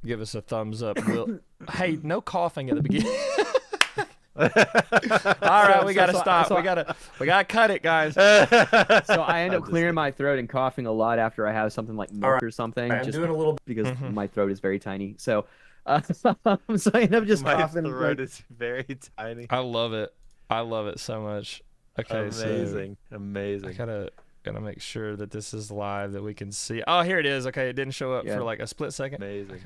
give us a thumbs up. Hey, no coughing at the beginning. All right, we gotta stop. We gotta cut it, guys. So I end up clearing my throat and coughing a lot after I have something like milk or something. I'm just doing a little because my throat is very tiny. So, so I end up just coughing. My throat is very tiny. I love it. I love it so much. Okay, amazing, so amazing. I gotta make sure that this is live that we can see. Oh, here it is. Okay, it didn't show up for like a split second. Amazing. I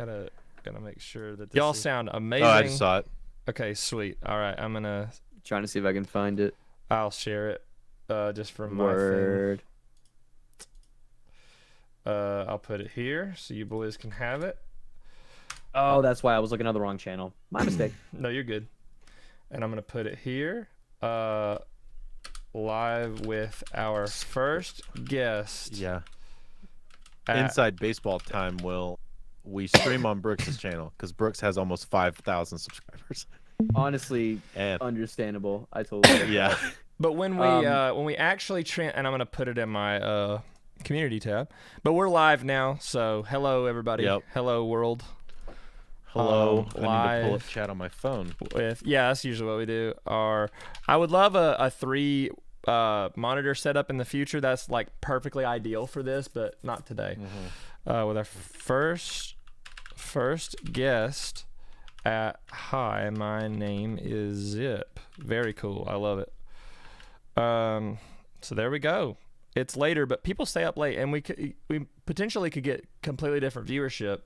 gotta make sure that y'all sound amazing. Oh, I just saw it. Okay, sweet. All right, I'm gonna Trying to see if I can find it. I'll share it just from my Word. thing. I'll put it here so you boys can have it. Oh, that's why I was looking at the wrong channel. My mistake. No, you're good. And I'm gonna put it here. Live with our first guest. Yeah. Inside baseball time, we stream on Brooks' channel because Brooks has almost 5,000 subscribers. Honestly, And understandable. I totally get yeah. that. But when we actually and I'm gonna put it in my community tab. But we're live now, so hello everybody. Yep. Hello world. Hello. I need to pull live up chat on my phone. That's usually what we do. I would love a 3 monitor setup in the future. That's like perfectly ideal for this, but not today. With our first guest at hi, my name is Zip. Very cool. I love it. So there we go. It's later, but people stay up late, and we potentially could get completely different viewership.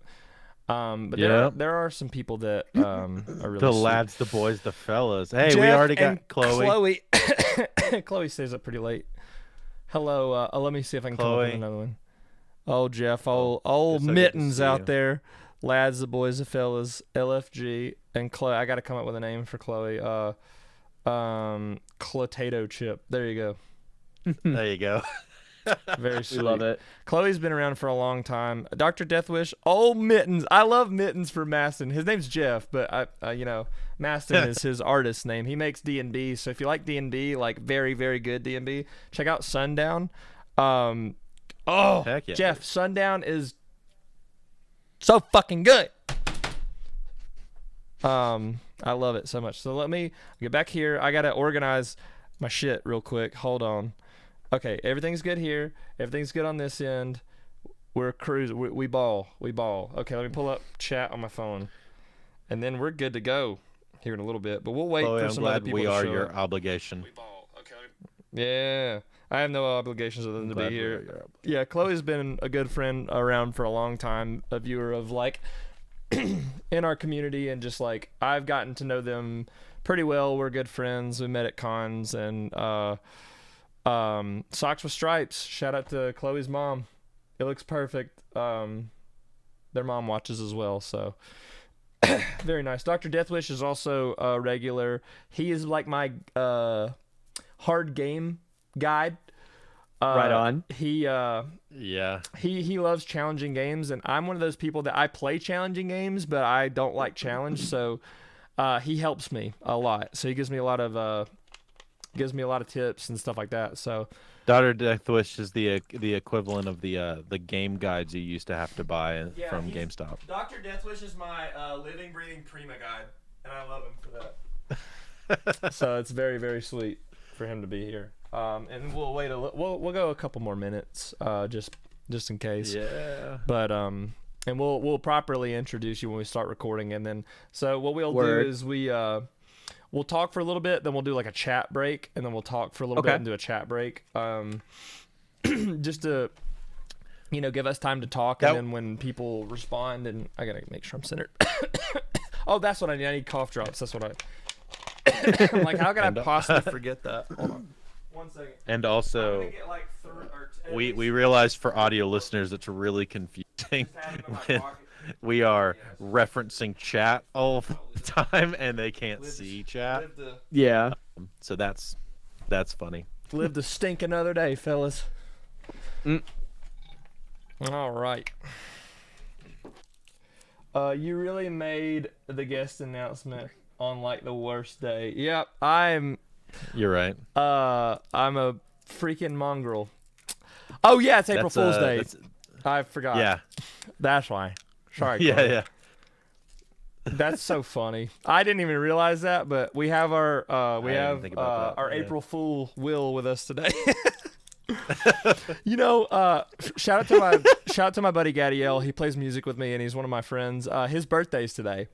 But there are some people that are really The sweet. lads, the boys, the fellas. Hey, Jeff we already and got Chloe. Chloe stays up pretty late. Hello. Let me see if I can come up with Chloe. another one. Oh, Jeff. Old so good to Mittens see out you. there. Lads, the boys, the fellas. LFG and Chloe. I got to come up with a name for Chloe. Clotato Chip. There you go. There you go. Very sweet. We love it. Chloe's been around for a long time. Dr. Deathwish, old Mittens. I love Mittens for Maston. His name's Jeff, but Maston is his artist name. He makes D&B, so if you like D&B, like very, very good D&B, check out Sundown. Heck yeah. Jeff, Sundown is so fucking good. I love it so much. So let me get back here. I gotta organize my shit real quick. Hold on. Okay, everything's good here. Everything's good on this end. We're cruising. We ball. Okay, let me pull up chat on my phone, and then we're good to go here in a little bit. But we'll wait Chloe, for I'm some other glad people we to are show your up. obligation. We ball. Okay. Yeah, I have no obligations other than to be Glad we are here. your obligation. Yeah, Chloe's been a good friend around for a long time, a viewer of like in our community, and just like I've gotten to know them pretty well. We're good friends. We met at cons, and Socks with Stripes. Shout out to Chloe's mom. It looks perfect. Their mom watches as well, so very nice. Dr. Deathwish is also a regular. He is like my hard game guide. Right on. He loves challenging games, and I'm one of those people that I play challenging games, but I don't like challenge. So he helps me a lot. So he gives me a lot of tips and stuff like that. So Dr. Deathwish is the equivalent of the game guides you used to have to buy from GameStop. Dr. Deathwish is my living, breathing Prima guide, and I love him for that. So it's very, very sweet for him to be here. And we'll wait we'll go a couple more minutes, just in case. Yeah. But and we'll properly introduce you when we start recording, and then so what we'll Word. do is we'll talk for a little bit, then we'll do like a chat break, and then we'll talk for a little bit and do a chat break. Just to give us time to talk, and then when people respond, and I gotta make sure I'm centered. Oh, that's what I need. I need cough drops. That's what I'm like, how could I possibly forget that? Hold on. 1 second. And also, we realized for audio listeners it's really confusing when we are referencing chat all the time and they can't see chat. Yeah. So that's funny. Live to stink another day, fellas. All right. You really made the guest announcement on like the worst day. Yep, You're right. I'm a freaking mongrel. Oh yeah, it's April Fool's Day. I forgot. Yeah. That's why. Sorry. Yeah, Chloe. yeah. That's so funny. I didn't even realize that, but we have our our April Fool Will with us today. Shout out to my buddy Gadiel. He plays music with me and he's one of my friends. His birthday's today.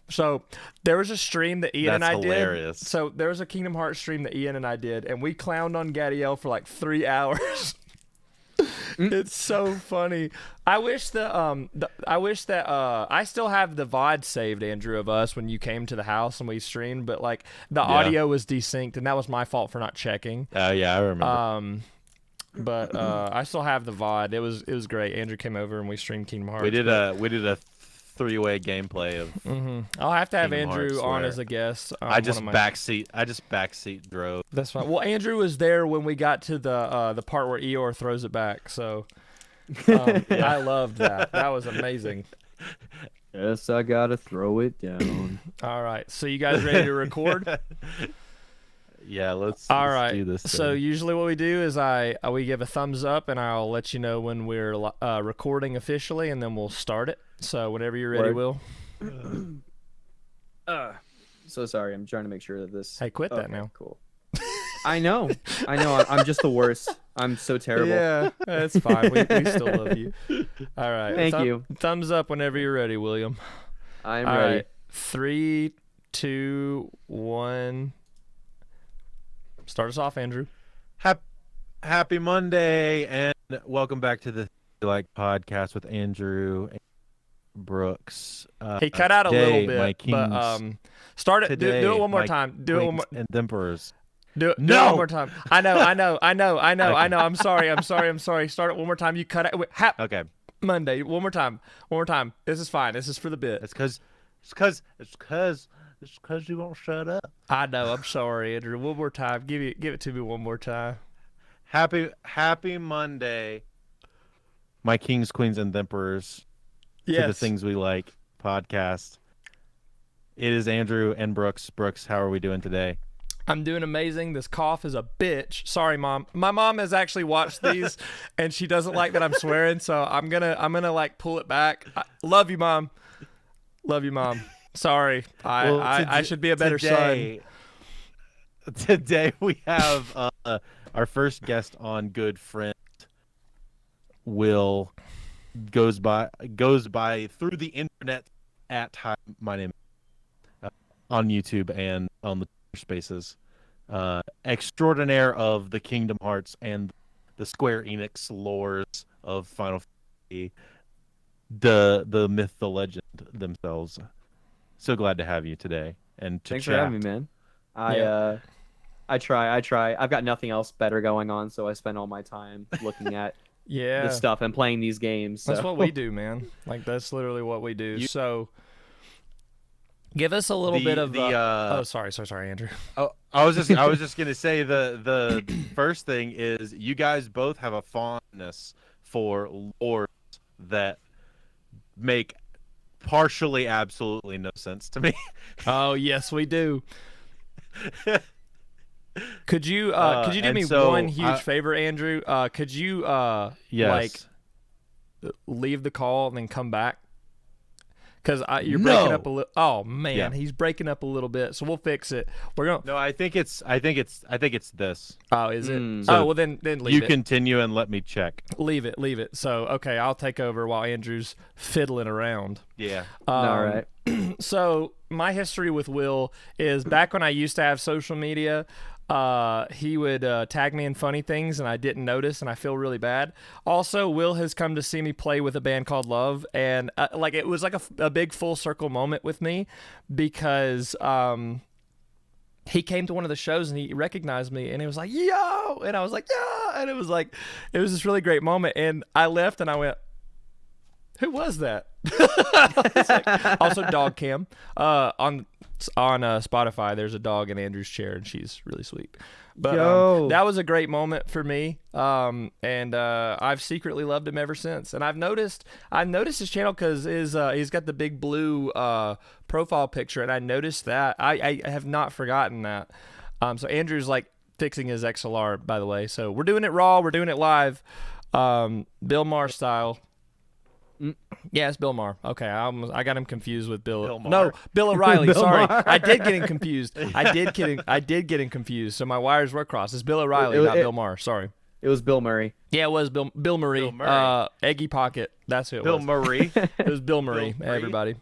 So there was a stream that Ian and I did. So there was a Kingdom Hearts stream that Ian and I did, and we clowned on Gadiel for like 3 hours. It's so funny. I wish that I still have the VOD saved, Andrew, of us when you came to the house and we streamed, but like the audio was desynced, and that was my fault for not checking. Oh yeah, I remember. But I still have the VOD. It was great. Andrew came over and we streamed Kingdom Hearts. We did a 3-way gameplay of. I'll have to have Kingdom Andrew Hearts on as a guest. I just backseat drove. That's fine. Well, Andrew was there when we got to the part where Eeyore throws it back. So I loved that. That was amazing. Yes, I gotta throw it down. All right. So you guys ready to record? Yeah, let's do this. So usually what we do is we give a thumbs up, and I'll let you know when we're recording officially, and then we'll start it. So whenever you're ready, Will. So sorry, I'm trying to make sure that this. Hey, quit that now. Cool. I know. I'm just the worst. I'm so terrible. Yeah, that's fine. We still love you. All right. Thank you. Thumbs up whenever you're ready, William. I'm ready. Right. 3, 2, 1. Start us off, Andrew. Happy Monday, and welcome back to the podcast with Andrew and Brooks. He cut out a little bit, Kings, but start it. Do it one more time. Do it one more. And Emperors. Do it one more time. I know. I'm sorry. Start it one more time. You cut it. Okay. Monday. One more time. This is fine. This is for the bit. It's because you won't shut up. I know. I'm sorry, Andrew. One more time. Give it to me one more time. Happy Monday, my kings, queens, and emperors. Yes. To the things we like podcast. It is Andrew and Brooks. Brooks, how are we doing today? I'm doing amazing. This cough is a bitch. Sorry, Mom. My mom has actually watched these, and she doesn't like that I'm swearing. So I'm gonna like pull it back. Love you, Mom. Sorry, I should be a better son. Today we have our first guest on, good friend Will, goes by through the internet at Hi My Name on YouTube and on the Spaces. Extraordinaire of the Kingdom Hearts and the Square Enix lores of Final Fantasy, the myth, the legend themselves. So glad to have you today and to Thanks chat. for having me, man. I try. I've got nothing else better going on, so I spend all my time looking at this stuff and playing these games. So. That's what we do, man. Like that's literally what we do. So give us a little bit of sorry, Andrew. Oh, I was just gonna say the first thing is you guys both have a fondness for lores that make partially absolutely no sense to me. Oh yes, we do. Could you do me one huge favor, Andrew? Could you like leave the call and then come back? Because you're breaking up a little. Oh man, he's breaking up a little bit. So we'll fix it. We're going. No, I think it's this. Oh, is it? So well then leave it. You continue and let me check. Leave it. So okay, I'll take over while Andrew's fiddling around. Yeah. All right. So my history with Will is back when I used to have social media. He would tag me in funny things, and I didn't notice, and I feel really bad. Also, Will has come to see me play with a band called Love, and like it was like a big full circle moment with me because he came to one of the shows and he recognized me, and he was like, "Yo!" and I was like, "Yeah!" and it was this really great moment, and I left and I went, "Who was that?" Also, dog cam on Spotify. There's a dog in Andrew's chair, and she's really sweet. But that was a great moment for me, and I've secretly loved him ever since. And I've noticed his channel because he's got the big blue profile picture, and I noticed that. I have not forgotten that. So Andrew's like fixing his XLR, by the way. So we're doing it raw. We're doing it live, Bill Maher style. Yeah, it's Bill Maher. Okay, I got him confused with Bill. Maher. No, Bill O'Reilly. Bill Sorry, Maher. I did get him confused. I did get him confused. So my wires were crossed. It's Bill O'Reilly, not Bill Maher. Sorry. It was Bill Murray. Yeah, it was Bill Murray. Bill Murray. Eggy Pocket. That's who it Bill was. Murray. It was Bill Murray. Bill Murray. Everybody.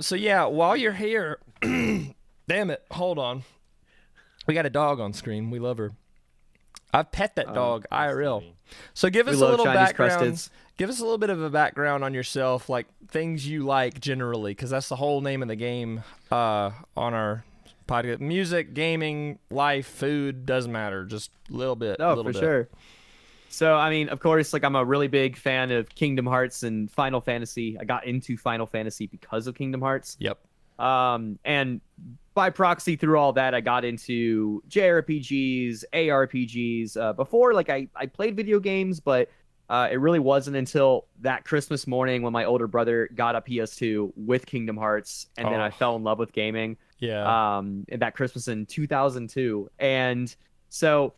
So yeah, while you're here, damn it, hold on. We got a dog on screen. We love her. I've pet that dog IRL. So give us a little background. Crustads. Give us a little bit of a background on yourself, like things you like generally, because that's the whole name of the game on our podcast. Music, gaming, life, food, doesn't matter. Just a little bit. Oh, for sure. So, I mean, of course, like I'm a really big fan of Kingdom Hearts and Final Fantasy. I got into Final Fantasy because of Kingdom Hearts. Yep. And by proxy through all that, I got into JRPGs, ARPGs. Before, like I played video games, but it really wasn't until that Christmas morning when my older brother got a PS2 with Kingdom Hearts, and then I fell in love with gaming. Yeah. That Christmas in 2002, and so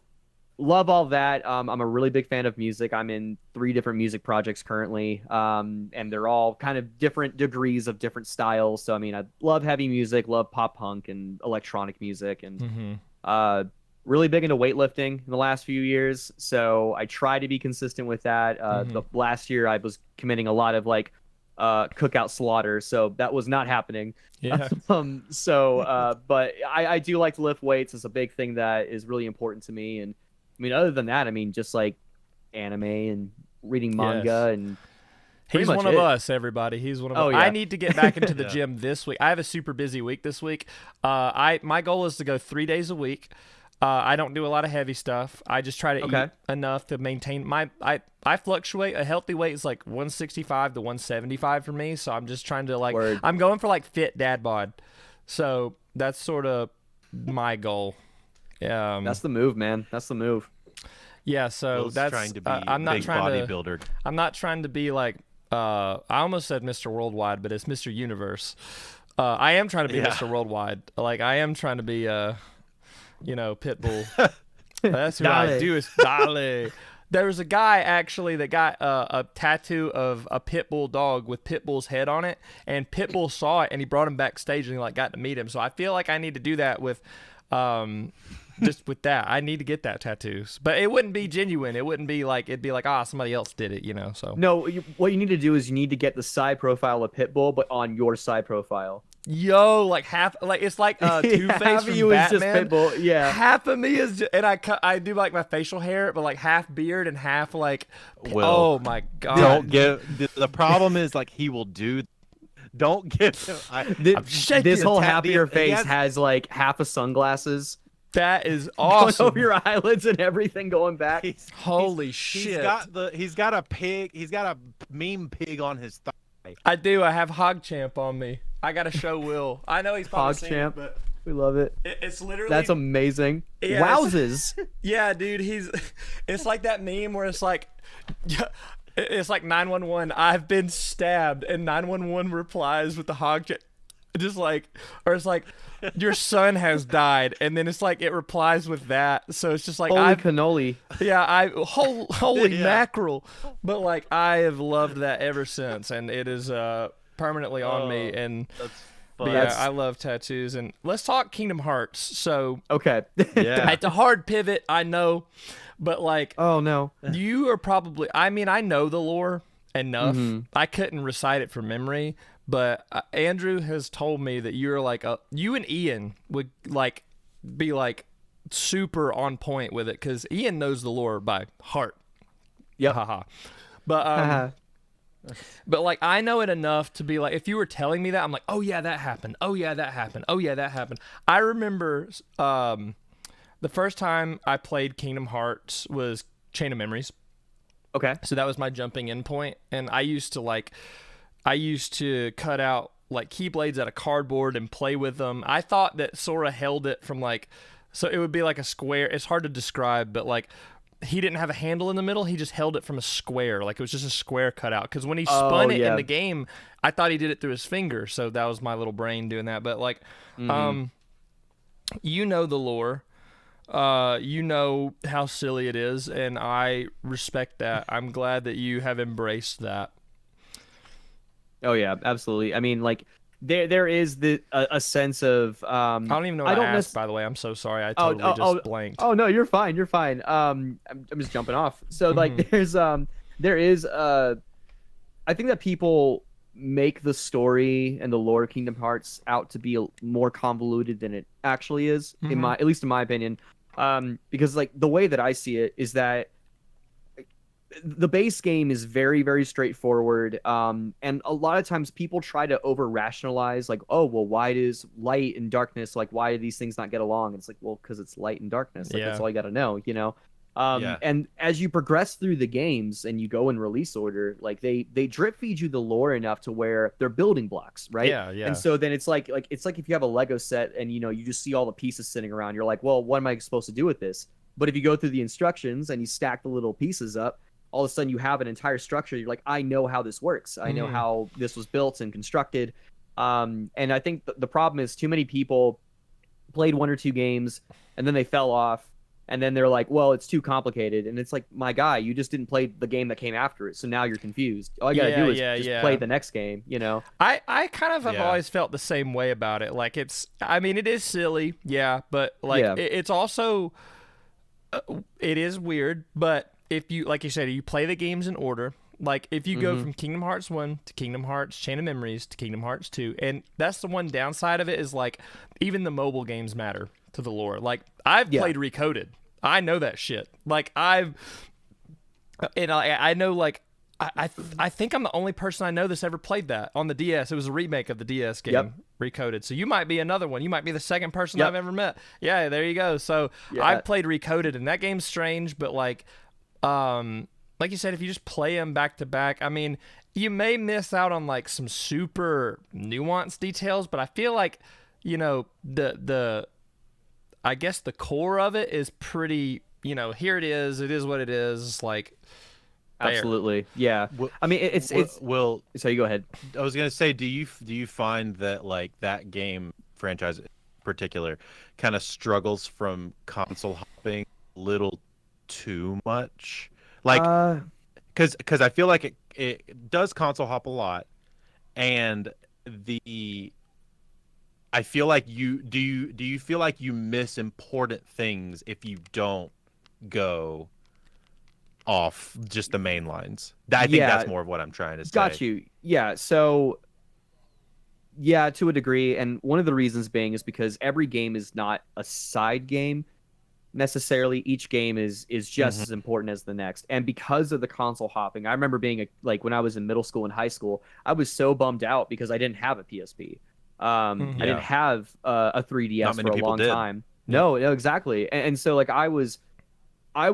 love all that. I'm a really big fan of music. I'm in 3 different music projects currently, and they're all kind of different degrees of different styles. So I mean, I love heavy music, love pop punk and electronic music, and really big into weightlifting in the last few years. So I try to be consistent with that. The last year I was committing a lot of like cookout slaughter, so that was not happening. Yeah. But I do like to lift weights. It's a big thing that is really important to me. And I mean, other than that, I mean, just like anime and reading manga and he's one of us, everybody. He's one of us. Yeah. I need to get back into the gym this week. I have a super busy week this week. My goal is to go 3 days a week. I don't do a lot of heavy stuff. I just try to eat enough to maintain I fluctuate. A healthy weight is like 165 to 175 for me. So I'm just trying to I'm going for like fit dad bod. So that's sort of my goal. That's the move, man. That's the move. Yeah. So Will's that's trying to be I'm not big trying bodybuilder. I'm not trying to be like I almost said Mr. Worldwide, but it's Mr. Universe. I am trying to be Mr. Worldwide. Like I am trying to be Pitbull. That's who I do is Dale. There was a guy actually that got a tattoo of a Pitbull dog with Pitbull's head on it, and Pitbull saw it and he brought him backstage and he got to meet him. So I feel like I need to do that with just with that. I need to get that tattoo, but it wouldn't be genuine. It wouldn't be like, it'd be like, somebody else did it, so. No, what you need to do is you need to get the side profile of Pitbull, but on your side profile. Yo, like half, like it's like Two-Face half from of you Batman. is just Pitbull, yeah. Half of me is, and I do like my facial hair, but like half beard and half like. Will, oh my god! Don't get the problem is like he will do. Don't get this whole half of your face has like half of sunglasses. That is awesome. Going over your eyelids and everything going back. Holy shit! He's got a pig. He's got a meme pig on his thigh. I do. I have HogChamp on me. I gotta show Will. I know he's probably seen it, but we love it. It's literally that's amazing. Yeah, wowzers. Yeah, dude. It's like that meme where it's like 911. I've been stabbed, and 911 replies with the HogChamp, just like, or it's like your son has died, and then it's like it replies with that. So it's just like holy cannoli. Yeah, holy mackerel. But like I have loved that ever since, and it is permanently on me. And I love tattoos. And let's talk Kingdom Hearts. So okay, yeah, it's a hard pivot, I know, but like, oh no, you are probably. I mean, I know the lore enough. I couldn't recite it from memory. But Andrew has told me that you're like you and Ian would like be like super on point with it because Ian knows the lore by heart. Yeah, haha. But but like I know it enough to be like, if you were telling me that, I'm like, oh yeah, that happened. Oh yeah, that happened. Oh yeah, that happened. I remember the first time I played Kingdom Hearts was Chain of Memories. Okay. So that was my jumping in point, and I used to cut out like keyblades out of cardboard and play with them. I thought that Sora held it from like, so it would be like a square. It's hard to describe, but like he didn't have a handle in the middle. He just held it from a square. Like it was just a square cut out. Because when he spun it in the game, I thought he did it through his finger. So that was my little brain doing that. But like, you know the lore. You know how silly it is, and I respect that. I'm glad that you have embraced that. Oh yeah, absolutely. I mean, like there is a sense of I don't even know what I asked, by the way. I'm so sorry. I totally just blanked. Oh no, you're fine. You're fine. I'm just jumping off. So like there is I think that people make the story and the lore of Kingdom Hearts out to be more convoluted than it actually is, at least in my opinion. Because like the way that I see it is that the base game is very, very straightforward. And a lot of times people try to over rationalize, like, oh, well, why does light and darkness, like, why do these things not get along? It's like, well, because it's light and darkness. Like, that's all you got to know, you know? And as you progress through the games and you go in release order, like they drip feed you the lore enough to where they're building blocks, right? Yeah. And so then it's like if you have a Lego set and you just see all the pieces sitting around, you're like, well, what am I supposed to do with this? But if you go through the instructions and you stack the little pieces up, all of a sudden you have an entire structure. You're like, I know how this works. I know how this was built and constructed. And I think the problem is too many people played one or two games and then they fell off. And then they're like, well, it's too complicated. And it's like, my guy, you just didn't play the game that came after it. So now you're confused. All you got to do is just play the next game, you know? I kind of have always felt the same way about it. Like it is silly. Yeah. But like, it's also, it is weird. But if you, like you said, you play the games in order. Like if you go from Kingdom Hearts 1 to Kingdom Hearts Chain of Memories to Kingdom Hearts 2, and that's the one downside of it is like even the mobile games matter to the lore. Like I've played Recoded. I know that shit. Like I know like I think I'm the only person I know that's ever played that on the DS. It was a remake of the DS game, Recoded. So you might be another one. You might be the second person I've ever met. Yeah, there you go. So I've played Recoded, and that game's strange, but like you said, if you just play them back to back, I mean, you may miss out on like some super nuanced details, but I feel like, I guess the core of it is pretty, here it is what it is, like there. Absolutely. Yeah. I mean, it's so you go ahead. I was going to say, do you find that like that game franchise in particular kind of struggles from console hopping a little too much? Like, because I feel like it does console hop a lot, and I feel like do you feel like you miss important things if you don't go off just the main lines? I think that's more of what I'm trying to say. Got you. Yeah. So, yeah, to a degree, and one of the reasons being is because every game is not a side game. Necessarily, each game is just as important as the next, and because of the console hopping, I remember being when I was in middle school and high school, I was so bummed out because I didn't have a PSP. I didn't have a 3DS for a long time. No, exactly, and so like I was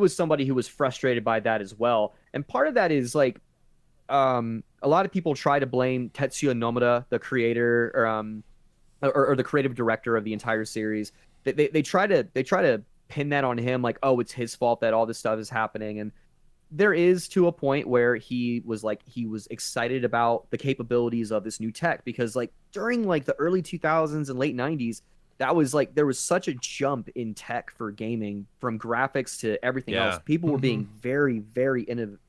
somebody who was frustrated by that as well, and part of that is like a lot of people try to blame Tetsuya Nomura, the creator, or the creative director of the entire series. They try to pin that on him, like, oh, it's his fault that all this stuff is happening. And there is to a point where he was excited about the capabilities of this new tech, because like during like the early 2000s and late 90s, that was like there was such a jump in tech for gaming, from graphics to everything else. People were being very, very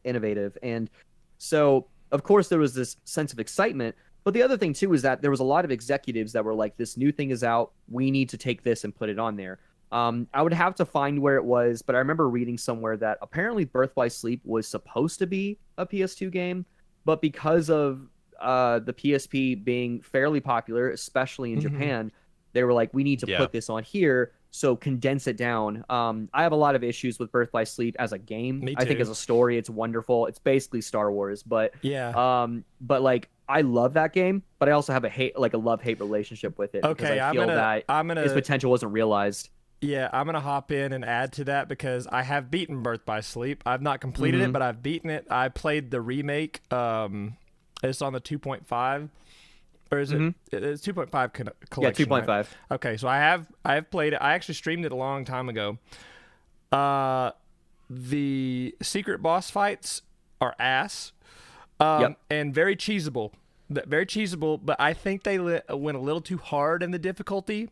innovative, and so of course there was this sense of excitement. But the other thing too is that there was a lot of executives that were like, this new thing is out, we need to take this and put it on there. I would have to find where it was, but I remember reading somewhere that apparently Birth by Sleep was supposed to be a PS2 game, but because of the PSP being fairly popular, especially in Japan, they were like, we need to put this on here, so condense it down. I have a lot of issues with Birth by Sleep as a game. I think as a story, it's wonderful. It's basically Star Wars, but but like I love that game, but I also have a love-hate relationship with it. Okay, because I feel that its potential wasn't realized. Yeah, I'm going to hop in and add to that because I have beaten Birth by Sleep. I've not completed it, but I've beaten it. I played the remake. It's on the 2.5. Or is it? It's 2.5 collection. Yeah, 2.5. Right? Okay, so I have played it. I actually streamed it a long time ago. The secret boss fights are ass. And very cheesable. Very cheesable, but I think they went a little too hard in the difficulty.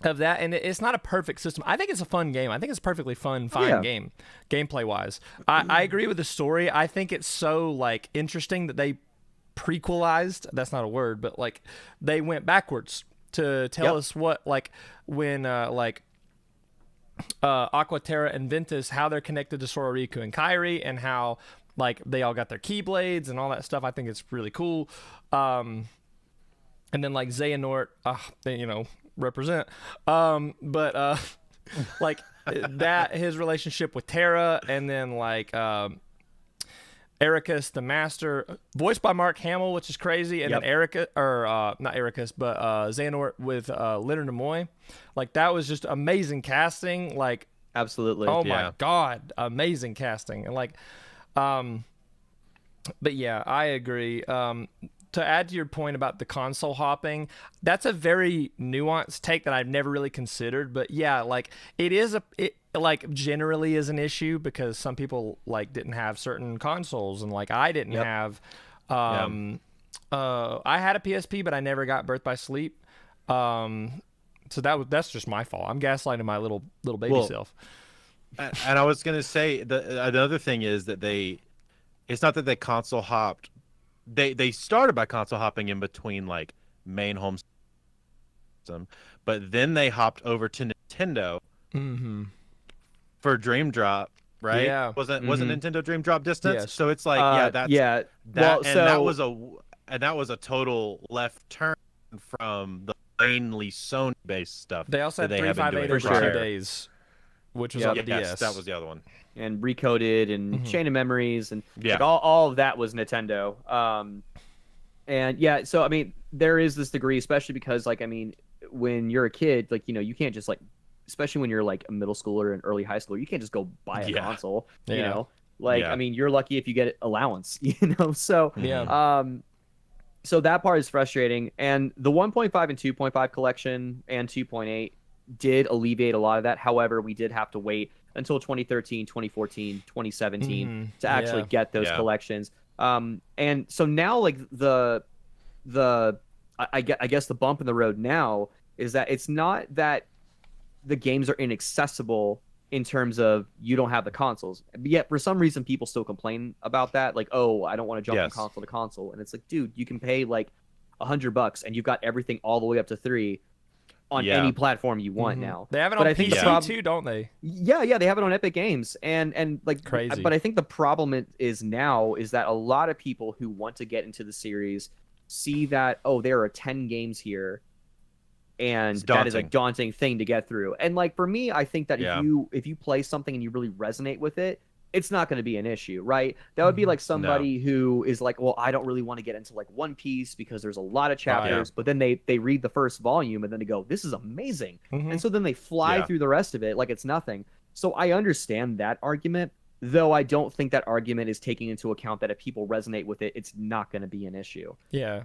of that, and it's not a perfect system. I think it's a fun game. I think it's a perfectly fine game, gameplay wise. I agree with the story. I think it's so like interesting that they prequelized. That's not a word, but like they went backwards to tell us what like when Aquaterra and Ventus, how they're connected to Sora, Riku, and Kairi, and how like they all got their Keyblades and all that stuff. I think it's really cool. And then like Xehanort, they, represent. But like that, his relationship with Terra, and then like Ericus the Master, voiced by Mark Hamill, which is crazy, and then Ericus, or not Ericus, but Xehanort with Leonard Nimoy. Like that was just amazing casting. Like absolutely. Oh my god, amazing casting. And like but yeah, I agree. To add to your point about the console hopping, that's a very nuanced take that I've never really considered. But yeah, like it like generally is an issue because some people like didn't have certain consoles, and like I didn't have. I had a PSP, but I never got Birth by Sleep. So that's just my fault. I'm gaslighting my little baby self. And I was gonna say another thing is that it's not that they console hopped. They started by console hopping in between like main home system, but then they hopped over to Nintendo for Dream Drop, right? Yeah. Wasn't Nintendo Dream Drop Distance? Yes. So it's like that was a total left turn from the mainly Sony based stuff. They also had that they have been 358 doing for for 2 sure. days, which was on the DS. Yes, that was the other one. And Recoded and Chain of Memories and like Yeah. all of that was Nintendo. And yeah, so I mean, there is this degree, especially because like I mean, when you're a kid, like you can't just like, especially when you're like a middle schooler and early high schooler, you can't just go buy a console. Yeah. I mean, you're lucky if you get allowance. So Yeah. so that part is frustrating. And the 1.5 and 2.5 collection and 2.8 did alleviate a lot of that. However, we did have to wait until 2013, 2014, 2017 to actually get those collections. And so now like I guess the bump in the road now is that it's not that the games are inaccessible in terms of you don't have the consoles. But yet for some reason people still complain about that. Like, oh, I don't want to jump from console to console. And it's like, dude, you can pay like $100 and you've got everything all the way up to 3 on any platform you want now. They have it on PC too, don't they? Yeah, they have it on Epic Games, and like crazy. But I think the problem is that a lot of people who want to get into the series see that there are 10 games here, and that is a daunting thing to get through. And like for me, I think that if you play something and you really resonate with it, it's not going to be an issue, right? That would be like somebody who is like, well, I don't really want to get into like One Piece because there's a lot of chapters, but then they read the first volume and then they go, this is amazing. And so then they fly through the rest of it like it's nothing. So I understand that argument, though I don't think that argument is taking into account that if people resonate with it, it's not going to be an issue. Yeah.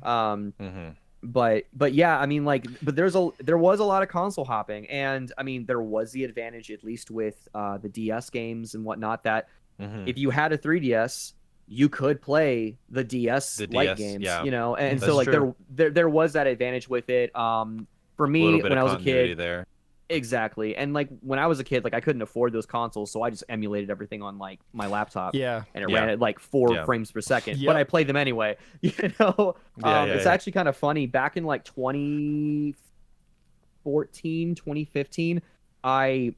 But yeah, I mean, like, but there was a lot of console hopping, and I mean, there was the advantage, at least with the DS games and whatnot, that if you had a 3DS, you could play the DS Lite games, and so like there was that advantage with it. For me, when I was a kid, there. Exactly. And like when I was a kid, like I couldn't afford those consoles, so I just emulated everything on like my laptop. Yeah. And it ran at like 4 frames per second. But I played them anyway. It's actually kind of funny. Back in like 2014, 2015, I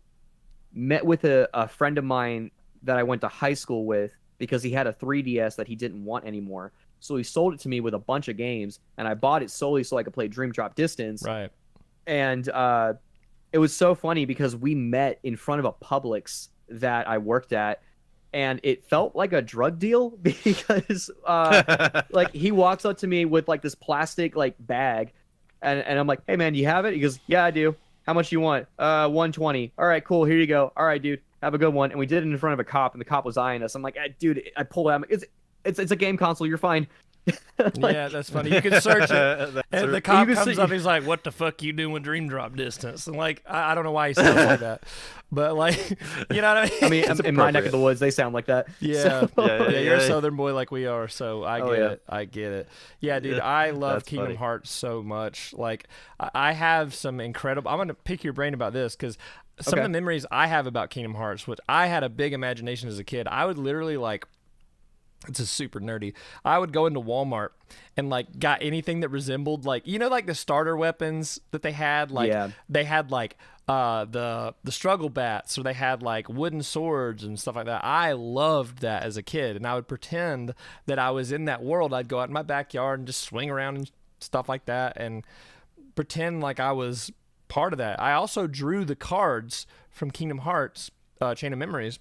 met with a friend of mine that I went to high school with because he had a 3DS that he didn't want anymore. So he sold it to me with a bunch of games, and I bought it solely so I could play Dream Drop Distance. Right. And it was so funny because we met in front of a Publix that I worked at, and it felt like a drug deal because like he walks up to me with like this plastic like bag, and I'm like, hey man, do you have it? He goes, yeah, I do. How much you want? 120. All right, cool. Here you go. All right, dude. Have a good one. And we did it in front of a cop, and the cop was eyeing us. I'm like, dude, I pulled it out. It's a game console. You're fine. Yeah, that's funny. You can search it, and the cop comes up. He's like, "What the fuck you doing with Dream Drop Distance?" And like, I don't know why he sounds like that, but like, you know what I mean? In my neck of the woods, they sound like that. Yeah, So. yeah, you're a Southern boy like we are, so I get it. I get it. Yeah, dude, I love That's Kingdom funny. Hearts so much. Like, I have some incredible. I'm gonna pick your brain about this because some of the memories I have about Kingdom Hearts, which I had a big imagination as a kid. I would literally like. It's a super nerdy. I would go into Walmart and like got anything that resembled like like the starter weapons that they had. Like they had like the struggle bats, or they had like wooden swords and stuff like that. I loved that as a kid, and I would pretend that I was in that world. I'd go out in my backyard and just swing around and stuff like that, and pretend like I was part of that. I also drew the cards from Kingdom Hearts Chain of Memories.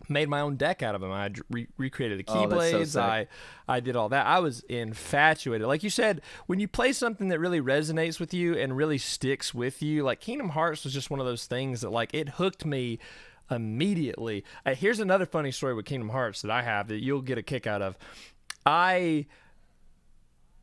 Made my own deck out of them. I recreated the keyblades. So I did all that. I was infatuated. Like you said, when you play something that really resonates with you and really sticks with you, like Kingdom Hearts was just one of those things that like it hooked me immediately. Here's another funny story with Kingdom Hearts that I have that you'll get a kick out of. I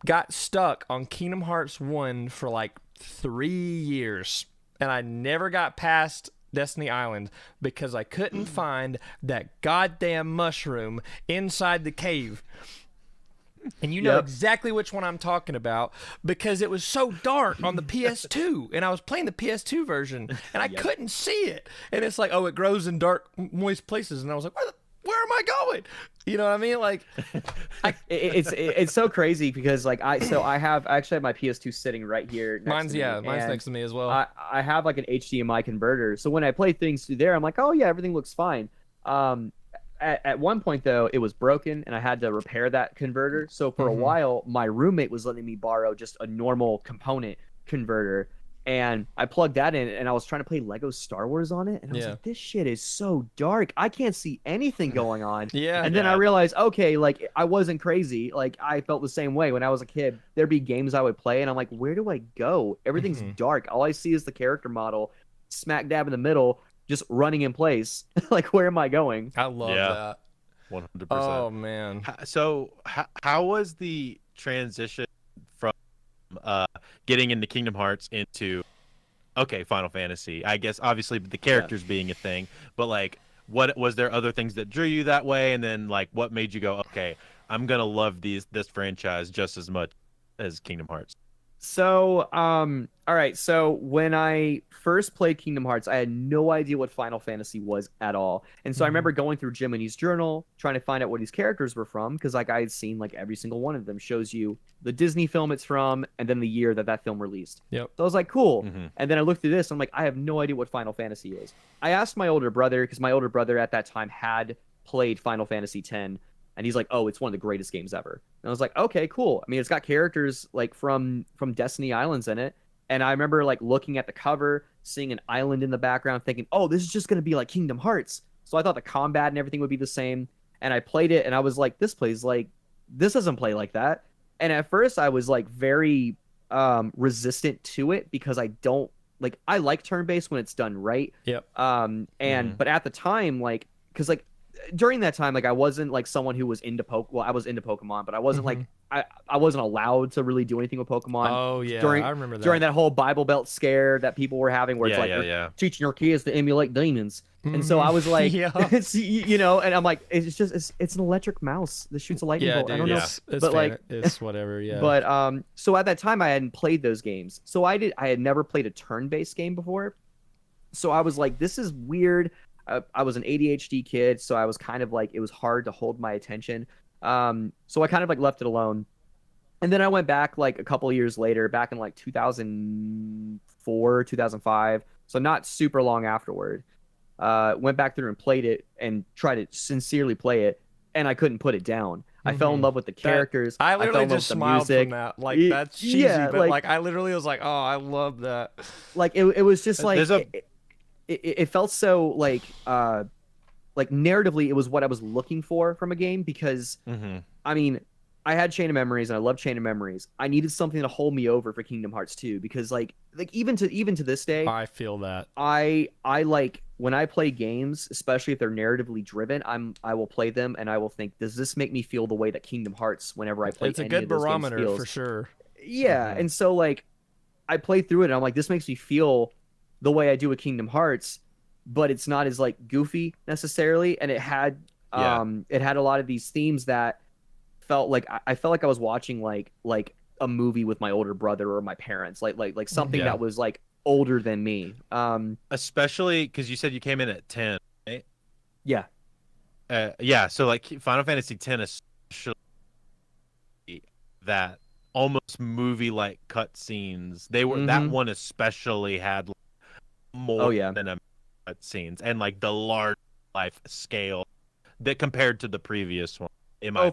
got stuck on Kingdom Hearts 1 for like 3 years, and I never got past Destiny Island because I couldn't find that goddamn mushroom inside the cave. And you know exactly which one I'm talking about because it was so dark on the PS2, and I was playing the PS2 version, and I couldn't see it. And it's like, oh, it grows in dark, moist places, and I was like, where am I going? You know what I mean? Like, it's so crazy because like I actually have my PS2 sitting right here. Mine's next to me as well. I have like an HDMI converter, so when I play things through there, I'm like, oh yeah, everything looks fine. At one point though, it was broken, and I had to repair that converter. So for a while, my roommate was letting me borrow just a normal component converter. And I plugged that in, and I was trying to play Lego Star Wars on it, and I was like, this shit is so dark. I can't see anything going on. And then I realized, okay, like, I wasn't crazy. Like, I felt the same way when I was a kid. There'd be games I would play, and I'm like, where do I go? Everything's dark. All I see is the character model smack dab in the middle, just running in place. Like, where am I going? I love that. 100%. Oh, man. So, how was the transition from getting into Kingdom Hearts into Final Fantasy? I guess obviously the characters being a thing, but like, what was there other things that drew you that way, and then like what made you go, okay, I'm gonna love this franchise just as much as Kingdom Hearts? So, all right. So when I first played Kingdom Hearts, I had no idea what Final Fantasy was at all. And so I remember going through Jiminy's journal, trying to find out what these characters were from, because like I had seen like every single one of them shows you the Disney film it's from, and then the year that film released. Yep. So I was like, cool. And then I looked through this, and I'm like, I have no idea what Final Fantasy is. I asked my older brother, because my older brother at that time had played Final Fantasy X. And he's like, oh, it's one of the greatest games ever. And I was like, okay, cool. I mean, it's got characters like from Destiny Islands in it. And I remember like looking at the cover, seeing an island in the background, thinking, oh, this is just going to be like Kingdom Hearts. So I thought the combat and everything would be the same. And I played it, and I was like, this doesn't play like that. And at first I was like very resistant to it because I like turn-based when it's done right. Yep. But at the time, like, because like, during that time, like I wasn't like someone who was into I was into Pokemon, but I wasn't like I wasn't allowed to really do anything with Pokemon. Oh yeah, I remember that. During that whole Bible Belt scare that people were having, where it's like we're teaching your kids to emulate demons. And so I was like, it's, and I'm like, it's an electric mouse that shoots a lightning bolt. Dude, I don't know, but like it's whatever. Yeah. But so at that time I hadn't played those games, so I had never played a turn-based game before. So I was like, this is weird. I was an ADHD kid, so I was kind of like, it was hard to hold my attention. So I kind of like left it alone. And then I went back like a couple of years later, back in like 2004, 2005. So not super long afterward. Went back through and played it and tried to sincerely play it, and I couldn't put it down. I fell in love with the characters. I literally just smiled from that. Like, that's cheesy, but like I literally was like, oh, I love that. Like it was just like it felt so like narratively it was what I was looking for from a game, because I mean, I had Chain of Memories and I love Chain of Memories. I needed something to hold me over for Kingdom Hearts 2, because like even to this day, I feel that I like when I play games, especially if they're narratively driven, I will play them and I will think, does this make me feel the way that Kingdom Hearts whenever I play It's a any good of those games barometer feels? for sure. Yeah, and so like I play through it and I'm like, this makes me feel the way I do with Kingdom Hearts, but it's not as like goofy necessarily, and it had a lot of these themes that felt like I felt like I was watching like a movie with my older brother or my parents, like something that was like older than me. Especially because you said you came in at 10, right? Yeah. Yeah, so like Final Fantasy X, especially that almost movie-like cutscenes. They were that one especially had like, more than a cutscenes and like the large life scale that compared to the previous one.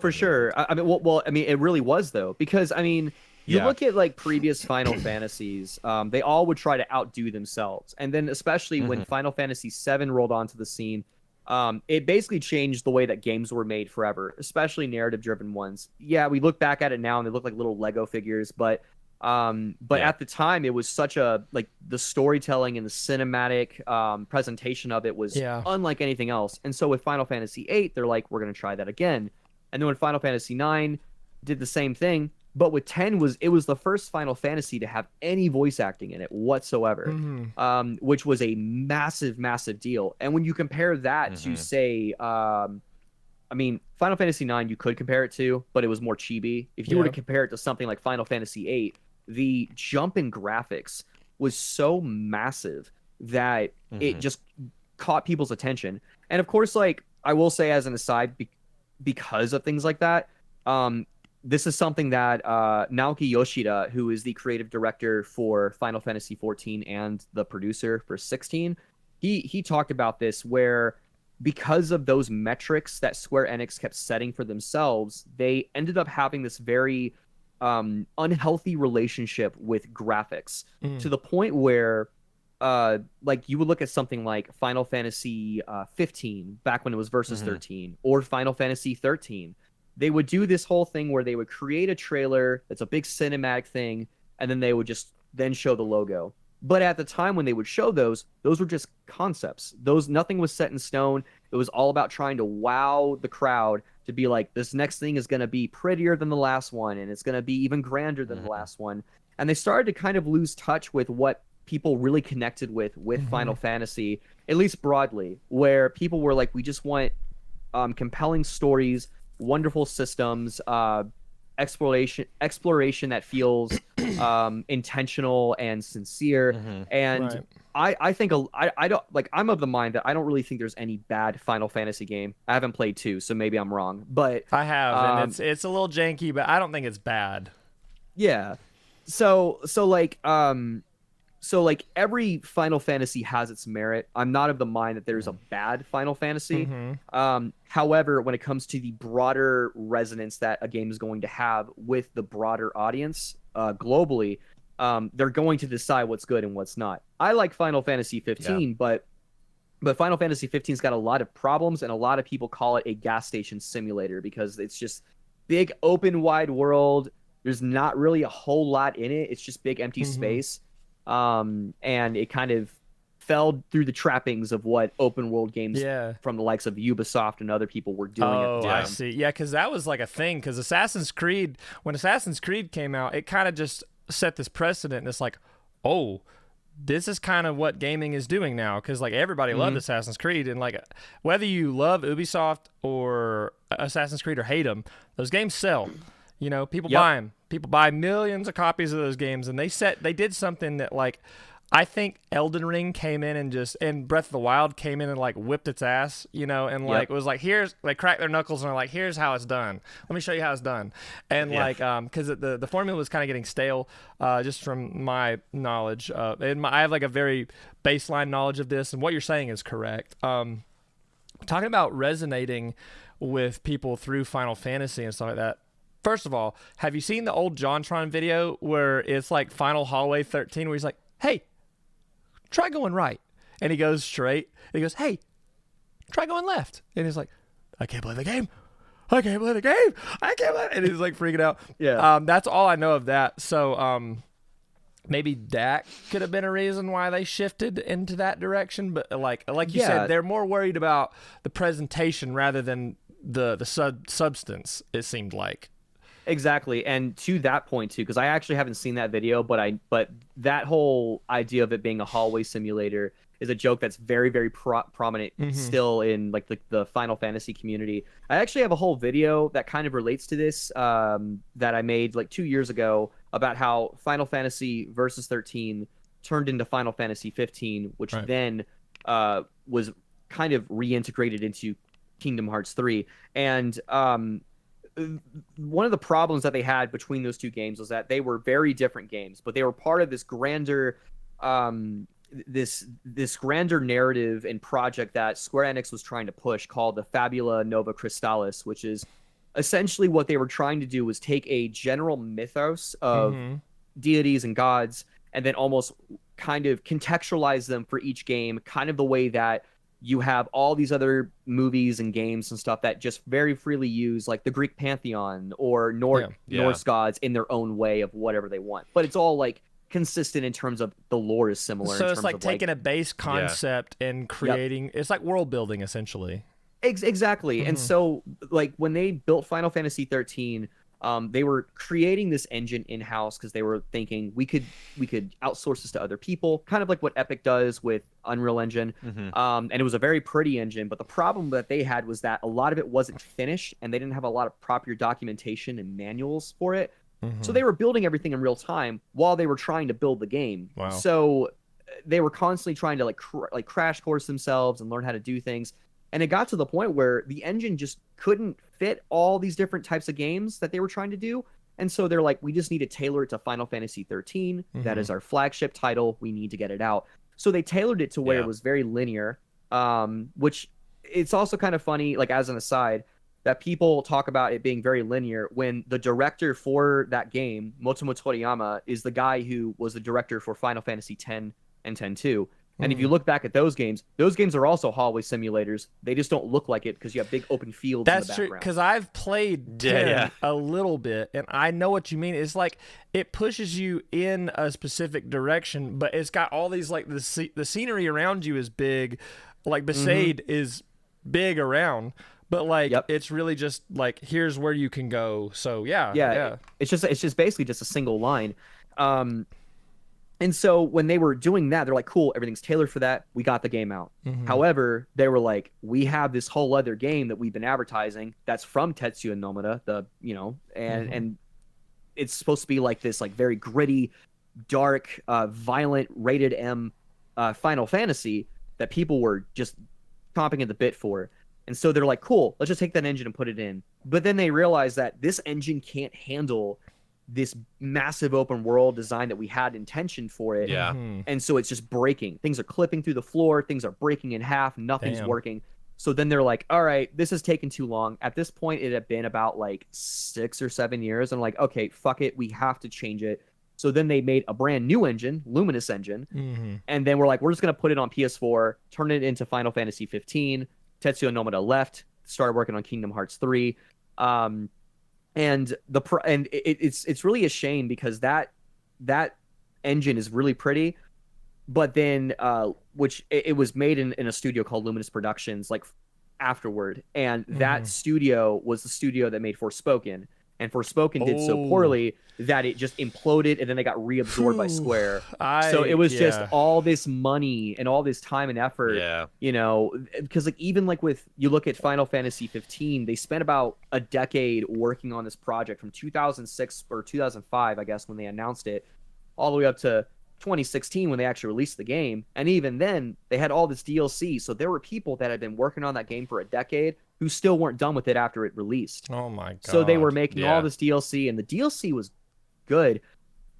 For sure. I mean, well, I mean, it really was though, because I mean, you look at like previous Final Fantasies, they all would try to outdo themselves, and then especially when Final Fantasy VII rolled onto the scene, it basically changed the way that games were made forever, especially narrative-driven ones. Yeah, we look back at it now and they look like little Lego figures, but at the time it was such a like the storytelling and the cinematic presentation of it was unlike anything else. And so with Final Fantasy VIII, they're like, we're gonna try that again. And then when Final Fantasy IX did the same thing, but with 10 it was the first Final Fantasy to have any voice acting in it whatsoever, which was a massive, massive deal. And when you compare that to say, I mean, Final Fantasy IX you could compare it to, but it was more chibi. If you were to compare it to something like Final Fantasy VIII, the jump in graphics was so massive that it just caught people's attention. And of course, like I will say as an aside, because of things like that, this is something that Naoki Yoshida, who is the creative director for Final Fantasy XIV and the producer for 16, he talked about this, where because of those metrics that Square Enix kept setting for themselves, they ended up having this very unhealthy relationship with graphics, to the point where like you would look at something like Final Fantasy 15 back when it was Versus 13, or Final Fantasy 13. They would do this whole thing where they would create a trailer that's a big cinematic thing, and then they would just then show the logo. But at the time when they would show those were just concepts. Nothing was set in stone. It was all about trying to wow the crowd to be like, this next thing is going to be prettier than the last one, and it's going to be even grander than the last one. And they started to kind of lose touch with what people really connected with Final Fantasy, at least broadly, where people were like, we just want compelling stories, wonderful systems, exploration that feels intentional and sincere. And I think I don't like, I'm of the mind that I don't really think there's any bad Final Fantasy game. I haven't played 2, so maybe I'm wrong, but I have, and it's a little janky, but I don't think it's bad. Yeah. So like every Final Fantasy has its merit. I'm not of the mind that there's a bad Final Fantasy. However, when it comes to the broader resonance that a game is going to have with the broader audience globally, they're going to decide what's good and what's not. I like Final Fantasy 15, but Final Fantasy 15's got a lot of problems, and a lot of people call it a gas station simulator because it's just big open wide world. There's not really a whole lot in it. It's just big empty space. And it kind of fell through the trappings of what open world games from the likes of Ubisoft and other people were doing. I see. Yeah, because that was like a thing. Because when Assassin's Creed came out, it kind of just set this precedent. And it's like, oh, this is kind of what gaming is doing now. Because like everybody loved Assassin's Creed, and like whether you love Ubisoft or Assassin's Creed or hate them, those games sell. You know, people buy them. People buy millions of copies of those games, and they did something that, like, I think Elden Ring came in and Breath of the Wild came in and like whipped its ass, you know, and like it was like, they cracked their knuckles and are like, here's how it's done. Let me show you how it's done. And like, because the formula was kind of getting stale, just from my knowledge, and I have like a very baseline knowledge of this, and what you're saying is correct. Talking about resonating with people through Final Fantasy and stuff like that. First of all, have you seen the old JonTron video where it's like Final Hallway 13 where he's like, hey, try going right. And he goes straight. And he goes, hey, try going left. And he's like, I can't play the game. I can't play the game. I can't play it. And he's like freaking out. Yeah. That's all I know of that. So maybe that could have been a reason why they shifted into that direction. But like you said, they're more worried about the presentation rather than the substance, it seemed like. Exactly. And to that point too, because I actually haven't seen that video, but that whole idea of it being a hallway simulator is a joke that's very, very prominent still in like the Final Fantasy community. I actually have a whole video that kind of relates to this that I made like 2 years ago about how Final Fantasy Versus 13 turned into Final Fantasy 15, which then was kind of reintegrated into Kingdom Hearts 3. And one of the problems that they had between those two games was that they were very different games, but they were part of this grander this grander narrative and project that Square Enix was trying to push, called the Fabula Nova Crystallis, which is essentially what they were trying to do was take a general mythos of deities and gods and then almost kind of contextualize them for each game, kind of the way that you have all these other movies and games and stuff that just very freely use like the Greek pantheon or Norse gods in their own way of whatever they want. But it's all like consistent in terms of the lore is similar. So it's like taking a base concept and creating, it's like world building essentially. Exactly. And so like when they built Final Fantasy 13, they were creating this engine in-house because they were thinking we could outsource this to other people, kind of like what Epic does with Unreal Engine. And it was a very pretty engine, but the problem that they had was that a lot of it wasn't finished and they didn't have a lot of proper documentation and manuals for it. So they were building everything in real time while they were trying to build the game. Wow. So they were constantly trying to like crash course themselves and learn how to do things. And it got to the point where the engine just couldn't fit all these different types of games that they were trying to do. And so they're like, we just need to tailor it to Final Fantasy 13. That is our flagship title. We need to get it out. So they tailored it to where it was very linear, which it's also kind of funny, like as an aside, that people talk about it being very linear when the director for that game, Motomo Toriyama, is the guy who was the director for Final Fantasy X and X-2. And if you look back at those games are also hallway simulators. They just don't look like it because you have big open fields in the background. That's true, because I've played 10 a little bit, and I know what you mean. It's like it pushes you in a specific direction, but it's got all these, like, the scenery around you is big. Like, Besaid is big around, but, like, it's really just, like, here's where you can go. So, yeah. It's just basically just a single line. And so when they were doing that, they're like, cool, everything's tailored for that. We got the game out. However, they were like, we have this whole other game that we've been advertising that's from Tetsuya Nomura, and it's supposed to be like this, like very gritty, dark, violent, rated M Final Fantasy that people were just chomping at the bit for. And so they're like, cool, let's just take that engine and put it in. But then they realized that this engine can't handle this massive open world design that we had intention for it. And so it's just breaking. Things are clipping through the floor. Things are breaking in half. Nothing's working. So then they're like, all right, this has taken too long. At this point, it had been about like 6 or 7 years. And like, okay, fuck it. We have to change it. So then they made a brand new engine, Luminous Engine. And then we're like, we're just going to put it on PS4, turn it into Final Fantasy 15. Tetsuya Nomura left, started working on Kingdom Hearts 3. And it's really a shame because that engine is really pretty, but then which it was made in a studio called Luminous Productions like afterward, and that studio was the studio that made Forspoken, and Forspoken did so poorly that it just imploded, and then they got reabsorbed by Square. So it was just all this money and all this time and effort, because like even like with, you look at Final Fantasy 15, they spent about a decade working on this project from 2006 or 2005, I guess, when they announced it, all the way up to 2016 when they actually released the game. And even then they had all this DLC. So there were people that had been working on that game for a decade who still weren't done with it after it released. Oh my God. So they were making all this DLC, and the DLC was good.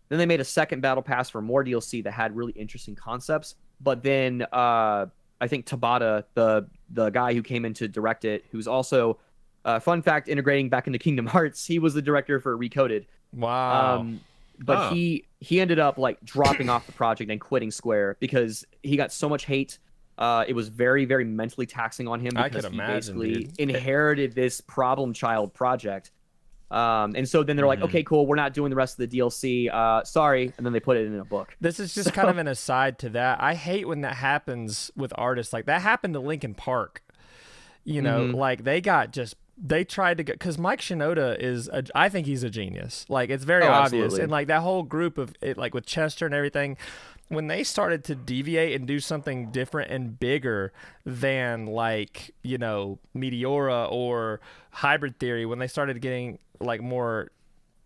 Then they made a second battle pass for more DLC that had really interesting concepts. But then I think Tabata, the guy who came in to direct it, who's also fun fact, integrating back into Kingdom Hearts, he was the director for Recoded. Wow. But he ended up like dropping off the project and quitting Square because he got so much hate. It was very, very mentally taxing on him because he basically inherited this problem child project. And so then they're like, okay, cool, we're not doing the rest of the DLC. Sorry, and then they put it in a book. This is just kind of an aside to that. I hate when that happens with artists. Like that happened to Linkin Park. You know, like they tried to get, because Mike Shinoda I think he's a genius. Like it's very obvious, absolutely. and like that whole group of it, like with Chester and everything. When they started to deviate and do something different and bigger than like, you know, Meteora or Hybrid Theory, when they started getting like more,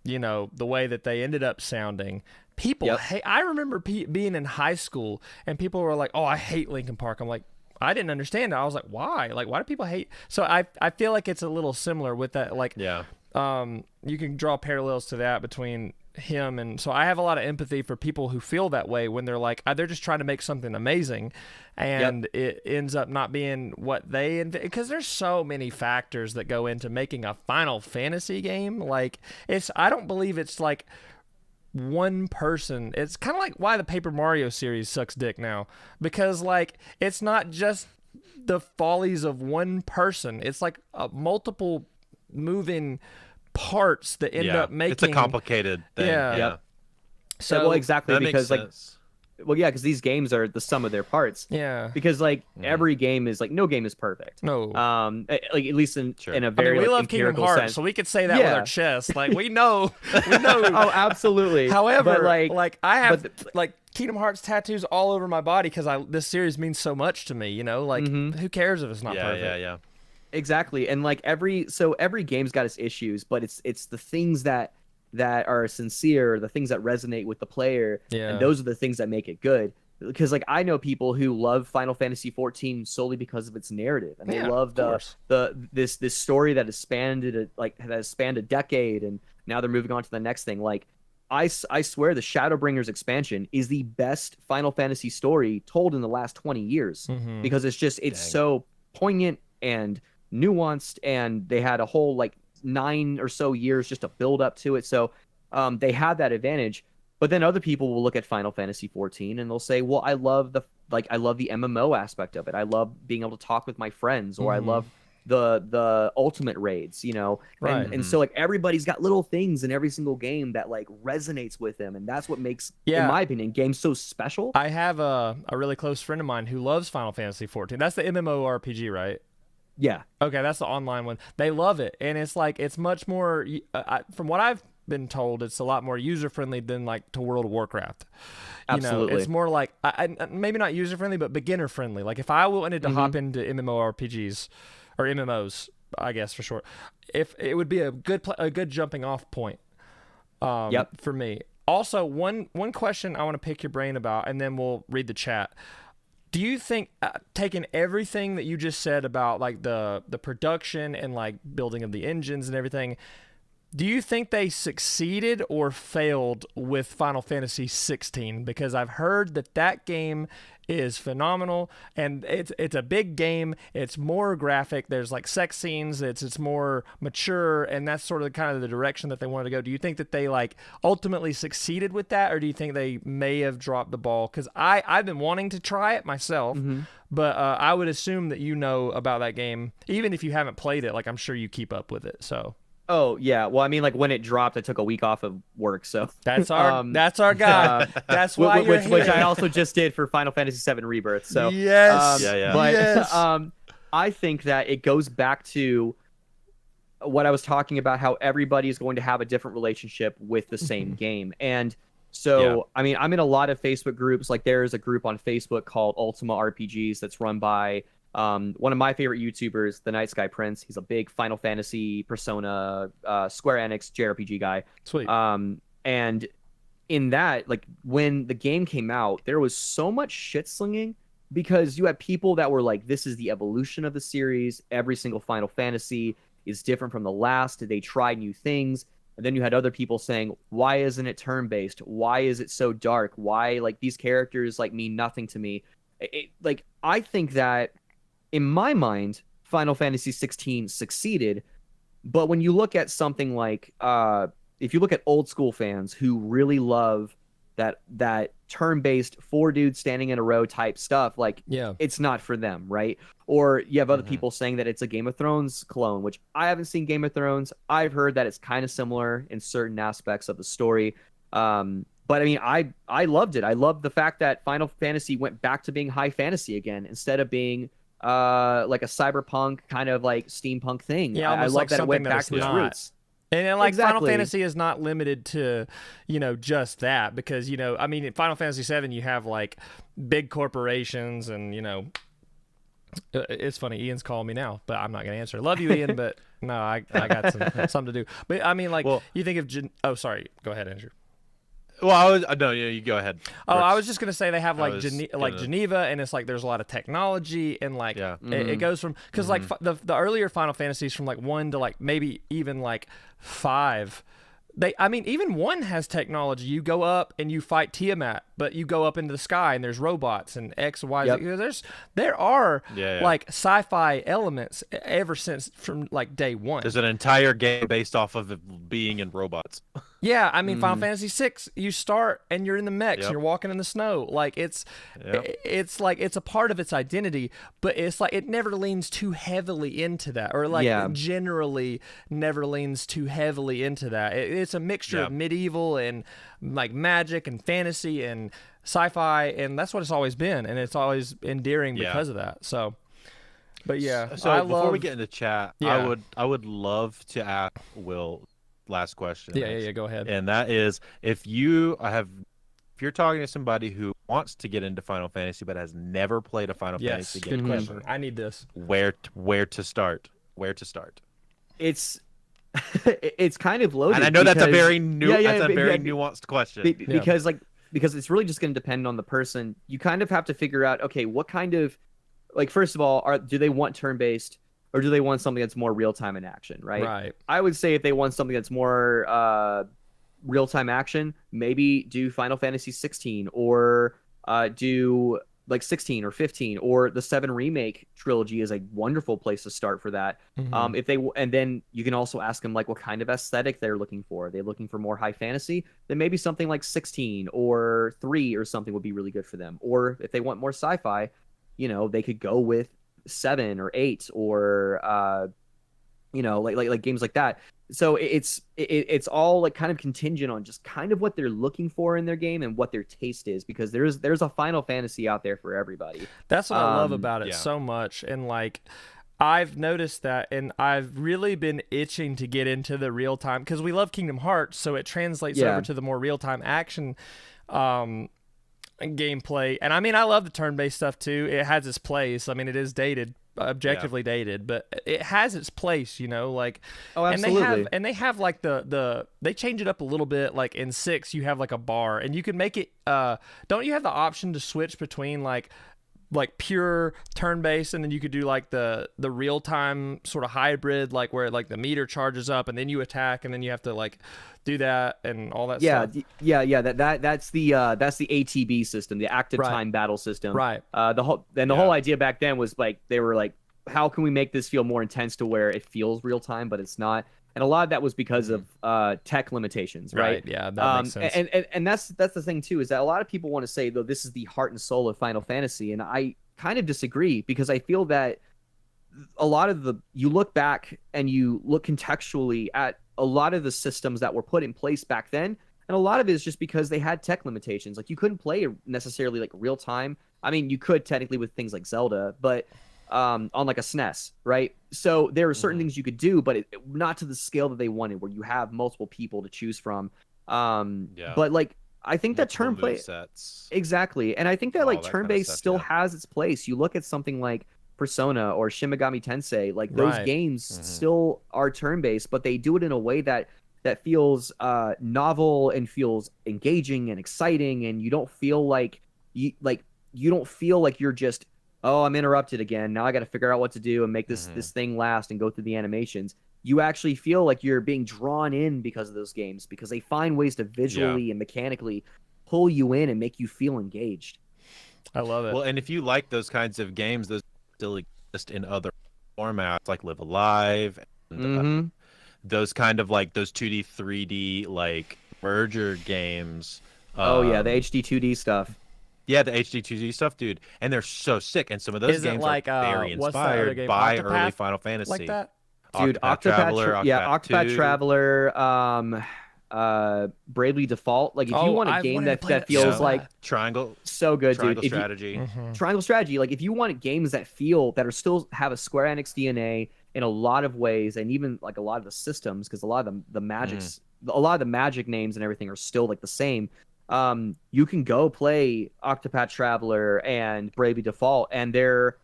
you know, the way that they ended up sounding, people hate. I remember being in high school and people were like, "Oh, I hate Linkin Park." I'm like, I didn't understand it. I was like, why? Like, why do people hate? So I feel like it's a little similar with that. Like, you can draw parallels to that between him, and so I have a lot of empathy for people who feel that way when they're like, they're just trying to make something amazing, and it ends up not being what they, because there's so many factors that go into making a Final Fantasy game. Like I don't believe it's like one person. It's kind of like why the Paper Mario series sucks dick now, because like it's not just the follies of one person. It's like multiple moving parts that end up making. It's a complicated thing. Yeah. So well, exactly, because like sense. Well, yeah, because these games are the sum of their parts. Yeah. Because like every game is like, no game is perfect. No. Like at least in a very we like, love Kingdom empirical Hearts, sense. so we could say that with our chest. Like we know. Oh, absolutely. However, but, like I have like Kingdom Hearts tattoos all over my body because this series means so much to me. You know, like who cares if it's not perfect? Yeah. Exactly, and like every game's got its issues, but it's the things that are sincere, the things that resonate with the player, and those are the things that make it good. Because like I know people who love Final Fantasy 14 solely because of its narrative, and they love this story that has spanned a decade, and now they're moving on to the next thing. Like I swear the Shadowbringers expansion is the best Final Fantasy story told in the last 20 years because it's so poignant and nuanced, and they had a whole like 9 or so years just to build up to it. So they had that advantage. But then other people will look at Final Fantasy 14 and they'll say, well, I love the MMO aspect of it. I love being able to talk with my friends, or I love the ultimate raids, you know? Right. And so like everybody's got little things in every single game that like resonates with them. And that's what makes, in my opinion, games so special. I have a really close friend of mine who loves Final Fantasy 14. That's the MMORPG, right? Yeah. Okay, that's the online one. They love it. And it's like, it's much more, from what I've been told, it's a lot more user-friendly than like to World of Warcraft. Absolutely. It's more like, maybe not user-friendly, but beginner-friendly. Like if I wanted to hop into MMORPGs, or MMOs, I guess for short, if it would be a good jumping off point for me. Also, one question I want to pick your brain about, and then we'll read the chat. Do you think, taking everything that you just said about like the production and like building of the engines and everything, do you think they succeeded or failed with Final Fantasy 16? Because I've heard that game is phenomenal, and it's a big game. It's more graphic. There's like sex scenes. It's more mature, and that's sort of kind of the direction that they wanted to go. Do you think that they like ultimately succeeded with that, or do you think they may have dropped the ball? Because I've been wanting to try it myself, but I would assume that you know about that game, even if you haven't played it. Like I'm sure you keep up with it. So. Oh yeah, well I mean like when it dropped, I took a week off of work, so that's our guy. That's why which I also just did for Final Fantasy VII Rebirth. So yes, but I think that it goes back to what I was talking about, how everybody is going to have a different relationship with the same game, and so I mean I'm in a lot of Facebook groups. Like there is a group on Facebook called Ultima RPGs that's run by one of my favorite YouTubers, the Night Sky Prince. He's a big Final Fantasy, Persona, Square Enix JRPG guy. Sweet. And in that, like when the game came out, there was so much shit slinging because you had people that were like, "This is the evolution of the series. Every single Final Fantasy is different from the last. They try new things." And then you had other people saying, "Why isn't it turn-based? Why is it so dark? Why like these characters like mean nothing to me?" Like I think that, in my mind, Final Fantasy 16 succeeded, but when you look at something like, if you look at old school fans who really love that turn-based 4 dudes standing in a row type stuff, like it's not for them, right? Or you have other people saying that it's a Game of Thrones clone, which I haven't seen Game of Thrones. I've heard that it's kind of similar in certain aspects of the story. But I mean, I loved it. I loved the fact that Final Fantasy went back to being high fantasy again instead of being like a cyberpunk kind of like steampunk thing. Yeah, I love like that it went that back to its roots. And then, like, Final Fantasy is not limited to, just that, because, I mean, in Final Fantasy VII, you have, like, big corporations and, it's funny, Ian's calling me now, but I'm not going to answer. Love you, Ian, but no, I got something to do. But, I mean, like, you think of, oh, sorry, go ahead, Andrew. Well, no, you go ahead. Oh, I was just gonna say they have like Geneva, and it's like there's a lot of technology, and like it goes from because like the earlier Final Fantasies from like 1 to like maybe even like 5. I mean, even 1 has technology. You go up and you fight Tiamat, but you go up into the sky and there's robots and X, Y, Z. There are like sci-fi elements ever since from like day 1. There's an entire game based off of it being in robots. Yeah, I mean, Final Fantasy VI, you start and you're in the mechs, and you're walking in the snow. Like it's like it's a part of its identity, but it's like it never leans too heavily into that, or like generally never leans too heavily into that. It's a mixture of medieval and like magic and fantasy and sci-fi, and that's what it's always been, and it's always endearing because of that. So, but so before we get into chat, I would love to ask Will. Last question. Yeah, go ahead. And that is, if you're talking to somebody who wants to get into Final Fantasy but has never played a Final Fantasy game, good question. I need this. Where to start? Where to start? It's it's kind of loaded. And I know that's a very nuanced question. Because it's really just going to depend on the person. You kind of have to figure out, okay, what kind of, like, first of all, do they want turn-based? Or do they want something that's more real-time in action, right? Right. I would say if they want something that's more real-time action, maybe do Final Fantasy 16 or do like 16 or 15, or the 7 remake trilogy is a wonderful place to start for that. And then you can also ask them like what kind of aesthetic they're looking for. Are they looking for more high fantasy? Then maybe something like 16 or 3 or something would be really good for them. Or if they want more sci-fi, they could go with 7 or 8 or like games like that. So it's all like kind of contingent on just kind of what they're looking for in their game and what their taste is, because there's a Final Fantasy out there for everybody. That's what I love about it so much. And like I've noticed that, and I've really been itching to get into the real time, because we love Kingdom Hearts, so it translates over to the more real time action gameplay. And I mean, I love the turn-based stuff too. It has its place. I mean, it is dated, objectively dated, but it has its place, like. Oh, absolutely. And they have like they change it up a little bit. Like in 6 you have like a bar, and you can make it don't you have the option to switch between like pure turn-based, and then you could do like the real-time sort of hybrid, like where like the meter charges up and then you attack, and then you have to like do that and all that stuff. That's the ATB system, the active time battle system. Right. The whole idea back then was like they were like, how can we make this feel more intense to where it feels real time but it's not? And a lot of that was because of tech limitations, right? Yeah, that makes sense. And that's the thing too, is that a lot of people want to say, though, this is the heart and soul of Final Fantasy, and I kind of disagree, because I feel that a lot of you look back and you look contextually at a lot of the systems that were put in place back then, and a lot of it is just because they had tech limitations. Like you couldn't play necessarily like real time. I mean, you could technically with things like Zelda, but on like a SNES, right? So there are certain things you could do, but not to the scale that they wanted, where you have multiple people to choose from. But like I think that turn-play exactly, and I think that like turn-based still has its place. You look at something like Persona or Shin Megami Tensei, like those games still are turn-based, but they do it in a way that feels novel and feels engaging and exciting, and you don't feel like you don't feel like you're just, oh, I'm interrupted again. Now I got to figure out what to do and make this thing last and go through the animations. You actually feel like you're being drawn in because of those games, because they find ways to visually and mechanically pull you in and make you feel engaged. I love it. Well, and if you like those kinds of games, those still exist in other formats like Live Alive and those kind of like those 2D, 3D like merger games. Oh yeah, the HD 2D stuff. Yeah, the HD2D stuff, dude, and they're so sick. And some of those games are very what's that other inspired game? by Octopath? early Final Fantasy. Like that? Dude, Octopath Traveler, Octopath 2. Traveler, Bravely Default. Like, if you want a game that feels like Triangle, so good, Triangle dude. Strategy. Triangle Strategy. Like, if you want games that are still have a Square Enix DNA in a lot of ways, and even like a lot of the systems, because a lot of the magics, a lot of the magic names and everything are still like the same. You can go play Octopath Traveler and Bravely Default, and they're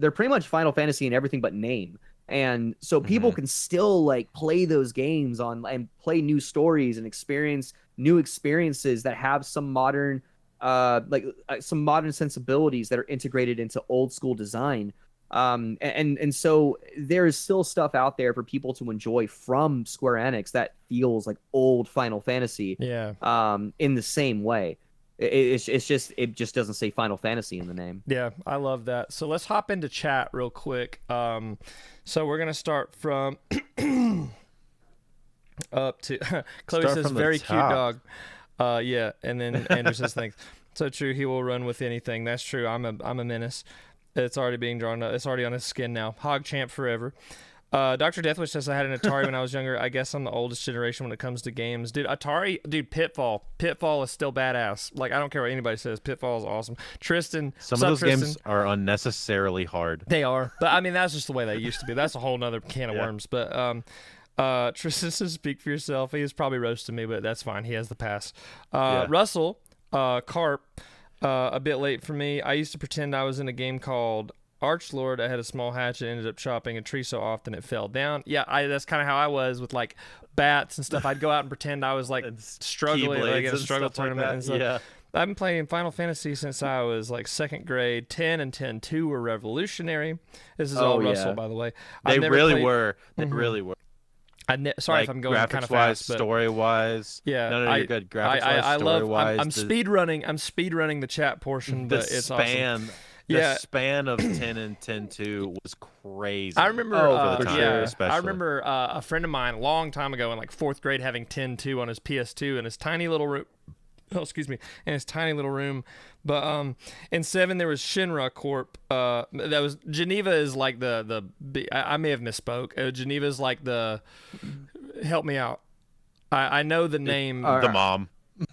pretty much Final Fantasy in everything but name. And so people can still like play those games and play new stories and experience new experiences that have some modern some modern sensibilities that are integrated into old school design. And so there is still stuff out there for people to enjoy from Square Enix that feels like old Final Fantasy. Yeah. In the same way. It just doesn't say Final Fantasy in the name. Yeah, I love that. So let's hop into chat real quick. So we're gonna start from up to Chloe says very cute dog. Yeah, and then Andrew says thanks. So true, he will run with anything. That's true. I'm a menace. It's already being drawn. It's already on his skin now. Hog champ forever. Dr. Deathwish says I had an Atari when I was younger. I guess I'm the oldest generation when it comes to games. Dude, Atari, Pitfall. Pitfall is still badass. Like, I don't care what anybody says. Pitfall is awesome. Tristan. Some of those games are unnecessarily hard. They are. But, I mean, that's just the way they used to be. That's a whole nother can of worms. But Tristan says speak for yourself. He was probably roasting me, but that's fine. He has the pass. Russell, Carp, a bit late for me. I used to pretend I was in a game called Archlord. I had a small hatchet, ended up chopping a tree so often it fell down. Yeah, that's kind of how I was with like bats and stuff. I'd go out and pretend I was like struggling, like in a struggle tournament and stuff. Yeah. I've been playing Final Fantasy since I was like second grade. 10 and 10-2 were revolutionary. This is all Russell, by the way. They really were. They really were. Sorry if I'm going kind of fast, but story-wise. Yeah, no, you're good. Graphics-wise, story-wise. I'm speedrunning the chat portion, but it's awesome. The span of 10 and 10-2 was crazy. I remember, especially. I remember a friend of mine a long time ago in like fourth grade having 10-2 on his PS2 in his tiny little room. Oh, excuse me, in his tiny little room. But in 7 there was Shinra Corp. That was Geneva is like I may have misspoke. Geneva is like the. Help me out. I know the name. The mom.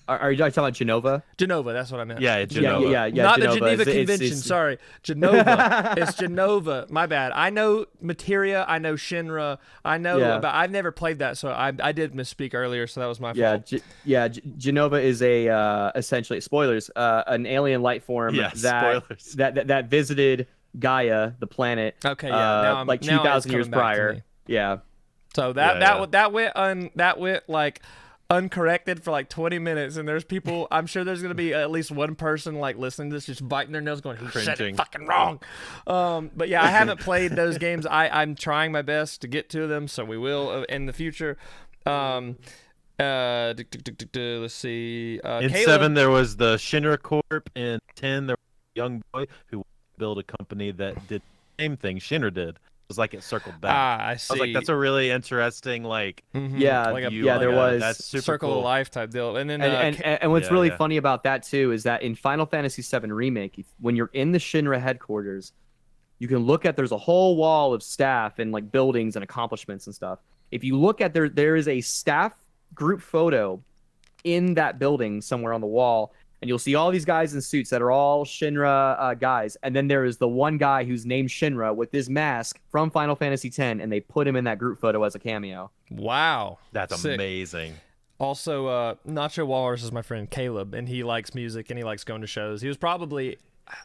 Are you talking about Genova? Genova, that's what I meant. Yeah, Genova. Yeah. Not Genova. the Geneva Convention, sorry. Genova. It's Genova. My bad. I know Materia, I know Shinra, I know, but I've never played that, so I did misspeak earlier, so that was my fault. Genova is essentially, spoilers, an alien life form that visited Gaia, the planet, okay, now like 2,000 years prior. Yeah. So that went like uncorrected for like 20 minutes, and there's people, I'm sure there's going to be at least one person like listening to this just biting their nails going, he said it fucking wrong. But yeah, I haven't played those games. I'm trying my best to get to them, so we will in the future. Let's see. In Caleb, 7 there was the Shinra Corp. In 10 there was a young boy who built a company that did the same thing Shinra did. Was like it circled back. I see. I was like, that's a really interesting there was that's super circle cool. of life type deal. And then and what's really funny about that too is that in Final Fantasy VII Remake, when you're in the Shinra headquarters, you can look at, there's a whole wall of staff and like buildings and accomplishments and stuff. If you look at there is a staff group photo in that building somewhere on the wall. And you'll see all these guys in suits that are all Shinra guys. And then there is the one guy who's named Shinra with his mask from Final Fantasy X, and they put him in that group photo as a cameo. Wow. That's sick. Amazing. Also, Nacho Walrus is my friend Caleb, and he likes music, and he likes going to shows. He was probably,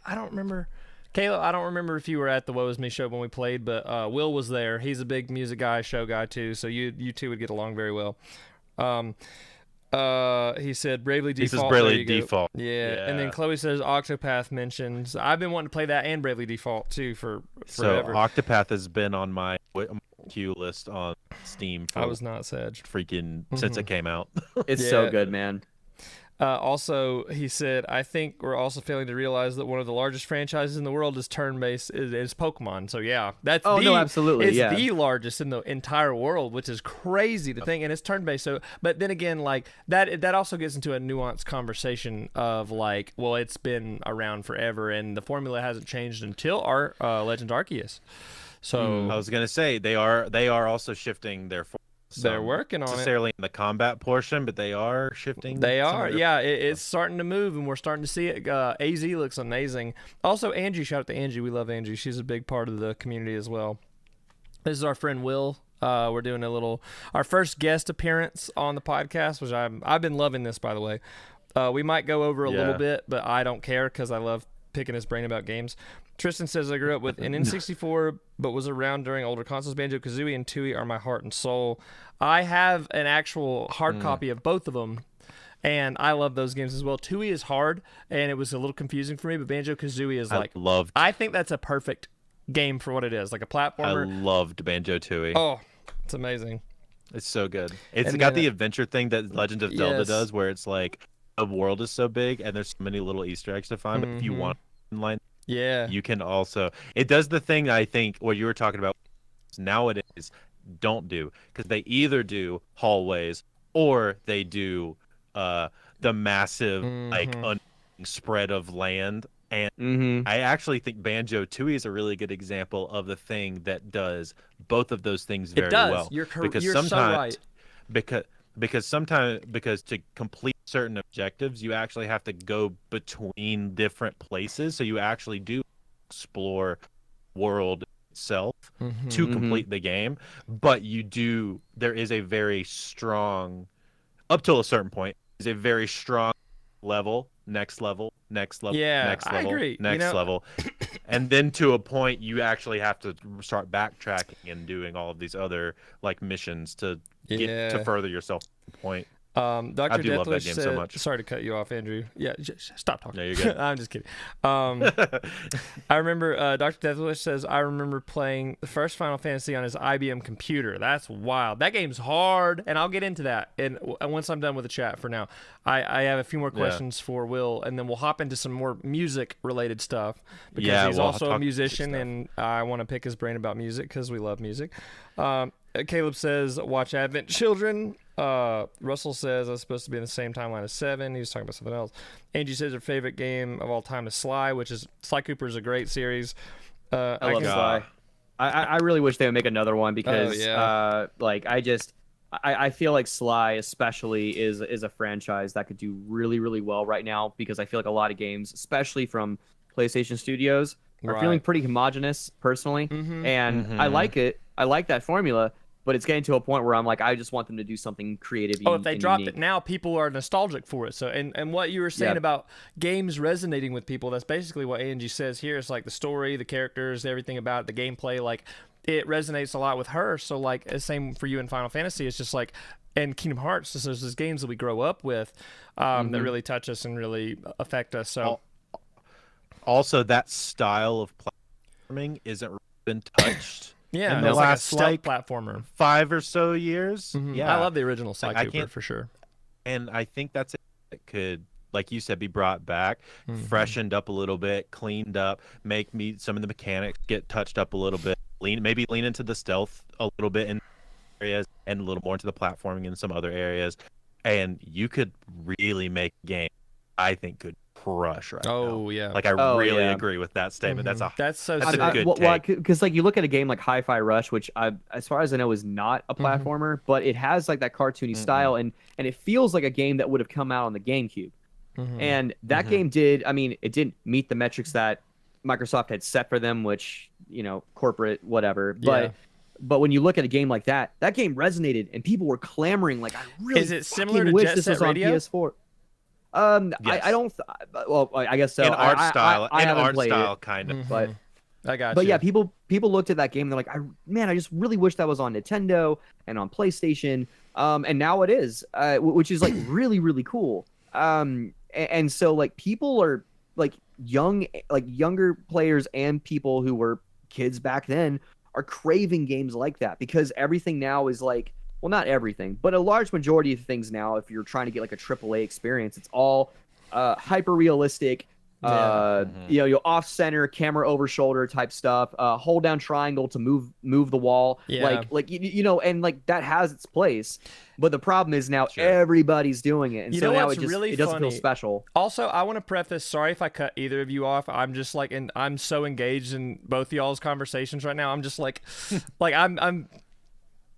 I don't remember, Caleb, I don't remember if you were at the Woe Is Me show when we played, but Will was there. He's a big music guy, show guy, too, so you two would get along very well. He said Bravely Default. He says Bravely Default. Yeah, and then Chloe says Octopath mentions. I've been wanting to play that and Bravely Default too for forever. So Octopath has been on my queue list on Steam. I was not sad. Freaking since it came out. It's so good, man. Also, he said, I think we're also failing to realize that one of the largest franchises in the world is turn-based is Pokemon. So yeah, that's no, absolutely, it's yeah. the largest in the entire world, which is crazy to think, and it's turn-based. So, but then again, like that also gets into a nuanced conversation of like, well, it's been around forever, and the formula hasn't changed until our Legend Arceus. So I was gonna say they are also shifting their. They're working on necessarily in the combat portion, but they are shifting. They are, yeah. It's starting to move, and we're starting to see it. AZ looks amazing. Also, Angie, shout out to Angie. We love Angie. She's a big part of the community as well. This is our friend Will. We're doing our first guest appearance on the podcast, which I've been loving this, by the way. We might go over a little bit, but I don't care because I love picking his brain about games. Tristan says, I grew up with an N64, but was around during older consoles. Banjo-Kazooie and Tooie are my heart and soul. I have an actual hard copy of both of them, and I love those games as well. Tooie is hard, and it was a little confusing for me, but Banjo-Kazooie is I think that's a perfect game for what it is, like a platformer. I loved Banjo-Tooie. Oh, it's amazing. It's so good. It's got the adventure thing that Legend of Zelda does, where it's like the world is so big, and there's so many little Easter eggs to find, but if you want online, you can also. It does the thing I think what you were talking about nowadays don't do, because they either do hallways or they do the massive spread of land, and I actually think Banjo-Tooie is a really good example of the thing that does both of those things very well. You're so right. Because to complete certain objectives, you actually have to go between different places, so you actually do explore world itself to complete the game, but there is a very strong, up till a certain point, is a very strong next level, next level, I agree. next level, and then to a point you actually have to start backtracking and doing all of these other like missions to get to further yourself to the point. Dr. I do love that Deathwish game so much. Sorry to cut you off, Andrew. Yeah, stop talking. No, you're good. I'm just kidding. I remember Dr. Deathwish says, I remember playing the first Final Fantasy on his IBM computer. That's wild. That game's hard, and I'll get into that. And once I'm done with the chat for now, I have a few more questions for Will, and then we'll hop into some more music-related stuff, because he's also a musician, and I want to pick his brain about music because we love music. Caleb says, watch Advent Children. Russell says, I was supposed to be in the same timeline as 7. He was talking about something else. Angie says her favorite game of all time is Sly, which is Sly Cooper is a great series. I love Sly. I really wish they would make another one, because I feel like Sly especially is a franchise that could do really, really well right now, because I feel like a lot of games, especially from PlayStation Studios, are feeling pretty homogenous personally, and I like it. I like that formula. But it's getting to a point where I'm like, I just want them to do something creative. If they dropped it now, people are nostalgic for it. So, and what you were saying about games resonating with people, that's basically what Angie says here. It's like the story, the characters, everything about it, the gameplay, like it resonates a lot with her. So like the same for you in Final Fantasy. It's just like, and Kingdom Hearts, there's these games that we grow up with that really touch us and really affect us. So also that style of platforming isn't been touched. Yeah, in the last like platformer 5 or so years. Yeah, I love the original Sly Cooper for sure. And I think that's it. It could, like you said, be brought back, freshened up a little bit, cleaned up, make some of the mechanics get touched up a little bit, maybe lean into the stealth a little bit in areas, and a little more into the platforming in some other areas, and you could really make a game I think could crush right now. Like I really agree with that statement. That's a good take. Because like you look at a game like Hi-Fi Rush, which as far as I know is not a platformer, but it has like that cartoony style, and it feels like a game that would have come out on the GameCube. And that game did, I mean, it didn't meet the metrics that Microsoft had set for them, which, you know, corporate whatever, but when you look at a game like that, that game resonated and people were clamoring like, I really is it similar to Jet Set Radio? On PS4. Yes. I don't. Well, I guess so. In art style, it, kind of. But I got. But yeah, people looked at that game. And they're like, I just really wish that was on Nintendo and on PlayStation. And now it is, which is like really, really cool. And so like people are like younger players and people who were kids back then are craving games like that, because everything now is like well, not everything, but a large majority of things now, if you're trying to get like a AAA experience, it's all hyper realistic. You know, off center, camera over shoulder type stuff. Hold down triangle to move the wall. Yeah. Like you know, and like that has its place. But the problem is now everybody's doing it, and You so know now what's really it doesn't feel funny? special. Also, I want to preface, sorry if I cut either of you off. I'm just like, and I'm so engaged in both y'all's conversations right now. I'm just like, I'm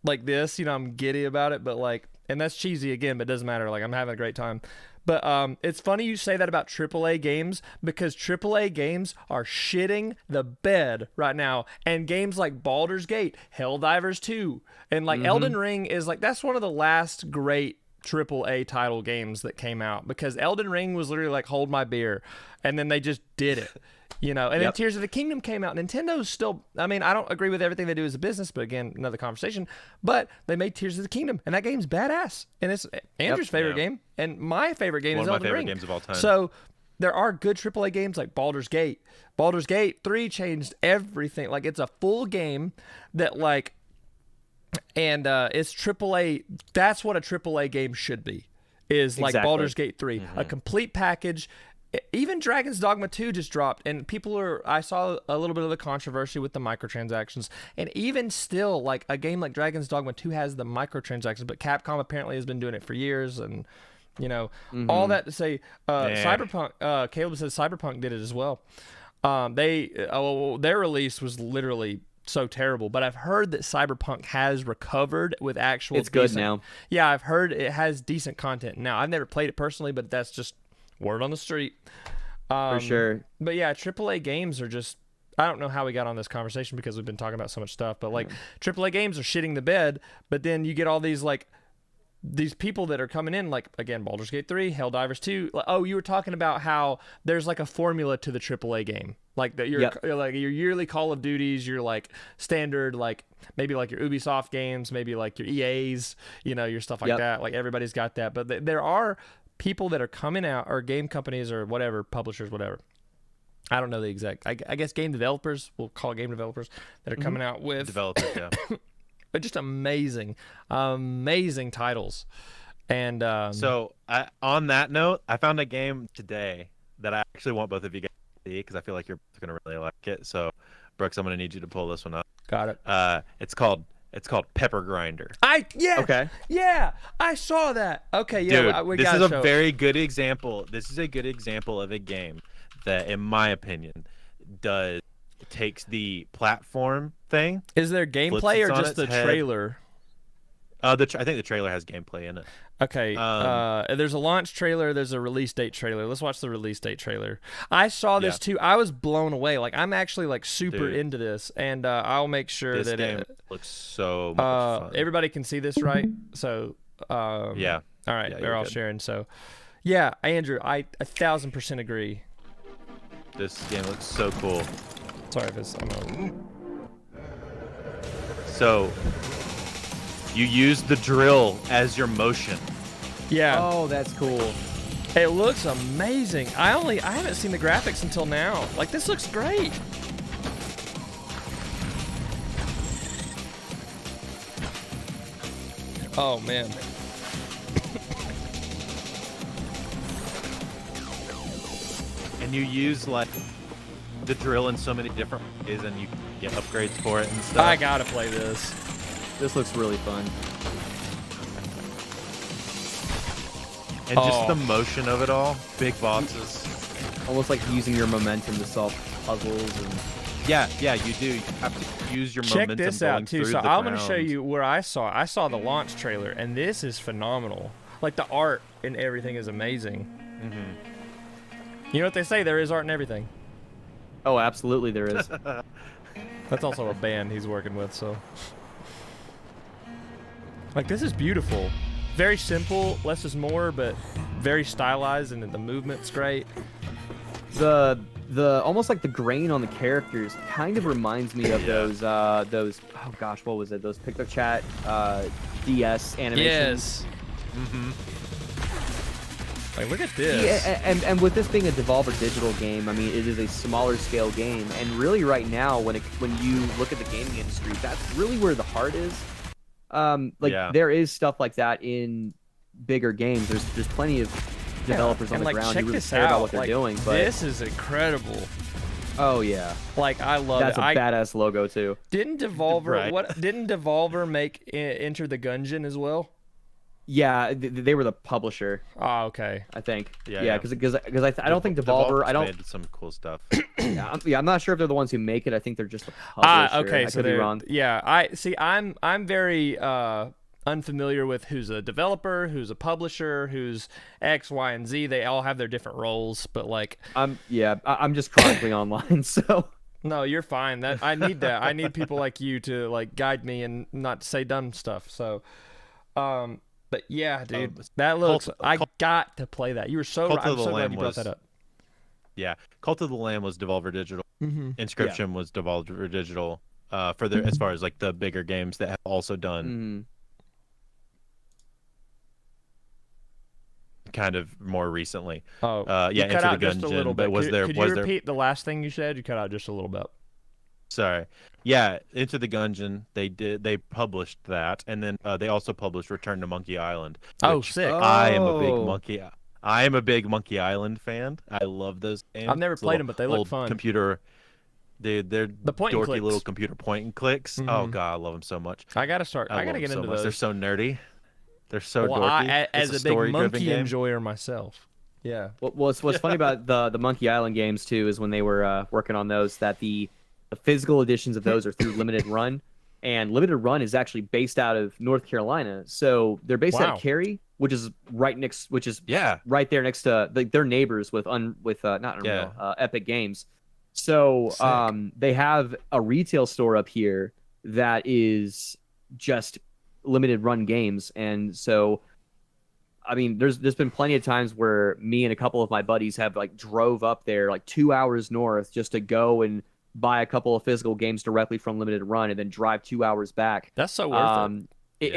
like this, you know, I'm giddy about it, but like, and that's cheesy again, but it doesn't matter. Like, I'm having a great time. But it's funny you say that about AAA games, because AAA games are shitting the bed right now. And games like Baldur's Gate, Helldivers 2, and like Elden Ring is like, that's one of the last great AAA title games that came out, because Elden Ring was literally like, hold my beer. And then they just did it. You know, and then Tears of the Kingdom came out. Nintendo's still, I mean, I don't agree with everything they do as a business, but again, another conversation. But they made Tears of the Kingdom, and that game's badass. And it's Andrew's favorite game, and my favorite game is Elden Ring. One of my favorite games of all time. So there are good AAA games like Baldur's Gate. Baldur's Gate 3 changed everything. Like, it's a full game that, like, and it's AAA. That's what a AAA game should be, is like Baldur's Gate 3. A complete package. Even Dragon's Dogma 2 just dropped, and I saw a little bit of the controversy with the microtransactions, and even still, like, a game like Dragon's Dogma 2 has the microtransactions, but Capcom apparently has been doing it for years, and, you know, all that to say, Cyberpunk, Caleb says Cyberpunk did it as well. Their release was literally so terrible, but I've heard that Cyberpunk has recovered with actual It's good now. Yeah, I've heard it has decent content now. I've never played it personally, but that's just word on the street. For sure. But yeah, AAA games are just, I don't know how we got on this conversation because we've been talking about so much stuff, but like AAA games are shitting the bed, but then you get all these like these people that are coming in, like, again, Baldur's Gate 3, Helldivers 2. Oh, you were talking about how there's like a formula to the AAA game. Like that like your yearly Call of Duties, your like standard, like maybe like your Ubisoft games, maybe like your EAs, you know, your stuff like that. Like everybody's got that. But there are people that are coming out, or game companies or whatever, publishers, whatever. I don't know the exact, I guess game developers, we'll call it game developers, that are coming out with developers, yeah. But just amazing titles. And so on that note, I found a game today that I actually want both of you guys to see, because I feel like you're going to really like it. So Brooks, I'm going to need you to pull this one up. Got it. It's called Pepper Grinder. Okay. Yeah, I saw that. Okay, yeah. Dude, this is a very good example. This is a good example of a game that, in my opinion, takes the platform thing. Is there gameplay or just the trailer? I think the trailer has gameplay in it. Okay. There's a launch trailer. There's a release date trailer. Let's watch the release date trailer. I saw this too. I was blown away. Like, I'm actually like super into this, and I'll make sure that game looks so much fun. Everybody can see this, right? So yeah. All right, yeah, they're all sharing. So yeah, Andrew, I 1,000% agree. This game looks so cool. Sorry if it's. So you use the drill as your motion. Yeah. Oh, that's cool. It looks amazing. I haven't seen the graphics until now. Like, this looks great. Oh man. And you use like the drill in so many different ways, and you get upgrades for it and stuff. I gotta play this. This looks really fun. And just the motion of it all. Big bosses. Almost like using your momentum to solve puzzles. And Yeah, you do. You have to use your Check momentum this going out too. through So the I'm gonna show ground. you where I saw the launch trailer, and this is phenomenal. Like, the art and everything is amazing. You know what they say? There is art in everything. oh, absolutely, there is. That's also a band he's working with, so. Like, this is beautiful. Very simple, less is more, but very stylized, and the movement's great. The almost like the grain on the characters kind of reminds me of those oh gosh, what was it? Those PictoChat DS animations. Yes. Like, look at this. Yeah, and with this being a Devolver Digital game, I mean, it is a smaller scale game, and really right now, when you look at the gaming industry, that's really where the heart is. There is stuff like that in bigger games. There's plenty of developers on the ground who really care about what they're doing. But this is incredible. Oh yeah, like I love that's it. That's a badass logo too. Didn't Devolver Right. Didn't Devolver make Enter the Gungeon as well? Yeah, they were the publisher. Oh, okay. I think. Yeah. Because I don't think Devolver. I don't. Made some cool stuff. I'm not sure if they're the ones who make it. I think they're just the publisher. Okay, I so could be wrong. Yeah, I see. I'm very unfamiliar with who's a developer, who's a publisher, who's X, Y, and Z. They all have their different roles, but like. I'm just chronicling online, so. No, you're fine. That I need that. I need people like you to like guide me and not say dumb stuff. So, but yeah, dude, that looks. I got to play that. You were so right. I'm so glad you brought that up. Yeah, Cult of the Lamb was Devolver Digital. Inscription was Devolver Digital. For the as far as like the bigger games that have also done kind of more recently. Oh, yeah, you cut out Enter the just a little Gungeon. bit. But was there? Could was you there? repeat the last thing you said? You cut out just a little bit. Sorry. Yeah, Into the Gungeon. They published that, and then they also published Return to Monkey Island. Oh, sick! I am a big Monkey Island fan. I love those games. I've never played them, but they look fun. Computer. They're the point dorky and clicks. little computer point and clicks. Oh god, I love them so much. I gotta start. I gotta get into those. They're so nerdy. They're so dorky. As a big monkey enjoyer myself. Yeah. What's funny about the Monkey Island games too is when they were working on those, that the physical editions of those are through Limited Run, and Limited Run is actually based out of North Carolina. So they're based out of Cary, which is right there next to their neighbors with Epic Games. So they have a retail store up here that is just Limited Run games, and so I mean, there's been plenty of times where me and a couple of my buddies have like drove up there like 2 hours north just to go and buy a couple of physical games directly from Limited Run and then drive 2 hours back. That's so worth it.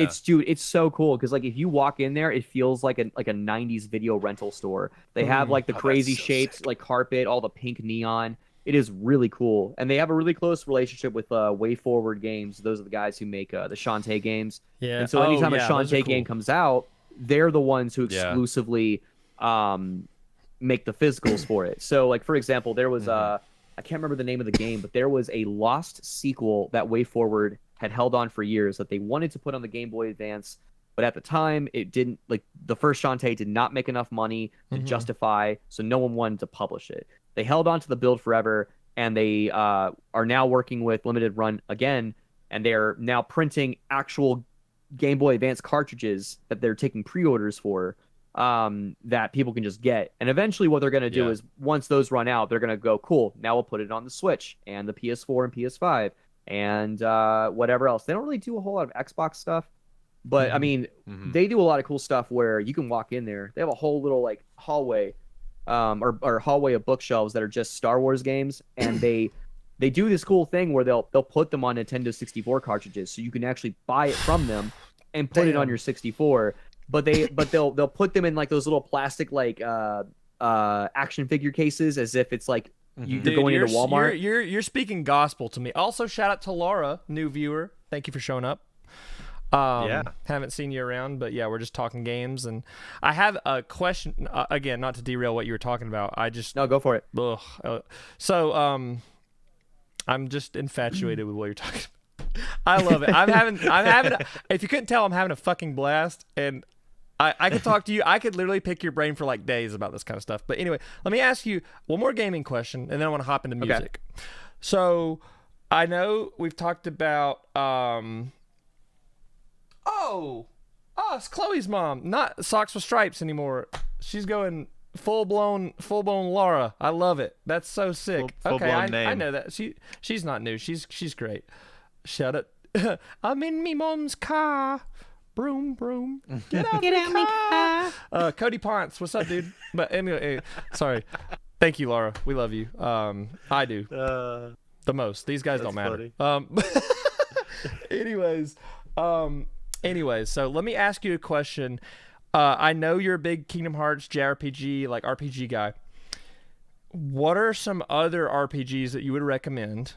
It's so cool because like if you walk in there, it feels like a 90s video rental store. They have like the crazy shaped like carpet, all the pink neon. It is really cool, and they have a really close relationship with Way Forward Games. Those are the guys who make the Shantae games. Yeah. And so anytime a Shantae game comes out, they're the ones who exclusively make the physicals for it. So like for example, there was I can't remember the name of the game, but there was a lost sequel that Way Forward had held on for years that they wanted to put on the Game Boy Advance, but at the time it didn't, like the first Shantae did not make enough money to justify, so no one wanted to publish it. They held on to the build forever, and they are now working with Limited Run again, and they're now printing actual Game Boy Advance cartridges that they're taking pre-orders for, that people can just get. And eventually what they're going to do is once those run out, they're going to go, cool, now we'll put it on the Switch and the PS4 and PS5 and whatever else. They don't really do a whole lot of Xbox stuff, but I mean, they do a lot of cool stuff where you can walk in there. They have a whole little like hallway or hallway of bookshelves that are just Star Wars games, and they do this cool thing where they'll put them on Nintendo 64 cartridges, so you can actually buy it from them and put it on your 64. But they'll put them in like those little plastic like action figure cases, as if it's like you're going into Walmart. You're speaking gospel to me. Also, shout out to Laura, new viewer. Thank you for showing up. Haven't seen you around, but yeah, we're just talking games, and I have a question. Again, not to derail what you were talking about. No, go for it. I'm just infatuated with what you're talking about. I love it. I'm having. If you couldn't tell, I'm having a fucking blast, and I could talk to you. I could literally pick your brain for like days about this kind of stuff. But anyway, let me ask you one more gaming question, and then I want to hop into music. Okay. So I know we've talked about. Oh, it's Chloe's mom. Not Socks with Stripes anymore. She's going full blown Laura. I love it. That's so sick. Okay, I know that. She's not new. She's great. Shout it. I'm in me mom's car. Broom, broom. Get out my car. Cody Ponce, what's up, dude? But anyway, sorry. Thank you, Laura. We love you. I do. The most. These guys don't matter. Anyways, so let me ask you a question. I know you're a big Kingdom Hearts JRPG, like RPG guy. What are some other RPGs that you would recommend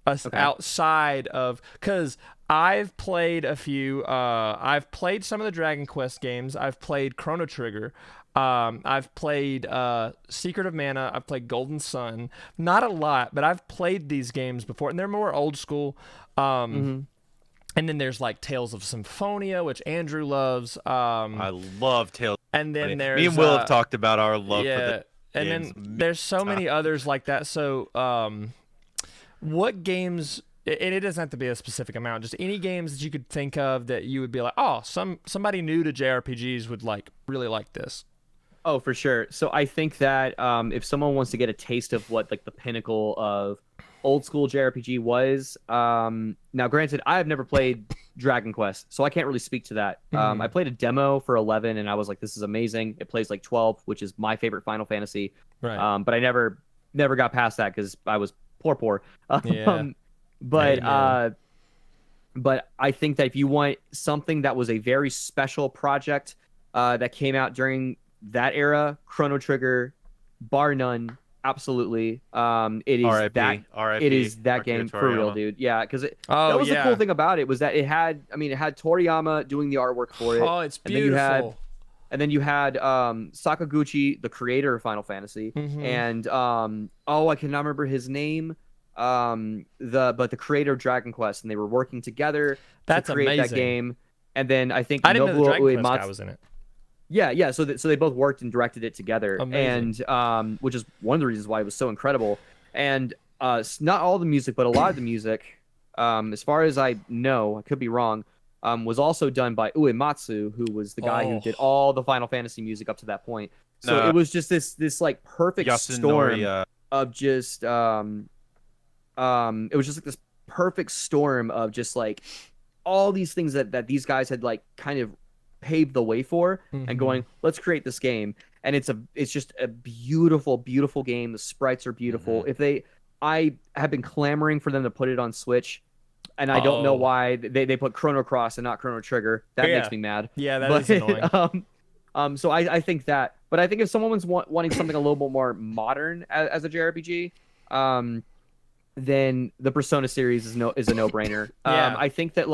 outside of, because I've played a few. I've played some of the Dragon Quest games. I've played Chrono Trigger. I've played Secret of Mana. I've played Golden Sun. Not a lot, but I've played these games before, and they're more old school. And then there's like Tales of Symphonia, which Andrew loves. I love Tales. And then there's me and Will have talked about our love for the and games. then there's so many others like that. So, what games? And it doesn't have to be a specific amount. Just any games that you could think of that you would be like, oh, somebody new to JRPGs would really like this. Oh, for sure. So I think that if someone wants to get a taste of what like the pinnacle of old school JRPG was, now granted, I have never played Dragon Quest, so I can't really speak to that. I played a demo for 11, and I was like, this is amazing. It plays like 12, which is my favorite Final Fantasy. Right. But I never got past that because I was poor. Yeah. But I think that if you want something that was a very special project that came out during that era, Chrono Trigger, bar none, absolutely. It is R.I.P. that R.I.P. it is that Akira game for real, Toriyama. dude. Yeah, because that Oh, was the cool thing about it was that it had Toriyama doing the artwork for it. Oh, it's beautiful. And then you had Sakaguchi, the creator of Final Fantasy, and I cannot remember his name. The creator of Dragon Quest, and they were working together to create amazing. that game. And then I think I didn't know the Nobuo Dragon Quest Uematsu guy was in it. Yeah. So they both worked and directed it together, Amazing. and which is one of the reasons why it was so incredible. And not all the music, but a lot of the music, as far as I know, I could be wrong, was also done by Uematsu, who was the guy who did all the Final Fantasy music up to that point. So it was just this like perfect storm of just it was just like this perfect storm of just like all these things that these guys had like kind of paved the way for, and going, let's create this game. And it's just a beautiful game. The sprites are beautiful. I have been clamoring for them to put it on Switch, and I don't know why they put Chrono Cross and not Chrono Trigger. That makes me mad. Yeah, that is annoying. So I think that, but I think if someone was wanting something a little bit more modern as a JRPG, then the Persona series is a no-brainer. I think that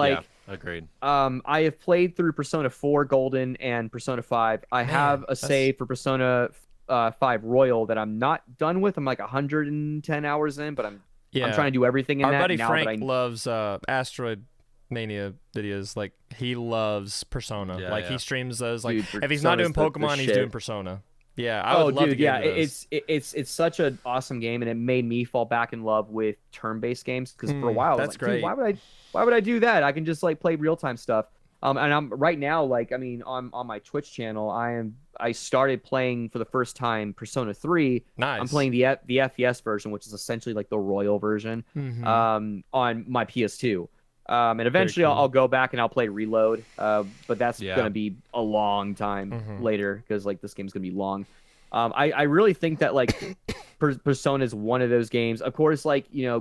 agreed. I have played through Persona 4 Golden and Persona 5. I have a save for Persona 5 Royal that I'm not done with. I'm like 110 hours in, but I'm trying to do everything in Our that. buddy now Frank loves Asteroid Mania videos. Like, he loves Persona. He streams those. Like, dude, if he's not doing Persona's Pokemon, he's shit. doing Persona. Yeah, I would love to get into those. It's such an awesome game, and it made me fall back in love with turn-based games, because for a while I was like, great. Dude, why would I do that? I can just like play real-time stuff. And I'm right now, on my Twitch channel, I started playing for the first time Persona 3. Nice. I'm playing the FES version, which is essentially like the Royal version, on my PS2. And eventually cool. I'll go back and I'll play Reload, but that's gonna be a long time later, because like this game's gonna be long. I really think that like Persona is one of those games. Of course,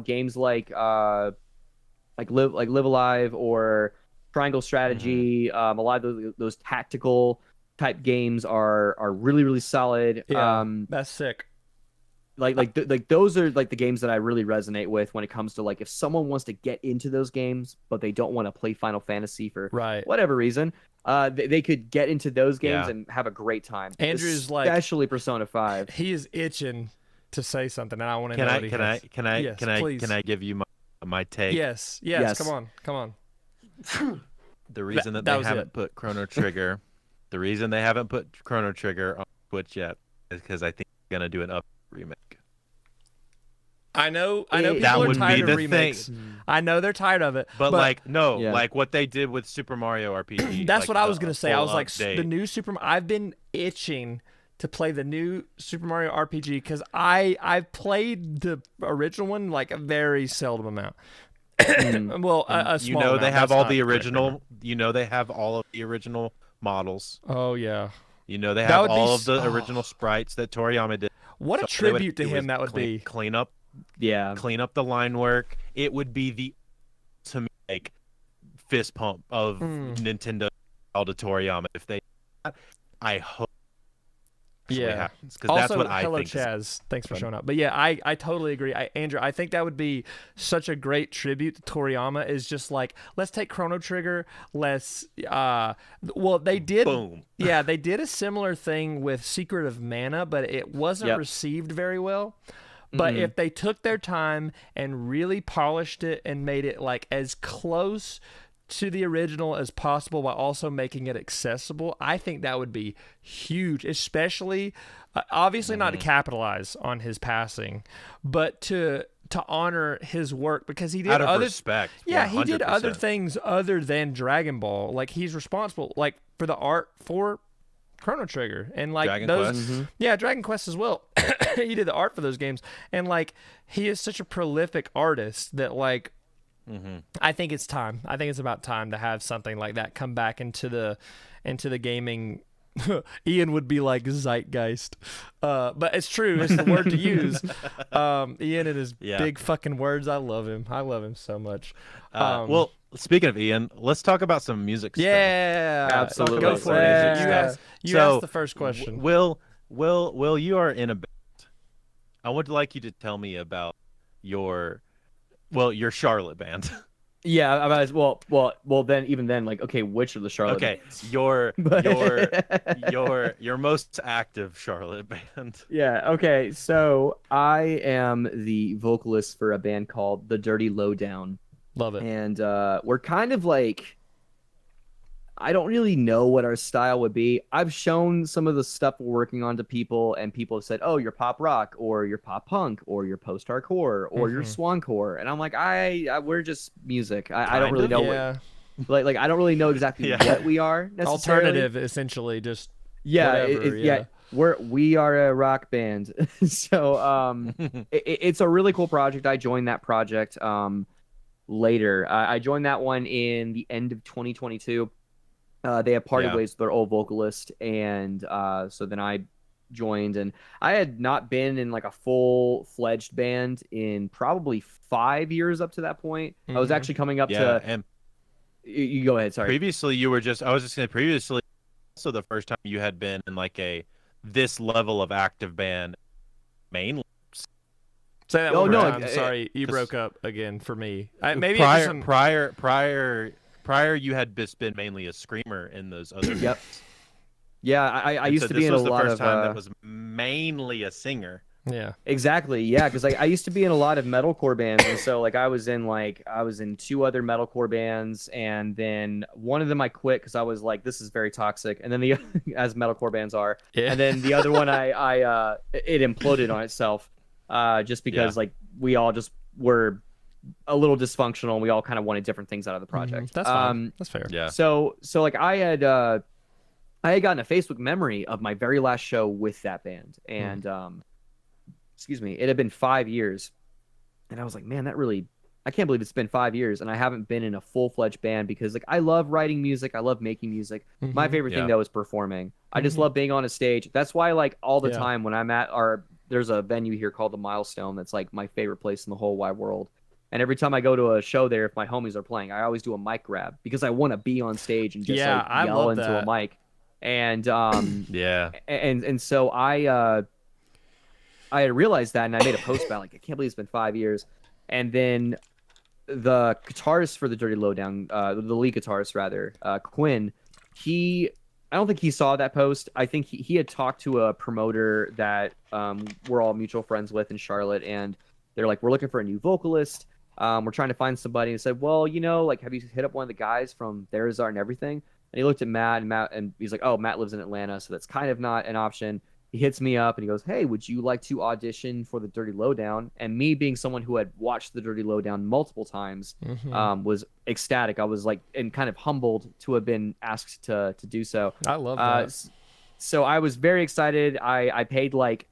games like Live Alive or Triangle Strategy, a lot of those tactical type games are really, really solid. Yeah, that's sick. Those are like the games that I really resonate with when it comes to like if someone wants to get into those games but they don't want to play Final Fantasy for whatever reason, they could get into those games and have a great time. Andrew's especially Persona 5. He is itching to say something, and I want to know. Can I give you my take? Yes. Come on. The reason that they haven't put Chrono Trigger, the reason they haven't put Chrono Trigger on Twitch yet is because I think they're gonna do an remake. I know people are tired of remakes. I know they're tired of it. But like what they did with Super Mario RPG. That's what I was gonna say. I was like, the new I've been itching to play the new Super Mario RPG, because I've played the original one like a very seldom amount. Well, a small amount. They have all the original. They have all of the original models. Oh yeah. They have all of the original sprites that Toriyama did. What a tribute to him that would be. Clean up the line work. It would be to me like fist pump of Nintendo to Toriyama if they. I actually happens, because Also, that's what I hello, think. Chaz. Thanks for showing up. But yeah, I totally agree. Andrew, I think that would be such a great tribute to Toriyama. Is just like, let's take Chrono Trigger. Well, they did. Boom. Yeah, they did a similar thing with Secret of Mana, but it wasn't received very well. But if they took their time and really polished it and made it like as close to the original as possible while also making it accessible, I think that would be huge, especially obviously not to capitalize on his passing, but to honor his work, because he did out of other respect. Yeah, 100%. he did other things other than Dragon Ball. Like, he's responsible like for the art for Chrono Trigger and like Dragon those Quest. Dragon Quest as well. He did the art for those games, and like he is such a prolific artist that like I think it's time. I think it's about time to have something like that come back into the gaming. Ian would be like zeitgeist, but it's true. It's the word to use. Ian and his big fucking words. I love him. I love him so much. Well, speaking of Ian, let's talk about some music stuff. Yeah, absolutely. Go for it. You asked the first question. Will, you are in a band. I would like you to tell me about your Charlotte band. Yeah, then even then, like, okay, which of the Charlotte bands? your most active Charlotte band. Yeah, okay, so I am the vocalist for a band called The Dirty Lowdown. Love it. And we're kind of like, I don't really know what our style would be. I've shown some of the stuff we're working on to people, and people have said, "Oh, you're pop rock, or you're pop punk, or you're post hardcore, or you're swancore." And I'm like, we're just music. I don't really know what, like I don't really know exactly what we are necessarily. Alternative, essentially, just whatever, we are a rock band. So it's a really cool project. I joined that project later. I joined that one in the end of 2022. They have parted ways with their old vocalist, and so then I joined, and I had not been in like a full-fledged band in probably 5 years up to that point. I was actually coming up to. And you go ahead. Sorry. Previously, you were just. I was just saying. Previously, also the first time you had been in like this level of active band, mainly. Say that one more time. Sorry, you broke up again for me. Maybe prior, you had just been mainly a screamer in those other. Yep. Yeah, I used to be in a lot of. This was the first time that was mainly a singer. Yeah. Exactly. Yeah, because I used to be in a lot of metalcore bands, and so like I was in 2 other metalcore bands, and then one of them I quit because I was like, this is very toxic, and then the as metalcore bands are, and then the other one it imploded on itself, just because like we all just were a little dysfunctional, and we all kind of wanted different things out of the project. That's fine. That's fair. Yeah. So like I had gotten a Facebook memory of my very last show with that band, and excuse me, it had been 5 years, and I was like, man, I can't believe it's been 5 years, and I haven't been in a full-fledged band, because like I love writing music, I love making music. My favorite thing though is performing. I just love being on a stage. That's why like all the time when I'm at there's a venue here called the Milestone that's like my favorite place in the whole wide world. And every time I go to a show there, if my homies are playing, I always do a mic grab, because I want to be on stage and just yell into a mic. And and so I had realized that, and I made a post about like, I can't believe it's been 5 years. And then the guitarist for the Dirty Lowdown, the lead guitarist rather, Quinn, I don't think he saw that post. I think he had talked to a promoter that we're all mutual friends with in Charlotte, and they're like, we're looking for a new vocalist. We're trying to find somebody. And said, well, like, have you hit up one of the guys from There's Art and Everything? And he looked at Matt, and he's like, oh, Matt lives in Atlanta, so that's kind of not an option. He hits me up and he goes, hey, would you like to audition for the Dirty Lowdown? And me being someone who had watched the Dirty Lowdown multiple times, was ecstatic. I was like, and kind of humbled to have been asked to do so. I love that. So I was very excited. I paid like,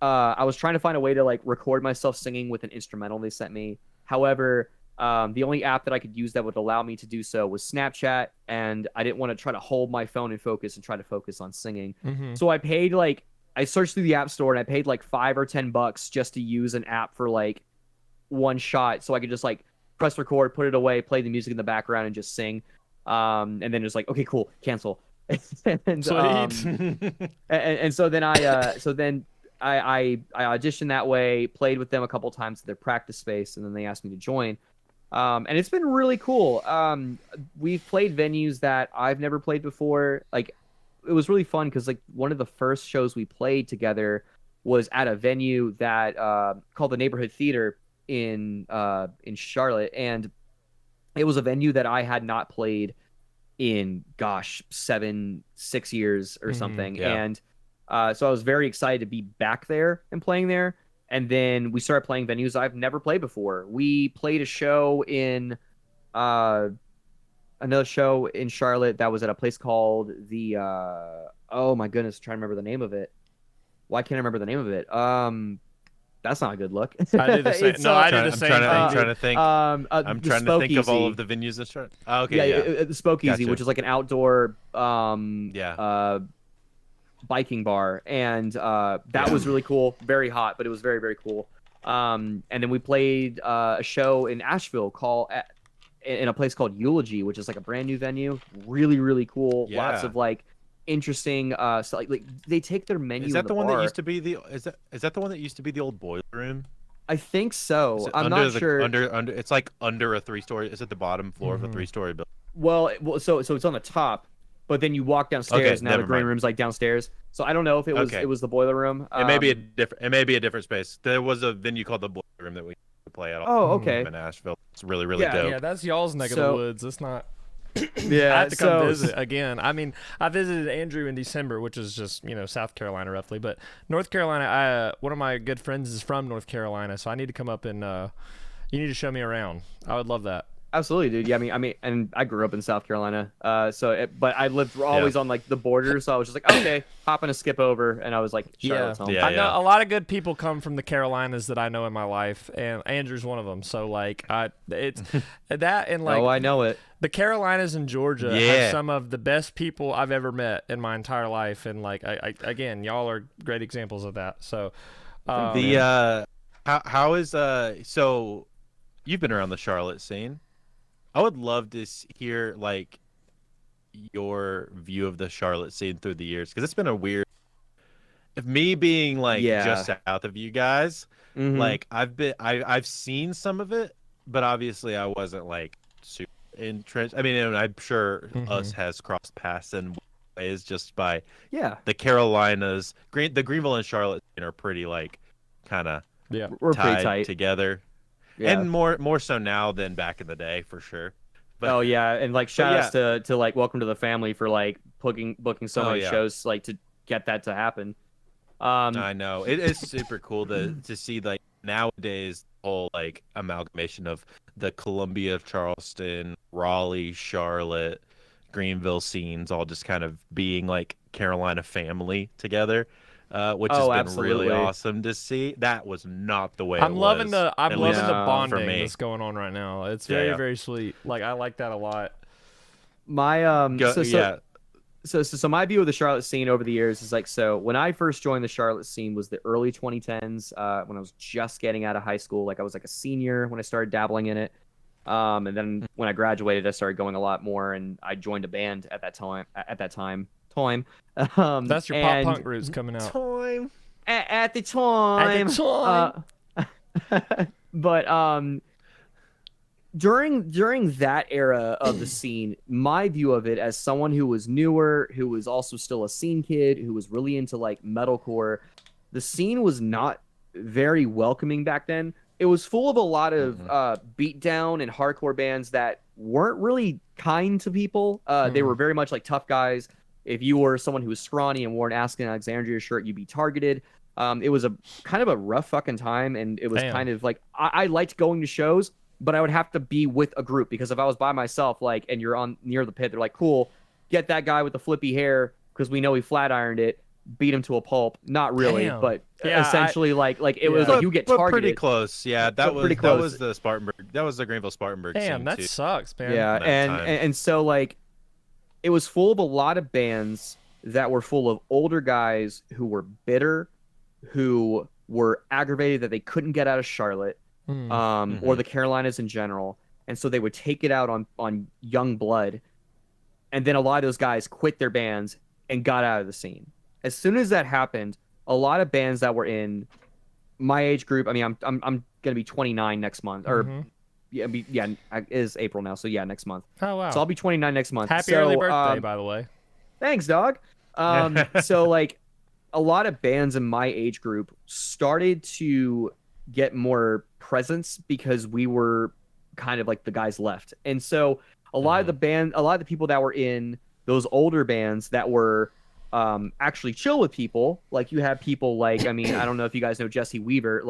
I was trying to find a way to like record myself singing with an instrumental they sent me. However, the only app that I could use that would allow me to do so was Snapchat, and I didn't want to try to hold my phone in focus and try to focus on singing. So I paid I searched through the app store, and I paid like $5 or $10 just to use an app for like one shot, so I could just like press record, put it away, play the music in the background, and just sing. And then just like, okay, cool, cancel. and Sweet. and so then I auditioned that way, played with them a couple times at their practice space, and then they asked me to join. And it's been really cool. We've played venues that I've never played before. Like, it was really fun because like one of the first shows we played together was at a venue that called the Neighborhood Theater in Charlotte, and it was a venue that I had not played in 6 years or something. yeah. And so I was very excited to be back there and playing there. And then we started playing venues I've never played before. We played a show in another show in Charlotte that was at a place called the oh my goodness, I'm trying to remember the name of it. Why can't I remember the name of it? That's not a good look. I did the same. No, I did the same thing. I'm trying to think. I'm the trying to think of all Speakeasy. of the venues in Charlotte. Oh, okay, yeah. The Spokeasy, Gotcha. which is like an outdoor Yeah. biking bar, and that was really cool. Very hot, but it was very, very cool. And then we played a show in Asheville in a place called Eulogy, which is like a brand new venue. Really, really cool. Yeah. Lots of like interesting so like they take their menu. Is that in the one bar. that used to be the? Is that the one that used to be the old boiler room? I think Is so. it I'm under not sure. Under it's like under a 3-story. It's at the bottom floor of a 3-story building. Well, so it's on the top, but then you walk downstairs, Okay, and now the never green mind. room's like downstairs. So I don't know if it was the boiler room. It may be a different. It may be a different space. There was a venue called the boiler room that we used to play at all Oh, okay. in Asheville. It's really, really Yeah, dope. Yeah, that's y'all's neck of the So- woods. It's not. Yeah, I have to come so- visit again. I mean, I visited Andrew in December, which is just South Carolina roughly, but North Carolina. One of my good friends is from North Carolina, so I need to come up and you need to show me around. I would love that. Absolutely, dude. Yeah, I mean, and I grew up in South Carolina, but I lived always on like the border, so I was just like, okay, hopping a skip over, and I was like, Charlotte's home. Yeah. I know a lot of good people come from the Carolinas that I know in my life, and Andrew's one of them. So like, it's that and like. Oh, I know it. The Carolinas and Georgia Yeah. have some of the best people I've ever met in my entire life, and like, again, y'all are great examples of that. So, how is so you've been around the Charlotte scene. I would love to hear like your view of the Charlotte scene through the years, because it's been a weird. If me being like just south of you guys, Mhm. like I've seen some of it, but obviously I wasn't like super entrenched. I mean, and I'm sure us has crossed paths in ways just by Yeah, the Carolinas. The Greenville and Charlotte are pretty like kind of yeah. we're pretty tied tight. together. Yeah. And more so now than back in the day, for sure. But Oh yeah, and like shout yeah. outs to like Welcome to the Family for like booking so Oh, many yeah. shows like to get that to happen. I know it is super cool to see like nowadays the whole like amalgamation of the Columbia, Charleston, Raleigh, Charlotte, Greenville scenes all just kind of being like Carolina family together. Which has been absolutely. really awesome to see. That was not the way I'm it loving was, the at loving least the for bonding me. that's going on right now. It's Yeah, very yeah. very sweet. Like I like that a lot. My So my view of the Charlotte scene over the years is like, so when I first joined the Charlotte scene was the early 2010s, when I was just getting out of high school. Like I was like a senior when I started dabbling in it. And then when I graduated, I started going a lot more, and I joined a band at that time. That's your pop and punk roots coming out. Time. at the time. But during that era of the scene, my view of it as someone who was newer, who was also still a scene kid, who was really into like metalcore, the scene was not very welcoming back then. It was full of a lot of beatdown and hardcore bands that weren't really kind to people. They were very much like tough guys. If you were someone who was scrawny and wore an Askin Alexandria shirt, you'd be targeted. It was a kind of a rough fucking time, and it was kind of like I liked going to shows, but I would have to be with a group, because if I was by myself, like, and you're on near the pit, they're like, cool, get that guy with the flippy hair because we know he flat ironed it, beat him to a pulp. Not really, Damn. but Yeah, essentially like it was like you get but targeted. pretty close. Yeah, that was pretty that close. was the Spartanburg. That was the Greenville Spartanburg Damn, scene that too. sucks, man. Yeah, that and, time. and so like it was full of a lot of bands that were full of older guys who were bitter, who were aggravated that they couldn't get out of Charlotte, or the Carolinas in general, and so they would take it out on young blood. and then a lot of those guys quit their bands and got out of the scene. As soon as that happened, a lot of bands that were in my age group. I mean, I'm gonna be 29 next month, or it is April now, so yeah, next month. Oh wow! So I'll be 29 next month. Happy early birthday, by the way. Thanks, dog. So like, a lot of bands in my age group started to get more presence because we were kind of like the guys left, and so a lot of the people that were in those older bands that were actually chill with people, like you have people like, I mean, I don't know if you guys know Jesse Weaver,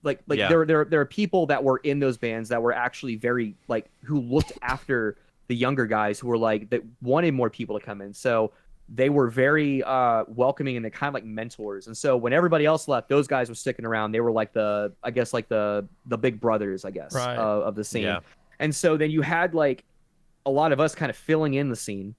there are people that were in those bands that were actually very like, who looked after the younger guys, who were like, that wanted more people to come in. So they were very welcoming, and they kind of like mentors. And so when everybody else left, those guys were sticking around. They were like the big brothers, I guess, right. Of the scene. Yeah. And so then you had like a lot of us kind of filling in the scene.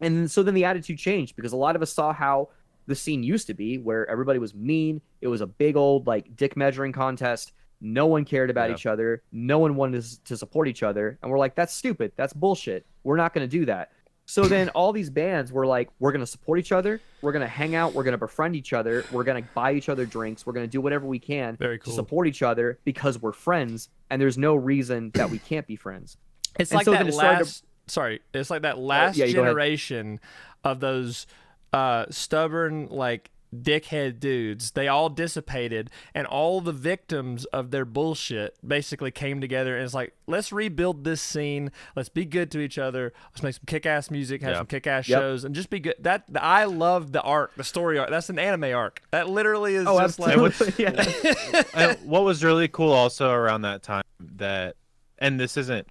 And so then the attitude changed, because a lot of us saw how the scene used to be, where everybody was mean. It was a big old like dick measuring contest. No one cared about each other. No one wanted to support each other. And we're like, that's stupid. That's bullshit. We're not going to do that. So then all these bands were like, we're going to support each other. We're going to hang out. We're going to befriend each other. We're going to buy each other drinks. We're going to do whatever we can to support each other, because we're friends. And there's no reason that we can't be friends. It's like that last... Sorry, it's like that last generation of those stubborn, like, dickhead dudes. They all dissipated, and all the victims of their bullshit basically came together, and it's like, let's rebuild this scene. Let's be good to each other. Let's make some kick-ass music, have some kick-ass shows, and just be good. I love the arc, the story arc. That's an anime arc. That literally is just absolutely. Like... What was really cool also around that time, and this isn't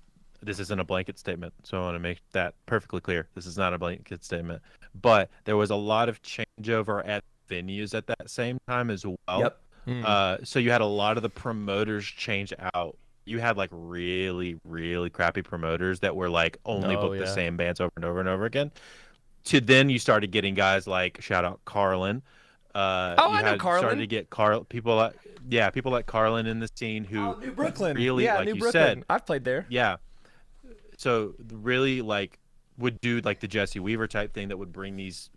a blanket statement, so I want to make that perfectly clear. This is not a blanket statement, but there was a lot of changeover at venues at that same time as well. So you had a lot of the promoters change out. You had like really, really crappy promoters that were like only book the same bands over and over and over again. To then you started getting guys like, shout out Carlin. I know Carlin. Started to get people like Carlin in the scene who New Brooklyn. Really, like New you Brooklyn. said, I've played there. Yeah. So really like would do like the Jesse Weaver type thing that would bring these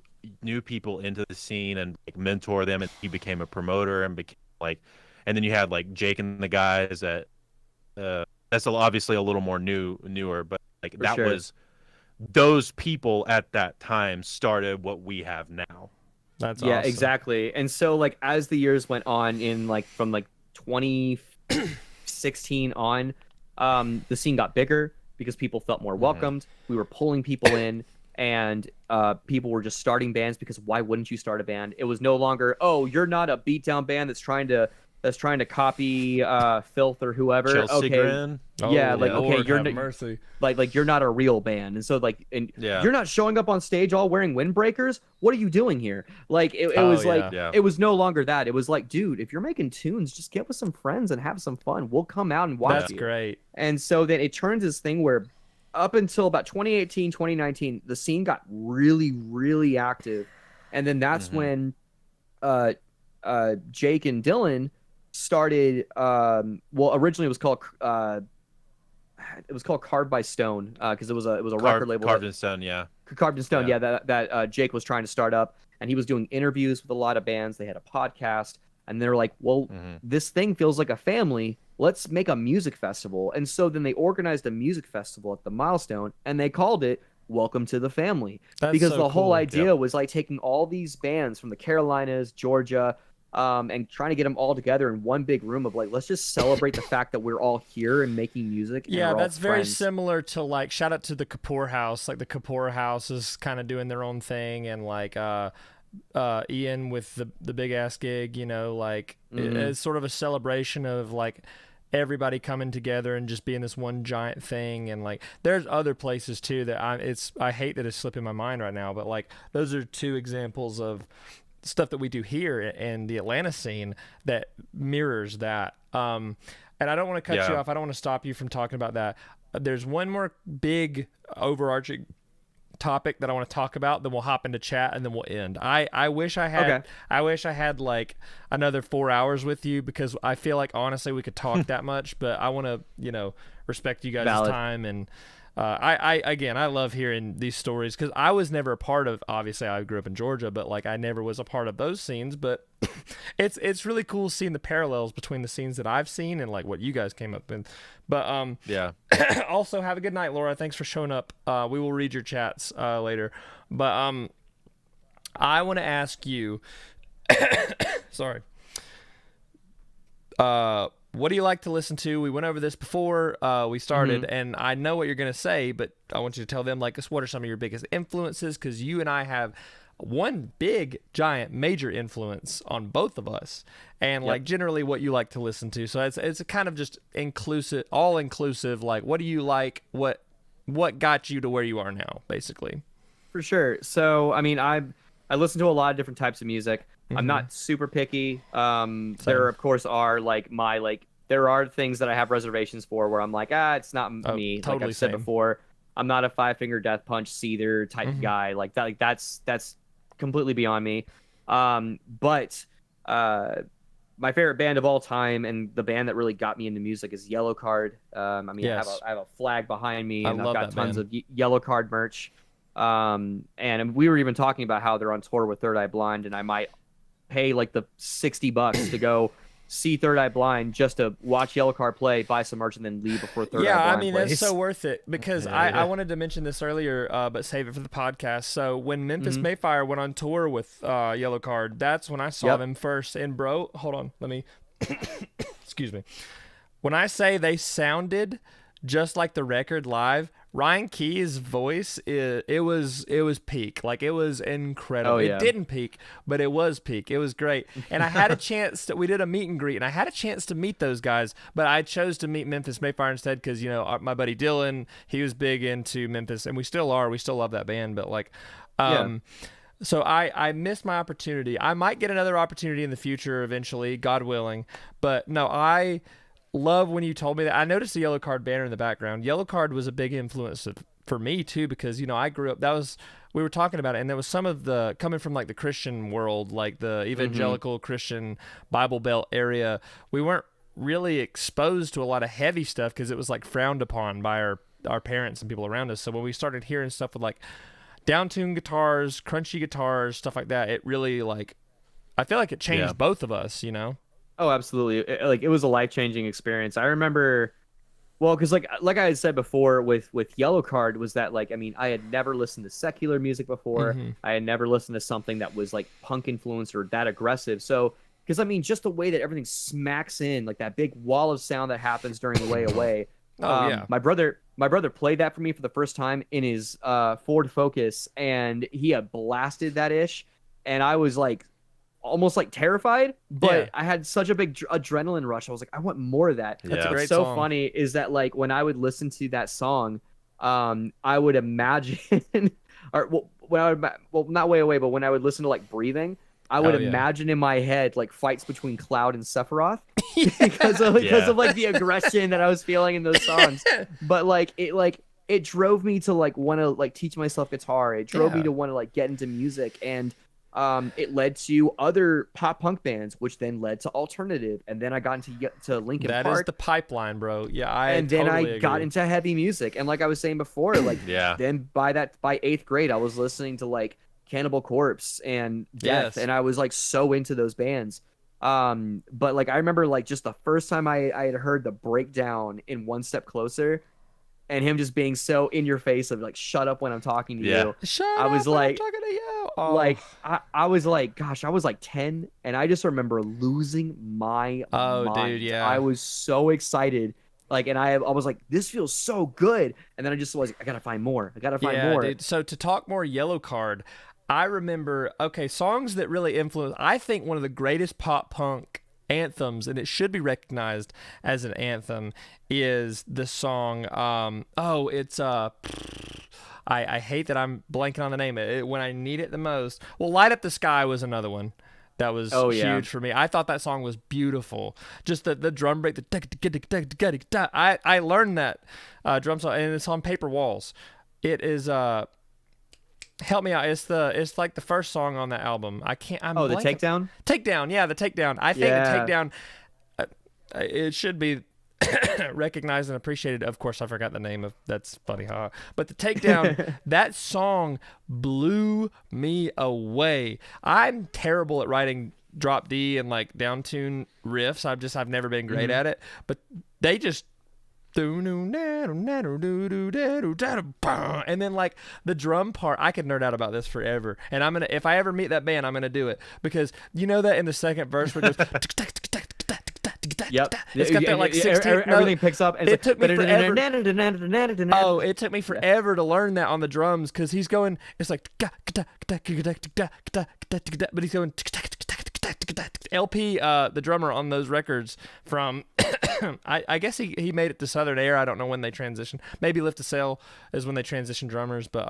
new people into the scene and like mentor them, and he became a promoter and became like, and then you had like Jake and the guys that that's obviously a little more newer, but like was those people at that time started what we have now. That's awesome. Exactly. And so like as the years went on, in like from like 2016 on, the scene got bigger because people felt more welcomed. We were pulling people in, and people were just starting bands, because why wouldn't you start a band? It was no longer, oh, you're not a beatdown band that's trying to copy Filth or whoever. Chelsea Grin. Yeah, like Lord, okay, you're mercy. like you're not a real band, and so like, and you're not showing up on stage all wearing windbreakers. What are you doing here? Like it was it was no longer that. It was like, dude, if you're making tunes, just get with some friends and have some fun. We'll come out and watch. That's great. And so then it turns this thing where, up until about 2018, 2019, the scene got really, really active, and then that's when Jake and Dylan started. Originally it was called Carved by Stone, because it was a record label. Carved in Stone, Carved in Stone, that Jake was trying to start up, and he was doing interviews with a lot of bands. They had a podcast, and they're like, well, this thing feels like a family. Let's make a music festival. And so then they organized a music festival at the Milestone, and they called it Welcome to the Family. Because the whole idea was like taking all these bands from the Carolinas, Georgia, and trying to get them all together in one big room of like, let's just celebrate the fact that we're all here and making music. And yeah, we're that's all very friends. similar to like, shout out to the Kapoor House. Like the Kapoor House is kind of doing their own thing, and like Ian with the big ass gig, you know, like it's sort of a celebration of like everybody coming together and just being this one giant thing. And like there's other places too that I hate that it's slipping my mind right now, but like those are two examples of stuff that we do here in the Atlanta scene that mirrors that. And I don't want to cut you off. I don't want to stop you from talking about that. There's one more big overarching topic that I want to talk about, then we'll hop into chat and then we'll end. I wish I had like another 4 hours with you, because I feel like honestly we could talk that much, but I want to, respect you guys' time, and I love hearing these stories because I was never a part of. Obviously, I grew up in Georgia, but like I never was a part of those scenes. But it's really cool seeing the parallels between the scenes that I've seen and like what you guys came up with. But yeah. Also, have a good night, Laura. Thanks for showing up. We will read your chats later. But I want to ask you. Sorry. What do you like to listen to? We went over this before we started, and I know what you're going to say, but I want you to tell them, like, what are some of your biggest influences? Because you and I have one big, giant, major influence on both of us, and like generally what you like to listen to. So it's a kind of just inclusive, all inclusive. Like, what do you like? What got you to where you are now, basically? For sure. So I mean, I listen to a lot of different types of music. I'm not super picky. There of course are there are things that I have reservations for where I'm like, it's not me. Totally like I've said before, I'm not a Five Finger Death Punch Seether type guy. Like that. Like that's completely beyond me. But my favorite band of all time and the band that really got me into music is Yellow Card. I mean, I have a flag behind me, and I've got tons of Yellow Card merch. And we were even talking about how they're on tour with Third Eye Blind, and I might pay like the $60 to go see Third Eye Blind just to watch Yellow Card play, buy some merch, and then leave before Third Eye Blind Yeah, I mean, plays. it's so worth it because I wanted to mention this earlier, but save it for the podcast. So when Memphis Mayfire went on tour with Yellow Card, that's when I saw them first. And bro, hold on, let me, excuse me. When I say they sounded just like the record live, Ryan Key's voice, it was peak. Like, it was incredible. Oh, yeah. It didn't peak, but it was peak. It was great. And I had a chance we did a meet and greet, and I had a chance to meet those guys, but I chose to meet Memphis Mayfire instead because, you know, my buddy Dylan, he was big into Memphis, and we still are. We still love that band, but like, so I missed my opportunity. I might get another opportunity in the future eventually, God willing. But no, I love when you told me that. I noticed the Yellow Card banner in the background. Yellow Card was a big influence for me too, because, you know, I grew up, we were talking about it, and there was some of the, coming from like the Christian world, like the evangelical Christian Bible Belt area, we weren't really exposed to a lot of heavy stuff because it was like frowned upon by our parents and people around us. So when we started hearing stuff with like down-tuned guitars, crunchy guitars, stuff like that, it really, like, I feel like it changed both of us, you know? Oh, absolutely. It was a life-changing experience. I remember, well, because like I had said before with Yellow Card, was that, like, I mean, I had never listened to secular music before. I had never listened to something that was like punk influenced or that aggressive. So, because I mean, just the way that everything smacks in, like that big wall of sound that happens during Way Away. My brother played that for me for the first time in his Ford Focus, and he had blasted that ish, and I was like, almost like terrified, but I had such a big adrenaline rush. I was like, I want more of that. That's a great song. So funny is that, like, when I would listen to that song, I would imagine, or not Way Away, but when I would listen to like Breathing, I would imagine in my head like fights between Cloud and Sephiroth because of like the aggression that I was feeling in those songs. But it drove me to like want to like teach myself guitar. It drove me to want to like get into music, and it led to other pop punk bands, which then led to alternative, and then I got to Linkin Park. That is the pipeline, bro. Yeah, then I agree. got into heavy music, and like I was saying before, like then by 8th grade, I was listening to like Cannibal Corpse and Death, and I was like so into those bands. But like I remember like just the first time I had heard the breakdown in One Step Closer, and him just being so in your face of like, shut up when I'm talking to you. I was like, I'm talking to you. Oh. Like I was like, gosh, I was like 10, and I just remember losing my mind. Dude, yeah. I was so excited. Like, and I was like, this feels so good. And then I just was like, I gotta find more. Dude. So to talk more Yellow Card, I remember, songs that really influenced, I think one of the greatest pop punk anthems, and it should be recognized as an anthem, is the song, I hate that I'm blanking on the name. When I need it the most. Well, Light Up the Sky was another one that was huge for me. I thought that song was beautiful. Just the drum break, I learned that drum song, and it's on Paper Walls. It is, help me out. It's like the first song on that album. The Takedown? Takedown, yeah, the Takedown. I think the Takedown, it should be recognized and appreciated. Of course, I forgot the name of that's funny, huh? But the takedown, that song blew me away. I'm terrible at writing drop D and like down tune riffs. I've never been great at it. But they just and then like the drum part, I could nerd out about this forever. And if I ever meet that band, I'm gonna do it, because you know that in the second verse where it goes Yep. It's got that like 16th everything note. picks up. And It took me forever. Oh, it took me forever to learn that on the drums, because he's going, it's like, but he's going LP, the drummer on those records from, I guess he made it to Southern Air. I don't know when they transitioned. Maybe Lift a Sail is when they transitioned drummers, but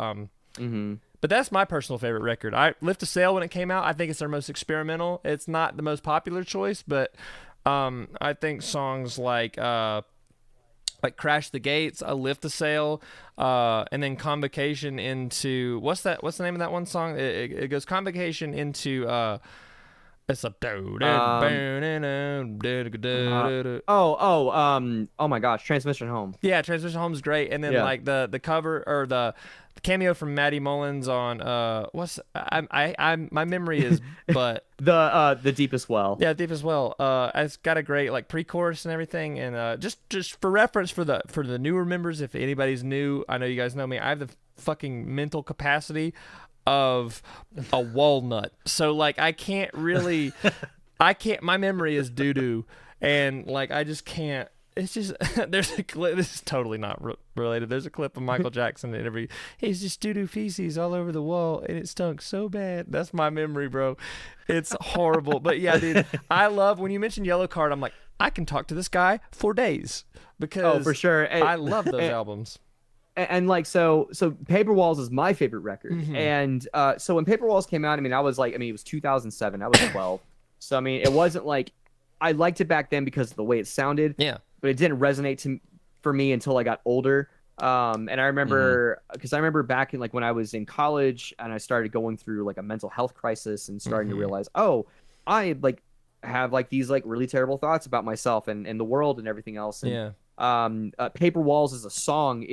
But that's my personal favorite record. Lift a Sail, when it came out, I think it's their most experimental. It's not the most popular choice, but I think songs like Crash the Gates, Lift a Sail, and then Convocation into what's the name of that one song? It goes Convocation into it's a oh my gosh, Transmission Home. Yeah, Transmission Home is great. And then like the cover or the cameo from Maddie Mullins on my memory is but the Deepest Well. Yeah, Deepest Well. It's got a great like pre-chorus and everything. And just for reference for the newer members, if anybody's new, I know you guys know me. I have the fucking mental capacity of a walnut, so like I can't my memory is doo-doo, and like I just can't. It's just there's a clip, this is totally not related, there's a clip of Michael Jackson interview. He's just doo-doo feces all over the wall and it stunk so bad. That's my memory, bro. It's horrible. But yeah, dude, I love when you mention Yellow Card, I'm like, I can talk to this guy for days, because for sure. I love those albums. And like so Paper Walls is my favorite record. And so when Paper Walls came out, it was 2007. I was 12. So I mean, it wasn't like, I liked it back then because of the way it sounded. Yeah. But it didn't resonate for me until I got older. And I remember because I remember back in like when I was in college and I started going through like a mental health crisis and starting to realize, I like have like these like really terrible thoughts about myself and the world and everything else. And, Paper Walls is a song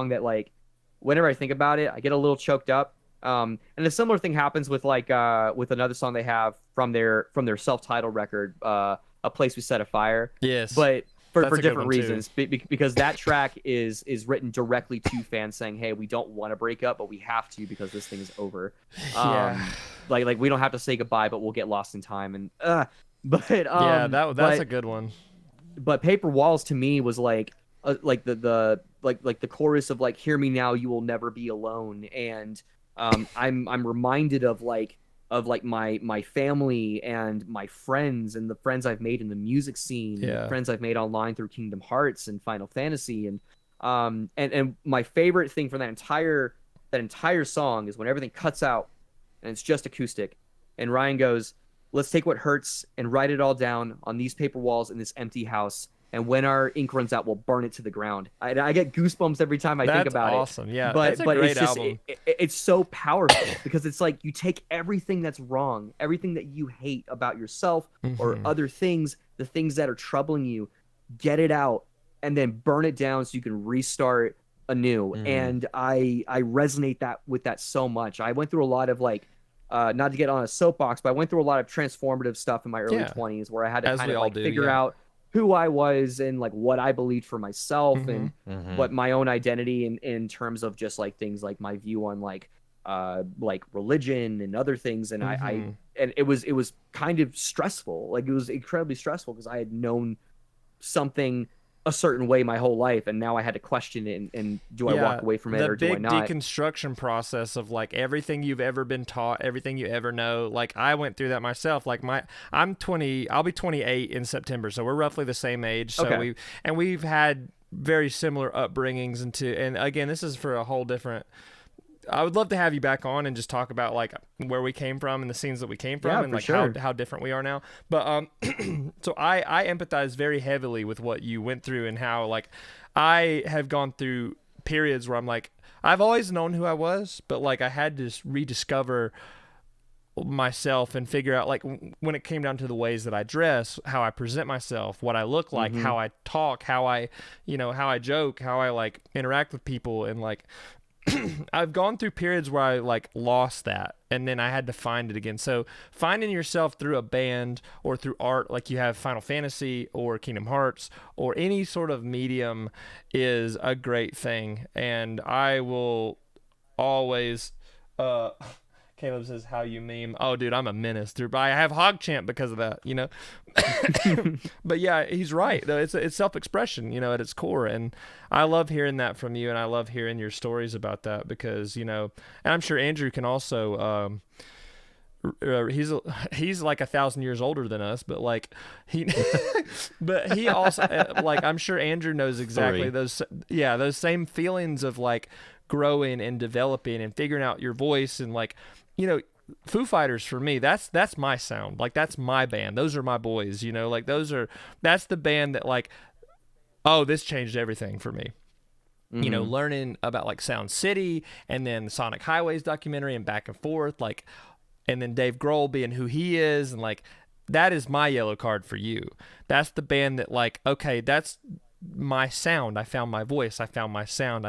that like whenever I think about it, I get a little choked up. And a similar thing happens with like with another song they have from their self-titled record, A Place We Set Afire. Yes. But for different reasons, because that track is written directly to fans saying, hey, we don't want to break up, but we have to because this thing is over. Like we don't have to say goodbye, but we'll get lost in time. And that's a good one. But Paper Walls to me was like the chorus of like, hear me now, you will never be alone. And I'm reminded of my family and my friends and the friends I've made in the music scene, and the friends I've made online through Kingdom Hearts and Final Fantasy. And my favorite thing from that entire song is when everything cuts out and it's just acoustic. And Ryan goes, let's take what hurts and write it all down on these paper walls in this empty house. And when our ink runs out, we'll burn it to the ground. I get goosebumps every time I think about it. That's awesome. Yeah, but that's a great it's just, album. It's so powerful because it's like you take everything that's wrong, everything that you hate about yourself or other things, the things that are troubling you, get it out, and then burn it down so you can restart anew. And I resonate with that so much. I went through a lot of like, not to get on a soapbox, but I went through a lot of transformative stuff in my early 20s where I had to kind of like figure out who I was and like what I believed for myself and what my own identity in terms of just like things like my view on like religion and other things. And and it was kind of stressful. Like it was incredibly stressful because I had known something a certain way my whole life, and now I had to question it and do I walk away from it or do I not? The big deconstruction process of like everything you've ever been taught, everything you ever know. Like I went through that myself. Like I'm 20, I'll be 28 in September, so we're roughly the same age. So we've had very similar upbringings and again, this is for a whole different. I would love to have you back on and just talk about like where we came from and the scenes that we came from and like how different we are now. But so I empathize very heavily with what you went through and how like I have gone through periods where I'm like, I've always known who I was, but like I had to rediscover myself and figure out, like, when it came down to the ways that I dress, how I present myself, what I look like, how I talk, how I joke, how I like interact with people, and like I've gone through periods where I like lost that, and then I had to find it again. So finding yourself through a band or through art, like you have Final Fantasy or Kingdom Hearts or any sort of medium, is a great thing. And I will always Caleb says, how you meme. Oh, dude, I'm a menace. But I have HogChamp because of that, you know? But yeah, he's right. Though it's self-expression, you know, at its core. And I love hearing that from you, and I love hearing your stories about that because, you know, and I'm sure Andrew can also, he's like 1,000 years older than us, but like but he also, like, I'm sure Andrew knows exactly those same feelings of like growing and developing and figuring out your voice. And like, you know, Foo Fighters for me, that's my sound. Like, that's my band. Those are my boys, you know, like that's the band that like, oh, this changed everything for me. You know, learning about like Sound City and then Sonic Highways documentary and back and forth, like, and then Dave Grohl being who he is, and like, that is my yellow card for you. That's the band that like, okay, that's my sound. I found my voice. I found my sound.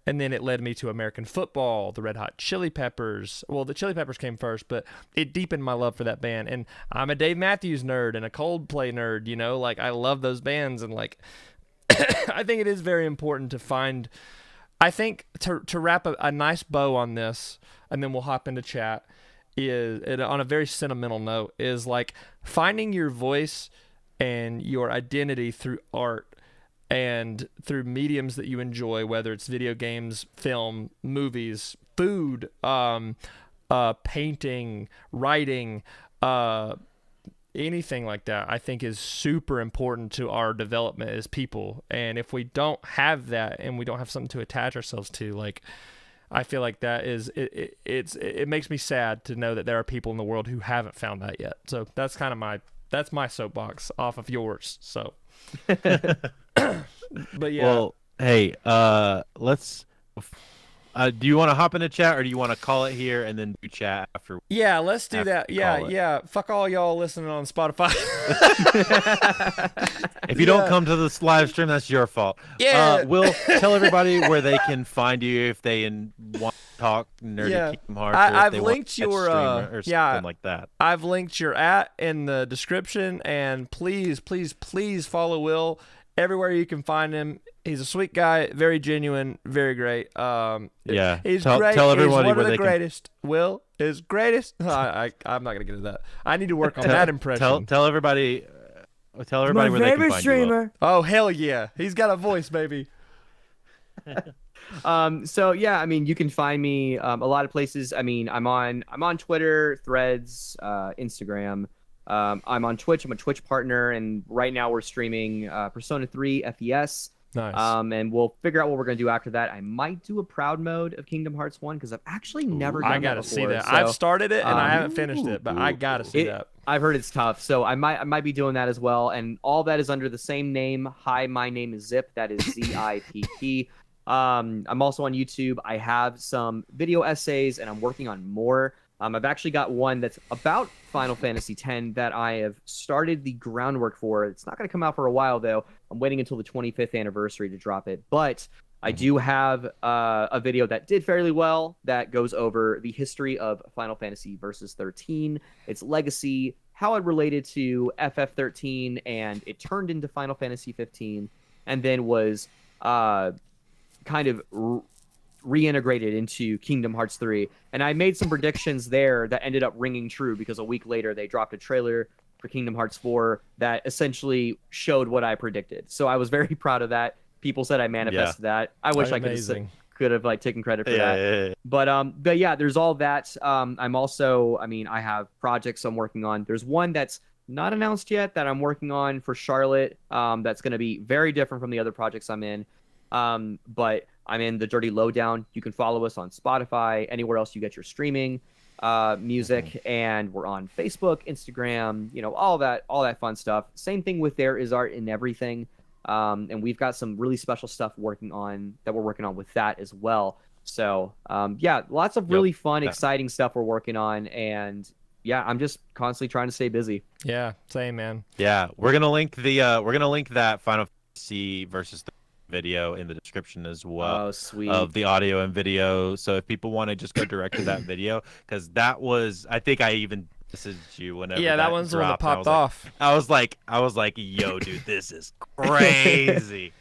And then it led me to American football, the Red Hot Chili Peppers. Well, the Chili Peppers came first, but it deepened my love for that band. And I'm a Dave Matthews nerd and a Coldplay nerd, you know, like, I love those bands. And like, I think it is very important to find, I think to wrap a nice bow on this, and then we'll hop into chat, is on a very sentimental note, is like finding your voice and your identity through art and through mediums that you enjoy, whether it's video games, film, movies, food, painting, writing, anything like that, I think is super important to our development as people. And if we don't have that and we don't have something to attach ourselves to, like, I feel like that is, it makes me sad to know that there are people in the world who haven't found that yet. So that's kind of that's my soapbox off of yours. So, but yeah. Well, hey, let's. Do you want to hop into chat, or do you want to call it here and then do chat after? Yeah, let's do that. Yeah. Fuck all y'all listening on Spotify. If you don't come to this live stream, that's your fault. Yeah. Will tell everybody where they can find you if they want to talk nerdy Kingdom Hearts. I've linked your or something like that. I've linked your in the description, and please follow Will everywhere you can find him. He's a sweet guy, very genuine, very great. Yeah, he's great. Tell everybody he's one where of the they greatest. Will is greatest. I'm not gonna get into that. I need to work on that impression. Tell everybody. Tell everybody where they can find streamer. you. Oh hell yeah, he's got a voice, baby. So yeah, I mean, you can find me a lot of places. I mean, I'm on Twitter, Threads, Instagram. I'm on Twitch. I'm a Twitch partner, and right now we're streaming Persona 3 FES. Nice. And we'll figure out what we're gonna do after that. I might do a proud mode of Kingdom Hearts 1 because I've actually never done that before. I gotta see that. So, I've started it and I haven't finished it, but I gotta see that. I've heard it's tough, so I might be doing that as well. And all that is under the same name. Hi, my name is Zip. That is ZIPP. I'm also on YouTube. I have some video essays, and I'm working on more. I've actually got one that's about Final Fantasy X that I have started the groundwork for. It's not going to come out for a while, though. I'm waiting until the 25th anniversary to drop it. But I do have a video that did fairly well that goes over the history of Final Fantasy Versus 13, its legacy, how it related to FF13, and it turned into Final Fantasy 15, and then was kind of reintegrated into Kingdom Hearts 3. And I made some predictions there that ended up ringing true because a week later they dropped a trailer for Kingdom Hearts 4 that essentially showed what I predicted. So I was very proud of that. People said I manifested that. I wish I could have like taken credit for that. Yeah. But yeah, there's all that. I'm also, I mean, I have projects I'm working on. There's one that's not announced yet that I'm working on for Charlotte. That's going to be very different from the other projects I'm in. But I'm in the Dirty Lowdown. You can follow us on Spotify, anywhere else you get your streaming music, and we're on Facebook, Instagram, you know, all that fun stuff. Same thing with There Is Art in Everything. And we've got some really special stuff we're working on with that as well. So yeah, lots of really fun, exciting stuff we're working on, and yeah, I'm just constantly trying to stay busy. Yeah, same, man. Yeah, we're gonna link that Final Fantasy versus the video in the description as well. Oh, sweet. Of the audio and video. So if people want to just go direct to that video, because that was, I think I even messaged you whenever. Yeah, that one's the one that popped off. I was like, yo, dude, this is crazy.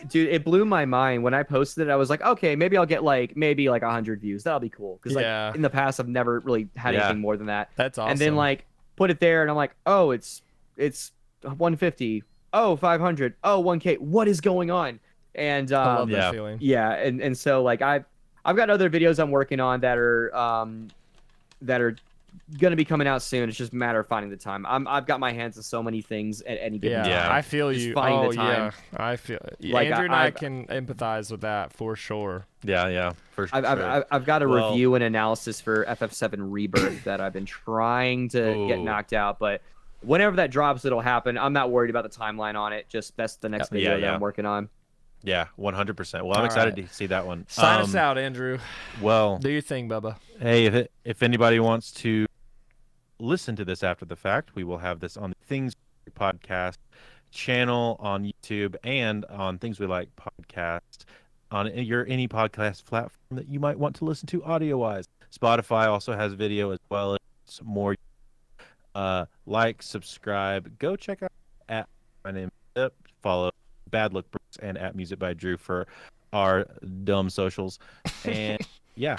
Dude, it blew my mind when I posted it. I was like, okay, maybe I'll get like 100 views. That'll be cool. Because like in the past, I've never really had anything more than that. That's awesome. And then like put it there, and I'm like, oh, it's 150. Oh, 500. Oh, 1K. What is going on? And I love that feeling. Yeah, and so like I've got other videos I'm working on that are gonna be coming out soon. It's just a matter of finding the time. I've got my hands in so many things at any given time. Yeah, I feel just you. Finding the time. Yeah, I feel like Andrew and I can empathize with that for sure. Yeah, for sure. I've got a review and analysis for FF7 Rebirth that I've been trying to get knocked out, but whenever that drops, it'll happen. I'm not worried about the timeline on it. Just that's the next video that I'm working on. Yeah, 100%. Well, I'm excited to see that one. Sign us out, Andrew. Well, do your thing, Bubba. Hey, if anybody wants to listen to this after the fact, we will have this on the Things Podcast channel on YouTube and on Things We Like podcast on any podcast platform that you might want to listen to audio-wise. Spotify also has video as well as more. Like, subscribe, go check out at my name, follow badluckbrooks and at Music by Drew for our dumb socials. And yeah,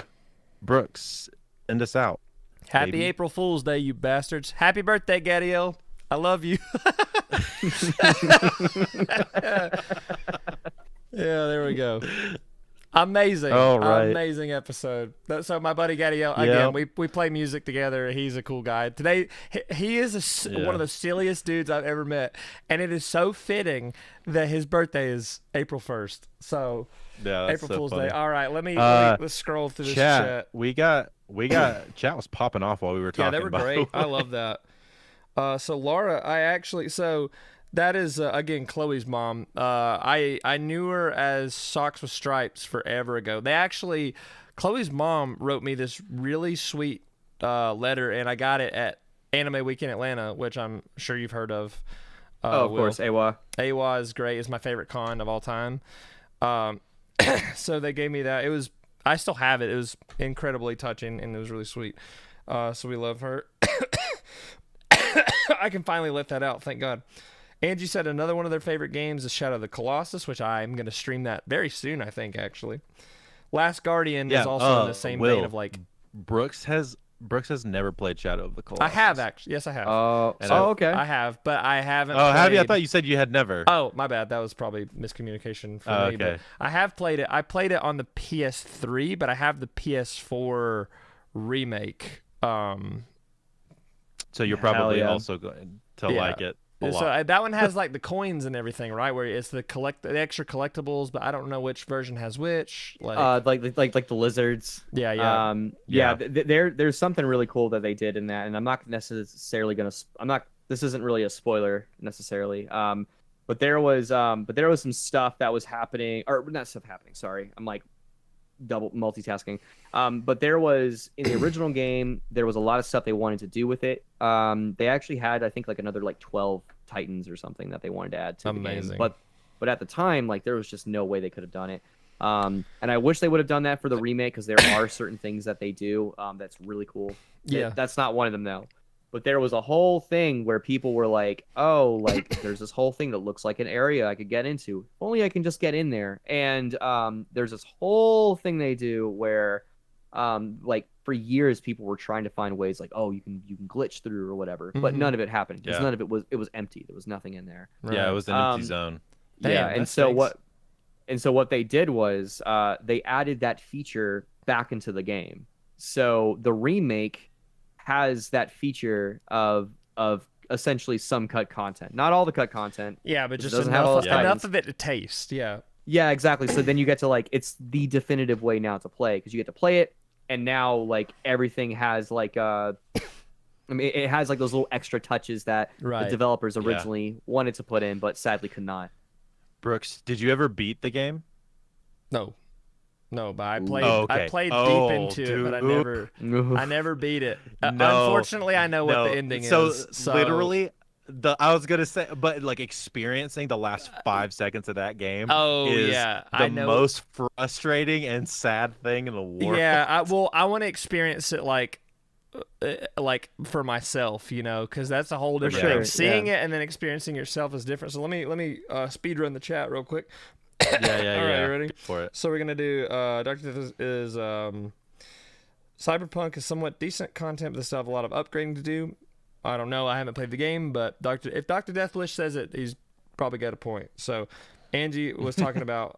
Brooks, send us out. Happy baby. April Fool's Day, you bastards. Happy birthday, Gadiel. I love you. Yeah, there we go. Amazing. All right. Amazing episode. So my buddy Gadiel, again, we play music together. He's a cool guy. Today, he is one of the silliest dudes I've ever met. And it is so fitting that his birthday is April 1st. So April Fool's Day. All right, let's scroll through this chat. We got chat was popping off while we were talking. Yeah, they were great. I love that. So Laura, that is, again, Chloe's mom. I knew her as Socks with Stripes forever ago. Chloe's mom wrote me this really sweet letter, and I got it at Anime Weekend Atlanta, which I'm sure you've heard of. Of course, AWA. AWA is great. It's my favorite con of all time. So they gave me that. I still have it. It was incredibly touching, and it was really sweet. So we love her. I can finally let that out, thank God. Angie said another one of their favorite games is Shadow of the Colossus, which I'm going to stream that very soon, I think, actually. Last Guardian is also in the same vein of like... Brooks has never played Shadow of the Colossus. I have, actually. Yes, I have. Okay. I have, but I haven't played... have you? I thought you said you had never. Oh, my bad. That was probably miscommunication for me. But I have played it. I played it on the PS3, but I have the PS4 remake. So you're probably also going to like it a lot. So that one has like the coins and everything, right? Where it's the extra collectibles, but I don't know which version has which. Like the lizards. Yeah. There's something really cool that they did in that, and I'm not necessarily this isn't really a spoiler necessarily. But there was some stuff that was happening, or not stuff happening. Sorry, I'm like double multitasking. But there was, in the original game, there was a lot of stuff they wanted to do with it. They actually had, I think, like another 12 Titans or something that they wanted to add to the game. But at the time, like, there was just no way they could have done it. And I wish they would have done that for the remake, because there are certain things that they do that's really cool. Yeah. That's not one of them, though. But there was a whole thing where people were like, oh, like, there's this whole thing that looks like an area I could get into. If only I can just get in there. And there's this whole thing they do where, like, for years, people were trying to find ways, like, oh, you can glitch through or whatever. But none of it happened, because none of it was empty. There was nothing in there. Right. Yeah, it was an empty zone. Yeah, and so what they did was they added that feature back into the game. So the remake has that feature of essentially some cut content, not all the cut content. Yeah, but just enough of it to taste. Yeah. Yeah, exactly. So then you get to, like, it's the definitive way now to play, because you get to play it, and now, like, everything has like I mean, it has like those little extra touches that the developers originally wanted to put in, but sadly could not. Brooks, did you ever beat the game? No. No, but I played. Oh, okay. I played Oh, deep into it, but I dude. never beat it. No. Unfortunately, I know what the ending is. So literally, I was gonna say, but like experiencing the last 5 seconds of that game is yeah, the I know. most frustrating and sad thing in the world. Yeah, I want to experience it like for myself, because that's a whole different thing. Seeing it and then experiencing yourself is different. So let me speed run the chat real quick. Yeah. All right, ready? For it. So we're gonna do Dr. Death is Cyberpunk is somewhat decent content, but they still have a lot of upgrading to do. I don't know. I haven't played the game, but if Dr. Deathwish says it, he's probably got a point. So Angie was talking about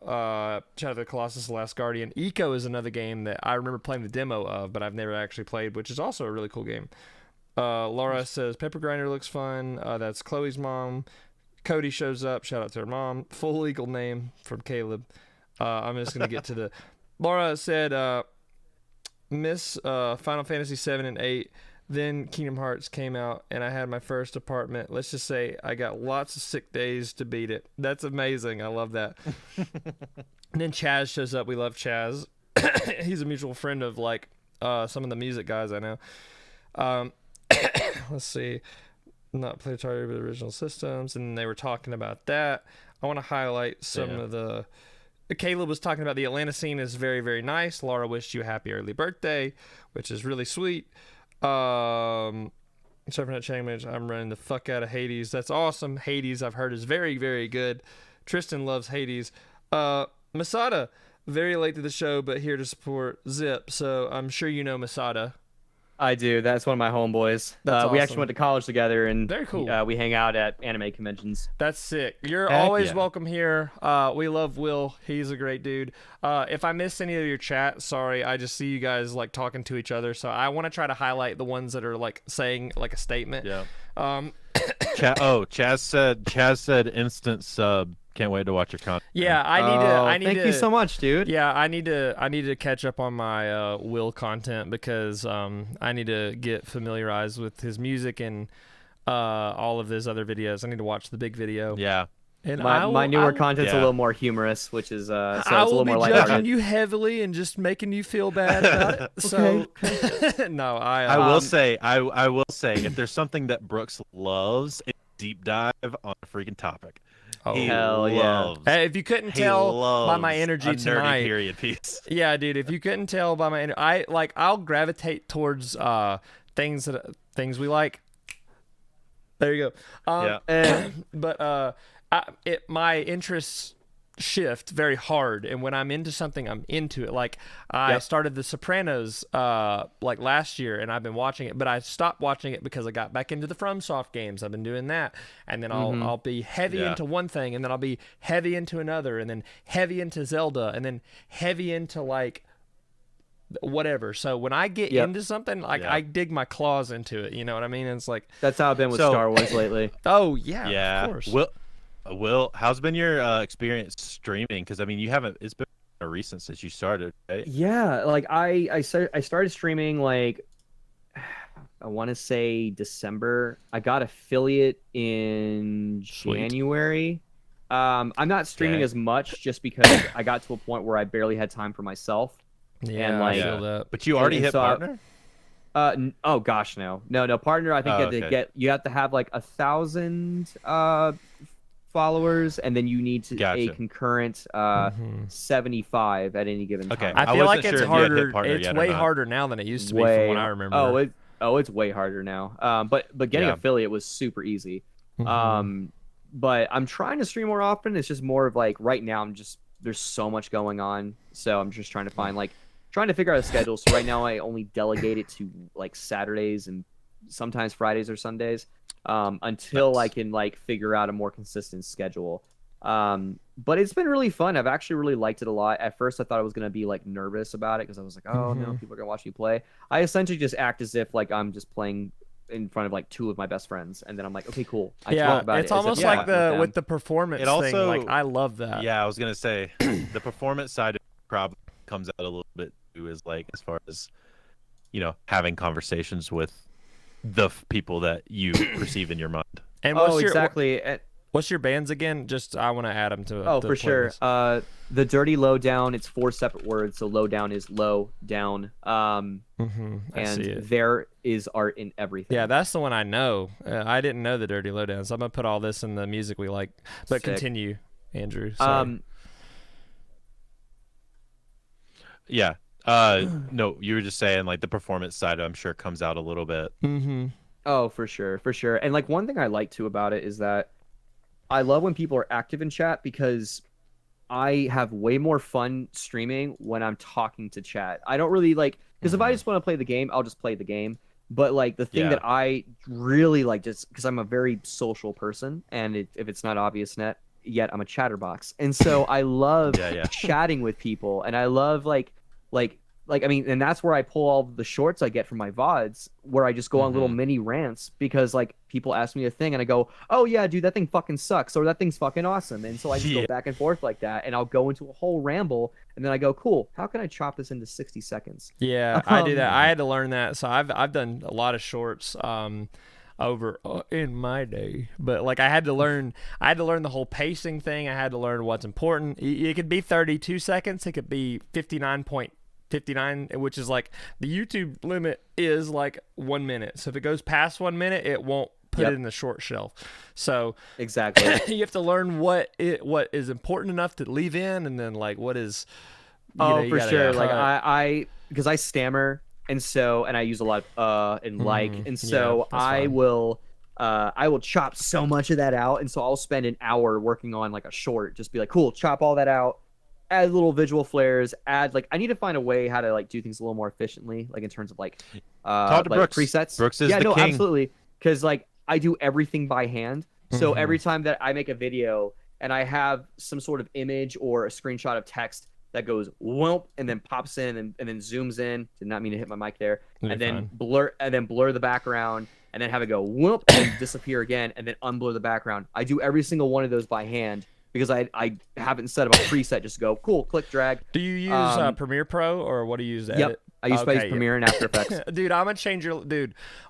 Shadow of the Colossus: The Last Guardian. Eco is another game that I remember playing the demo of, but I've never actually played, which is also a really cool game. Laura says Pepper Grinder looks fun. That's Chloe's mom. Cody shows up. Shout out to her mom. Full legal name from Caleb. I'm just going to get to the... Laura said, Miss Final Fantasy 7 and 8. Then Kingdom Hearts came out, and I had my first apartment. Let's just say I got lots of sick days to beat it. That's amazing. I love that. And then Chaz shows up. We love Chaz. He's a mutual friend of, some of the music guys I know. Let's see. Not played Atari, but original systems, and they were talking about that. I want to highlight some of the... Caleb was talking about the Atlanta scene is very, very nice. Laura wished you a happy early birthday, which is really sweet. Sorry for not changing. I'm running the fuck out of Hades. That's awesome. Hades, I've heard, is very, very good. Tristan loves Hades. Masada, very late to the show, but here to support Zip. So I'm sure you know Masada. I do. That's one of my homeboys. That's we awesome. actually went to college together, and very cool. We hang out at anime conventions. That's sick. You're always welcome here. We love Will. He's a great dude. If I missed any of your chat, sorry. I just see you guys talking to each other, so I want to try to highlight the ones that are saying a statement. Yeah. Chaz said instant sub. Can't wait to watch your content. Yeah, I need thank you so much, dude. Yeah, I need to catch up on my Will content because I need to get familiarized with his music and all of his other videos. I need to watch the big video. Yeah. And my newer content's a little more humorous, which is so it's a little more lighthearted. I will be judging you heavily and just making you feel bad about it. So no, I will say if there's something that Brooks loves, it's deep dive on a freaking topic. Oh, hell yeah. Hey, if you couldn't tell by my energy tonight, period piece. Yeah, dude, if you couldn't tell by my energy, I'll gravitate towards things we like. There you go. But my interests shift very hard, and when I'm into something, I'm into it. I started The Sopranos last year, and I've been watching it, but I stopped watching it because I got back into the FromSoft games. I've been doing that, and then I'll be heavy into one thing, and then I'll be heavy into another, and then heavy into Zelda, and then heavy into whatever. So when I get into something, I dig my claws into it. You know what I mean? And it's that's how I've been with Star Wars lately. Oh yeah, of course. Will, how's been your experience streaming? Because you haven't. It's been recent since you started, right? Yeah, I started streaming I want to say December. I got affiliate in January. I'm not streaming as much just because I got to a point where I barely had time for myself. Yeah, and I feel that. But you already hit partner. Oh gosh, no, partner. I think you have to have 1,000 followers, and then you need to a concurrent 75 at any given time. Okay, I feel like it's harder. It's way harder now than it used to be from what I remember. It's way harder now. But getting affiliate was super easy. But I'm trying to stream more often. It's just more of right now there's so much going on, so I'm just trying to find trying to figure out a schedule. So right now I only delegate it to Saturdays and sometimes Fridays or Sundays. Until I can figure out a more consistent schedule. But it's been really fun. I've actually really liked it a lot. At first I thought I was gonna be nervous about it because I was no, people are gonna watch me play. I essentially just act as if I'm just playing in front of two of my best friends, and then I'm okay, cool. I talk about it's almost with the performance thing. I love that. Yeah, I was gonna say the performance side of probably comes out a little bit too, is as far as having conversations with the people that you perceive in your mind. And exactly. What's your bands again? Just I want to add them to. Oh, the for sure. playlist. The Dirty Lowdown. It's 4 separate words. So lowdown is low down. I And see it. there is art in everything. Yeah, that's the one I know. I didn't know the Dirty Lowdown, so I'm gonna put all this in the music we like. But Sick. continue, Andrew. Sorry. Yeah. No, you were just saying like the performance side, I'm sure comes out a little bit. Oh, for sure, for sure. And like one thing I like too about it is that I love when people are active in chat because I have way more fun streaming when I'm talking to chat. I don't really like because if I just want to play the game, I'll just play the game. But like the thing that I really like, just because I'm a very social person, and if it's not obvious yet, I'm a chatterbox, and so I love chatting with people, and I love like I mean, and that's where I pull all the shorts I get from my VODs, where I just go on little mini rants because like people ask me a thing and I go, oh yeah, dude, that thing fucking sucks, or that thing's fucking awesome. And so I just go back and forth like that, and I'll go into a whole ramble, and then I go, cool, how can I chop this into 60 seconds? Yeah, I do that. I had to learn that. So I've done a lot of shorts over in my day, but like I had to learn the whole pacing thing. I had to learn what's important. It could be 32 seconds, it could be 59.59, which is like the YouTube limit is like 1 minute. So if it goes past 1 minute, it won't put it in the short shelf. So exactly, you have to learn what is important enough to leave in, and then like what is for sure. Like I because I stammer, and I use a lot of and so I will chop so much of that out, and so I'll spend an hour working on like a short, just be like, cool, chop all that out, add little visual flares, add like I need to find a way how to like do things a little more efficiently, like in terms of like talk to like Brooks. presets. Brooks is the king. Absolutely, because like I do everything by hand. So every time that I make a video and I have some sort of image or a screenshot of text that goes whoop and then pops in and then zooms in, did not mean to hit my mic there, and then blur the background, and then have it go whoop and disappear again, and then unblur the background. I do every single one of those by hand because I haven't set up a preset. Just go cool, click, drag. Do you use Premiere Pro, or what do you use to edit? I use Premiere and After Effects. Dude, I'm gonna change your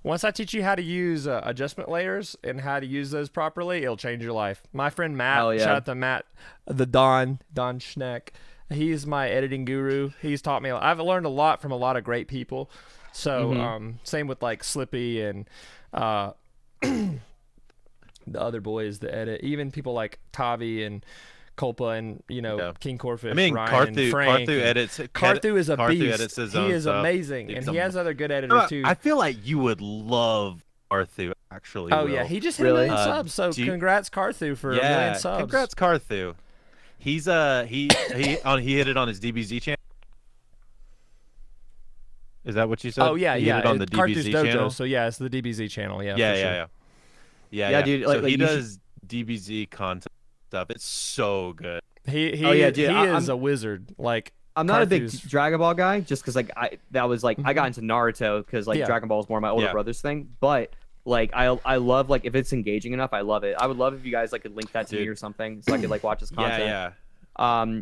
once I teach you how to use adjustment layers and how to use those properly, it'll change your life. My friend Matt, shout out to Matt, the Don Schneck. He's my editing guru. He's taught me. I've learned a lot from a lot of great people. So same with like Slippy and the other boys that edit. Even people like Tavi and Culpa and King Corfish. I mean, Ryan, and Frank. Carthu edits. Carthu is a beast. Edits his he own is stuff. amazing, and he has other good editors too. I feel like you would love Carthu. Actually, oh yeah, he just hit 1 million subs. So congrats, Carthu, for 1 million subs. Congrats, Carthu. He's he hit it on his DBZ channel. Is that what you said? Oh yeah, he hit it on the Carthu's DBZ Dojo, channel. So yeah, it's the DBZ channel. Yeah, yeah, dude. So he does DBZ content stuff. It's so good. He is a wizard. Like I'm not a big Dragon Ball guy, just because like I got into Naruto because like Dragon Ball is more my older brother's thing. But like I love like if it's engaging enough, I love it. I would love if you guys like could link that to me or something, so I could like watch his content.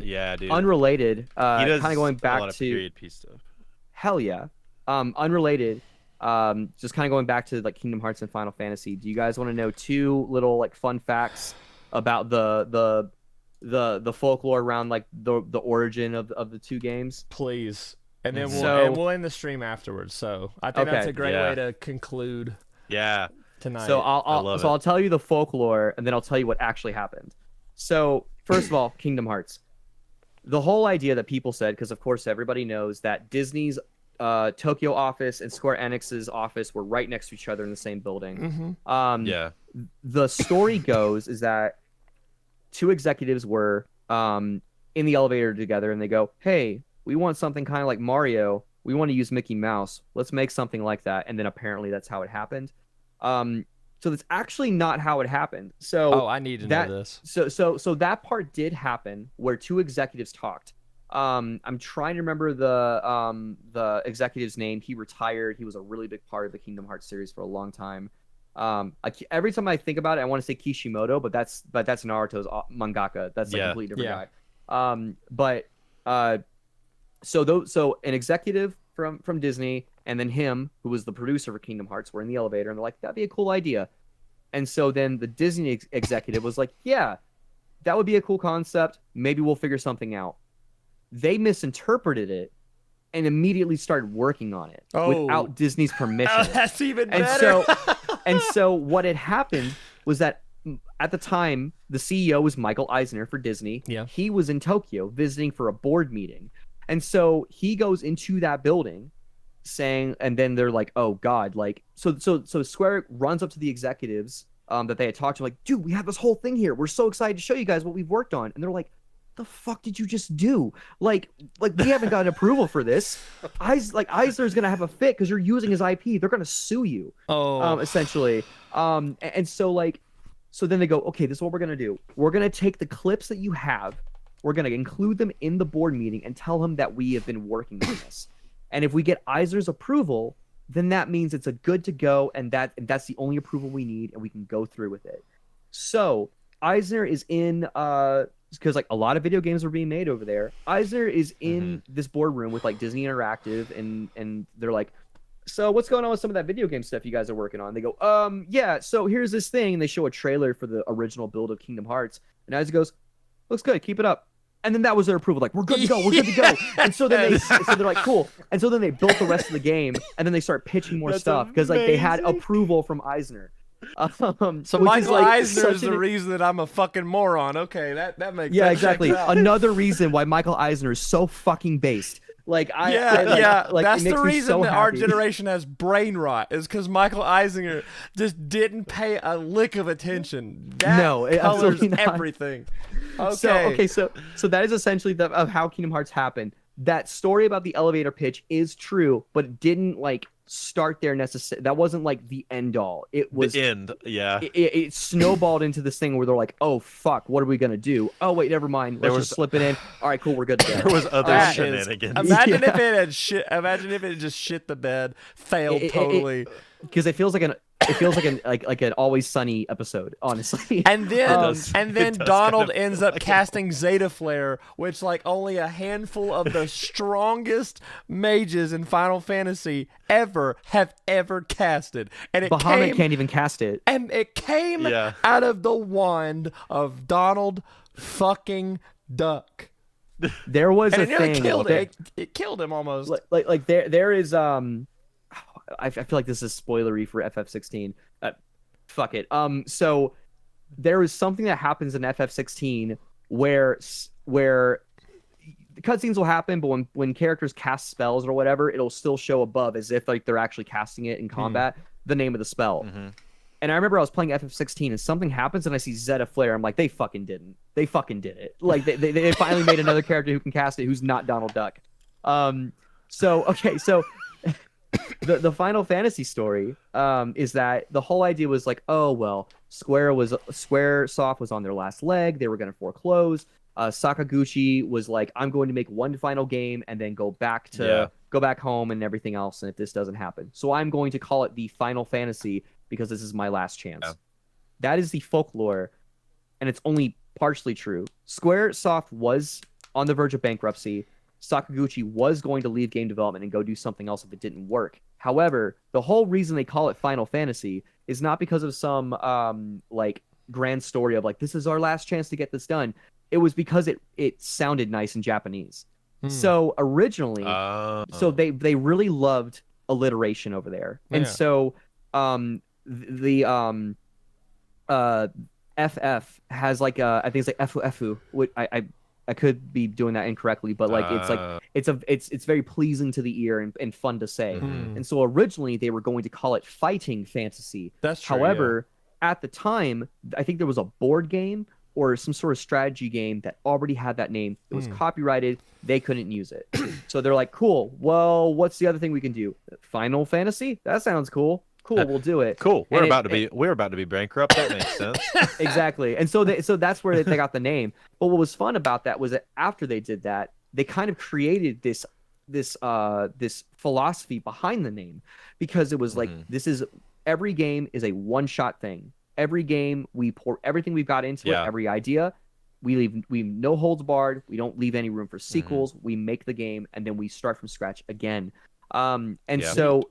Yeah, dude. Unrelated. Kind of going back a lot of period piece stuff. Hell yeah. Unrelated. Just kind of going back to like Kingdom Hearts and Final Fantasy. Do you guys want to know 2 little like fun facts about the folklore around like the origin of the 2 games? Please. And then we'll end the stream afterwards. So I think that's a great way to conclude. Yeah. Tonight. So I'll tell you the folklore, and then I'll tell you what actually happened. So first of all, Kingdom Hearts. The whole idea that people said, because of course everybody knows that Disney's Tokyo office and Square Enix's office were right next to each other in the same building. The story goes is that 2 executives were in the elevator together, and they go, hey, we want something kind of like Mario. We want to use Mickey Mouse. Let's make something like that. And then apparently that's how it happened. So that's actually not how it happened. So I need to know this. So that part did happen where 2 executives talked. I'm trying to remember the executive's name. He retired. He was a really big part of the Kingdom Hearts series for a long time. Every time I think about it, I want to say Kishimoto, but that's Naruto's mangaka. That's a completely different guy. So an executive from Disney and then him, who was the producer for Kingdom Hearts, were in the elevator, and they're like, that'd be a cool idea. And so then the Disney executive was like, yeah, that would be a cool concept. Maybe we'll figure something out. They misinterpreted it and immediately started working on it without Disney's permission. Oh, that's even better. And so what had happened was that at the time, the CEO was Michael Eisner for Disney. Yeah. He was in Tokyo visiting for a board meeting. And so he goes into that building saying, and then they're like, oh God, like, so Square runs up to the executives that they had talked to, like, dude, we have this whole thing here. We're so excited to show you guys what we've worked on. And they're like, the fuck did you just do? Like we haven't gotten approval for this. Eisner's gonna have a fit because you're using his IP. They're gonna sue you. Essentially. And so then they go, okay, this is what we're gonna do. We're gonna take the clips that you have. We're gonna include them in the board meeting and tell him that we have been working on this. And if we get Eisner's approval, then that means it's a good to go, and that's the only approval we need, and we can go through with it. So Eisner is in because like a lot of video games were being made over there. Eisner is in this boardroom with like Disney Interactive, and they're like, so what's going on with some of that video game stuff you guys are working on? They go, yeah, so here's this thing, and they show a trailer for the original build of Kingdom Hearts, and Eisner goes, looks good, keep it up. And then that was their approval, like, we're good to go, we're good to go. And so then they're like, cool. And so then they built the rest of the game, and then they start pitching more stuff because like they had approval from Eisner. So Michael Eisner is the reason that I'm a fucking moron. Okay, that makes sense. Exactly. Another reason why Michael Eisner is so fucking based. Like that's the reason that our generation has brain rot is because Michael Eisner just didn't pay a lick of attention. That colors everything. Okay. So that is essentially of how Kingdom Hearts happened. That story about the elevator pitch is true, but it didn't like start there necessarily. That wasn't like the end all. It was the end. Yeah. It snowballed into this thing where they're like, oh fuck, what are we gonna do? Oh wait, never mind. Let's just slip it in. All right, cool, we're good to go. There was other shenanigans. Imagine if it had shit. Imagine if it just shit the bed, failed totally. Because it feels like an Always Sunny episode, honestly. And then Donald ends up casting Zeta Flare, which like only a handful of the strongest mages in Final Fantasy have ever casted. And Bahamut can't even cast it. And it came out of the wand of Donald fucking Duck. There was a thing. It killed him almost. Like there is I feel like this is spoilery for FF16. Fuck it. So there is something that happens in FF16 where the cutscenes will happen, but when characters cast spells or whatever, it'll still show above as if like they're actually casting it in combat, the name of the spell. And I remember I was playing FF16 and something happens and I see Zeta Flare. I'm like, they fucking didn't. They fucking did it. Like they finally made another character who can cast it who's not Donald Duck. So the Final Fantasy story is that the whole idea was like, oh well, Squaresoft was on their last leg. They were going to foreclose. Sakaguchi was like, I'm going to make one final game and then go back home and everything else. And if this doesn't happen, so I'm going to call it the Final Fantasy because this is my last chance. Yeah. That is the folklore, and it's only partially true. Squaresoft was on the verge of bankruptcy. Sakaguchi was going to leave game development and go do something else if it didn't work. However, the whole reason they call it Final Fantasy is not because of some like grand story of like, this is our last chance to get this done. It was because it sounded nice in Japanese. So originally, so they really loved alliteration over there. Yeah. And so the FF has like I think it's like FU, which I could be doing that incorrectly, but like it's very pleasing to the ear and fun to say. And so originally they were going to call it Fighting Fantasy. That's true. However, at the time, I think there was a board game or some sort of strategy game that already had that name. It was copyrighted. They couldn't use it. So they're like, cool. Well, what's the other thing we can do? Final Fantasy? That sounds cool. Cool, we'll do it. Cool. We're about to be bankrupt. That makes sense. Exactly. And so that's where they got the name. But what was fun about that was that after they did that, they kind of created this philosophy behind the name, because it was like, every game is a one-shot thing. Every game, we pour everything we've got into it, every idea. We no holds barred. We don't leave any room for sequels. We make the game and then we start from scratch again. So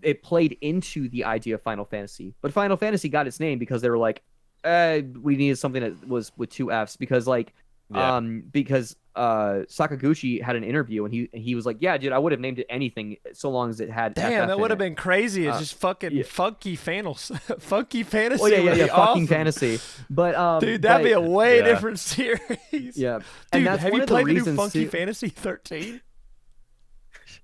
it played into the idea of Final Fantasy. But Final Fantasy got its name because they were like, we needed something that was with 2 Fs because Sakaguchi had an interview and he was like, yeah, dude, I would have named it anything so long as it had Damn, FF that would have in it. been crazy. It's just fucking funky fantasy. Funky fantasy. Oh yeah, fucking fucking fantasy. But dude, that'd be a way Yeah. different series. Yeah, Dude, and that's have one you of the played the new reasons Funky too- Fantasy 13?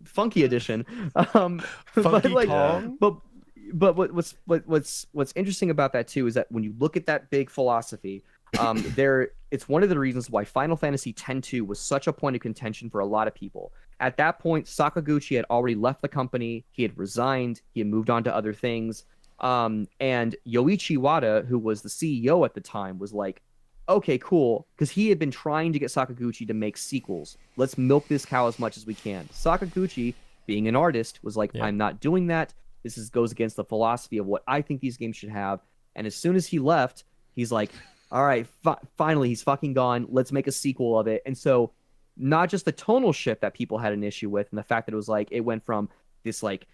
Funky edition. But Funky like, Kong? but what's interesting about that too is that when you look at that big philosophy, it's one of the reasons why Final Fantasy X-2 was such a point of contention for a lot of people. At that point, Sakaguchi had already left the company. He had resigned. He had moved on to other things. And Yoichi Wada, who was the CEO at the time, was like, okay, cool, because he had been trying to get Sakaguchi to make sequels. Let's milk this cow as much as we can. Sakaguchi, being an artist, was like, I'm not doing that. This goes against the philosophy of what I think these games should have. And as soon as he left, he's like, all right, finally, he's fucking gone. Let's make a sequel of it. And so not just the tonal shift that people had an issue with and the fact that it was like, it went from this like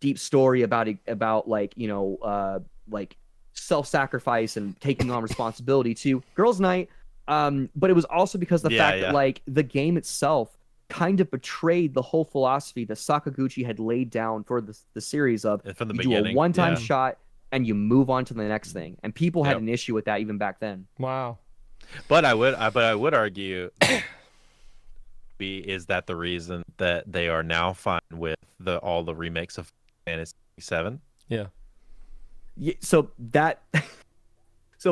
deep story about like, you know, like self-sacrifice and taking on responsibility to girls' night. But it was also because the fact that like the game itself kind of betrayed the whole philosophy that Sakaguchi had laid down for the series of from the you beginning, do a one-time shot and you move on to the next thing. And people had an issue with that even back then. Wow. But I would argue is that the reason that they are now fine with all the remakes of Fantasy VII? Yeah. So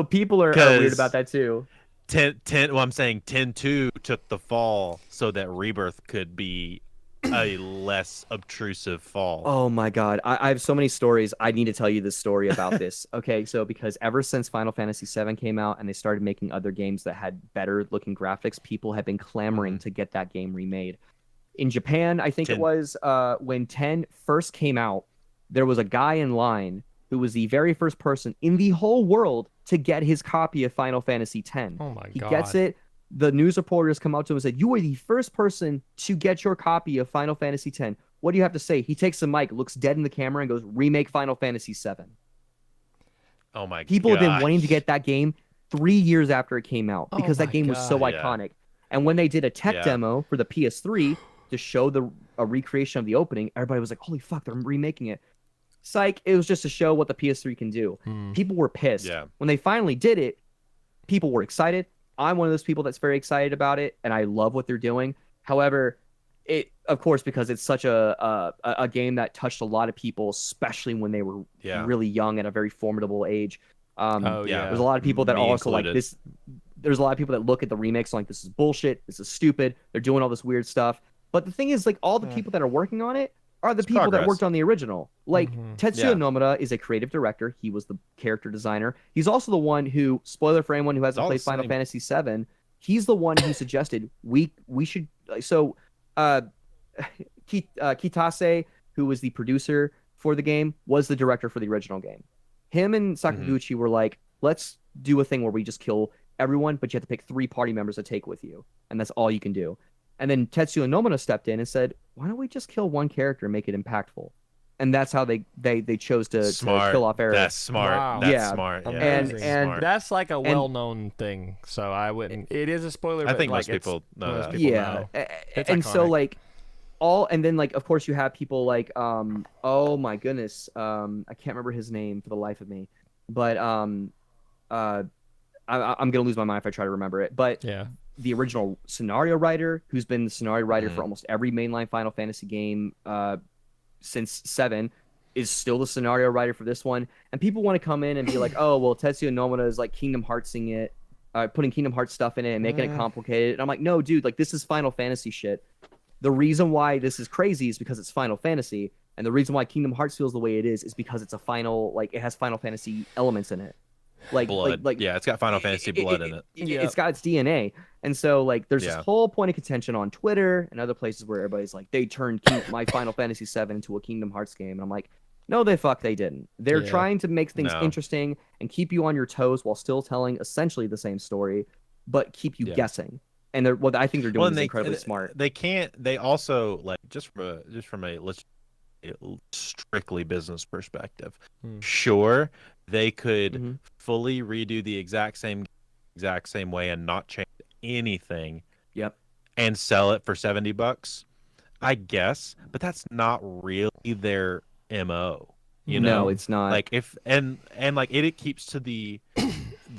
people are weird about that too. 10 well, I'm saying 10-2 took the fall so that Rebirth could be a less obtrusive fall. Oh my god, I have so many stories. I need to tell you this story about this. Okay, so because ever since Final Fantasy VII came out and they started making other games that had better looking graphics, people have been clamoring to get that game remade. In Japan, I think it was when 10 first came out, there was a guy in line who was the very first person in the whole world to get his copy of Final Fantasy X. Oh my god. He gets it. The news reporters come out to him and said, you are the first person to get your copy of Final Fantasy X. What do you have to say? He takes the mic, looks dead in the camera, and goes, remake Final Fantasy VII. Oh my god. People have been wanting to get that game 3 years after it came out because that game was so iconic. And when they did a tech demo for the PS3 to show a recreation of the opening, everybody was like, holy fuck, they're remaking it. Psych, it was just to show what the PS3 can do. People were pissed. When they finally did it, people were excited. I'm one of those people that's very excited about it, and I love what they're doing. However, it, of course, because it's such a game that touched a lot of people, especially when they were really young at a very formidable age. There's a lot of people that also like this. There's a lot of people that look at the remakes like, this is bullshit. This is stupid. They're doing all this weird stuff. But the thing is, like, all the people that are working on it are the people that worked on the original. Like, Tetsuya Nomura is a creative director. He was the character designer. He's also the one who, spoiler for anyone who hasn't played Final Fantasy VII, he's the one who suggested we should. So, Kitase, who was the producer for the game, was the director for the original game. Him and Sakaguchi were like, let's do a thing where we just kill everyone, but you have to pick 3 party members to take with you, and that's all you can do. And then Tetsuya Nomura stepped in and said, why don't we just kill one character and make it impactful? And that's how they chose to kill off Aerith. That's smart. Wow. That's smart. Yeah, and smart. That's like a well-known thing, so I wouldn't. It is a spoiler. I but think like most people know that. Know. And so like and then like of course you have people like oh my goodness, I can't remember his name for the life of me, but I'm gonna lose my mind if I try to remember it. But the original scenario writer, who's been the scenario writer for almost every mainline Final Fantasy game since 7, is still the scenario writer for this one. And people want to come in and be like, oh, well, Tetsuya Nomura is like Kingdom Heartsing it, putting Kingdom Hearts stuff in it and making it complicated. And I'm like, no, dude, like this is Final Fantasy shit. The reason why this is crazy is because it's Final Fantasy. And the reason why Kingdom Hearts feels the way it is because it's a final, like it has Final Fantasy elements in it. Like blood. Like it's got Final Fantasy blood in it. It's got its DNA. And so like there's this whole point of contention on Twitter and other places where everybody's like, they turned my Final Fantasy VII into a Kingdom Hearts game. And I'm like, no, they didn't. They're trying to make things interesting and keep you on your toes while still telling essentially the same story, but keep you guessing. And what I think they're doing is incredibly smart. They also like just from a let's strictly business perspective. Hmm. Sure, they could Mm-hmm. fully redo the exact same way and not change anything Yep. and sell it for $70, I guess, but that's not really their MO, you No, know? it's not. Like if and like it keeps to the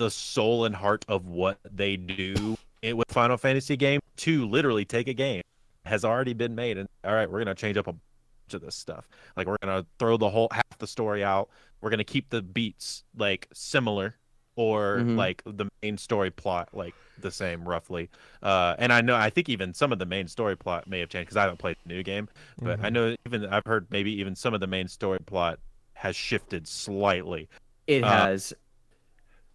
soul and heart of what they do with Final Fantasy game to literally take a game has already been made and all right, we're gonna change up a bunch of this stuff. Like we're gonna throw the whole half the story out. We're gonna keep the beats like similar or Mhm. like the main story plot like the same roughly. And I think even some of the main story plot may have changed because I haven't played the new game, but I know I've heard maybe even some of the main story plot has shifted slightly. It has.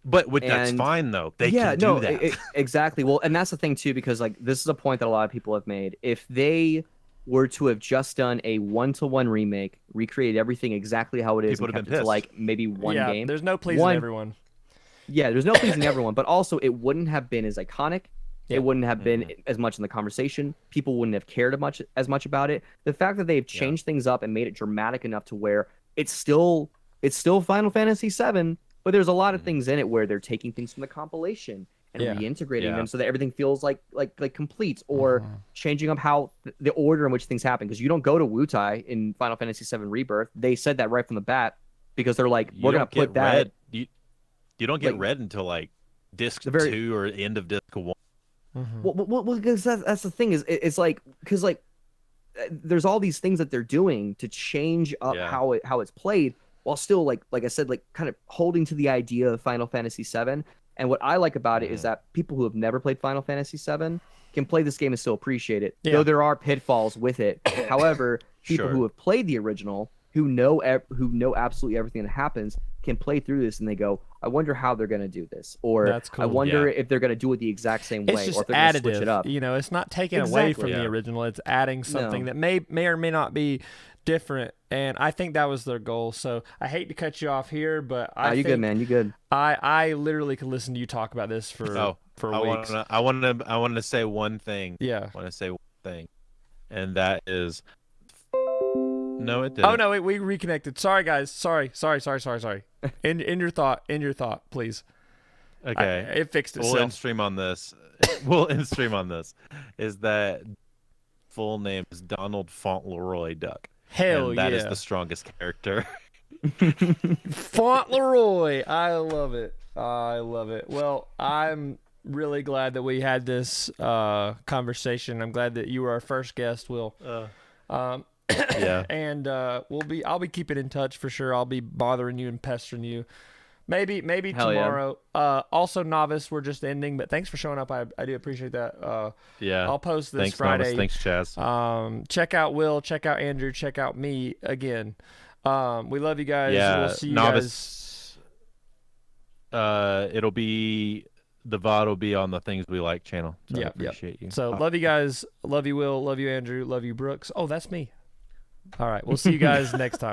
But that's fine though. They can do that. Exactly. Well, and that's the thing too, because like this is a point that a lot of people have made. If they were to have just done a 1-to-1 remake, recreated everything exactly how it is, People and would have kept been it to pissed. like maybe one game. There's no pleasing everyone. Yeah, there's no pleasing everyone, but also it wouldn't have been as iconic. Yeah. It wouldn't have been as much in the conversation. People wouldn't have cared as much about it. The fact that they've changed things up and made it dramatic enough to where it's still Final Fantasy VII, but there's a lot of things in it where they're taking things from the compilation and reintegrating them so that everything feels like complete, or changing up how the order in which things happen. Because you don't go to Wutai in Final Fantasy VII Rebirth. They said that right from the bat because they're like, we're gonna put that. Red. You don't get red until like disc 2 or end of disc 1. Well, because that's the thing is it's like because like there's all these things that they're doing to change up how it's played while still like I said, like kind of holding to the idea of Final Fantasy VII. And what I like about it is that people who have never played Final Fantasy VII can play this game and still appreciate it, though there are pitfalls with it. However, people who have played the original, who know absolutely everything that happens, can play through this and they go, I wonder how they're going to do this, or That's cool. I wonder if they're going to do it the exact same way, It's or just if they're going to switch additive. it up. You know, it's not taking away from the original. It's adding something that may or may not be different, and I think that was their goal. So I hate to cut you off here, but you good, man. You good? I literally could listen to you talk about this for weeks. I want to say one thing. Yeah. I want to say one thing, and that is, no, it didn't. Oh no, we reconnected. Sorry guys. Sorry. In your thought, please. Okay. It fixed itself. We'll end stream on this. We'll end stream on this. Is that full name is Donald Fauntleroy Duck. Hell and that is the strongest character. Fauntleroy. I love it. Well, I'm really glad that we had this conversation. I'm glad that you were our first guest, Will. Yeah. And I'll be keeping in touch for sure. I'll be bothering you and pestering you. Maybe tomorrow. Also, Novice, we're just ending, but thanks for showing up. I do appreciate that. I'll post this Friday. Novice. Thanks, Chaz. Check out Will, check out Andrew, check out me again. We love you guys. Yeah, we'll see you Novice, guys. It'll be the VOD will be on the Things We Like channel. So I appreciate you. So love you guys. Love you, Will. Love you, Andrew. Love you, Brooks. Oh, that's me. All right. We'll see you guys next time.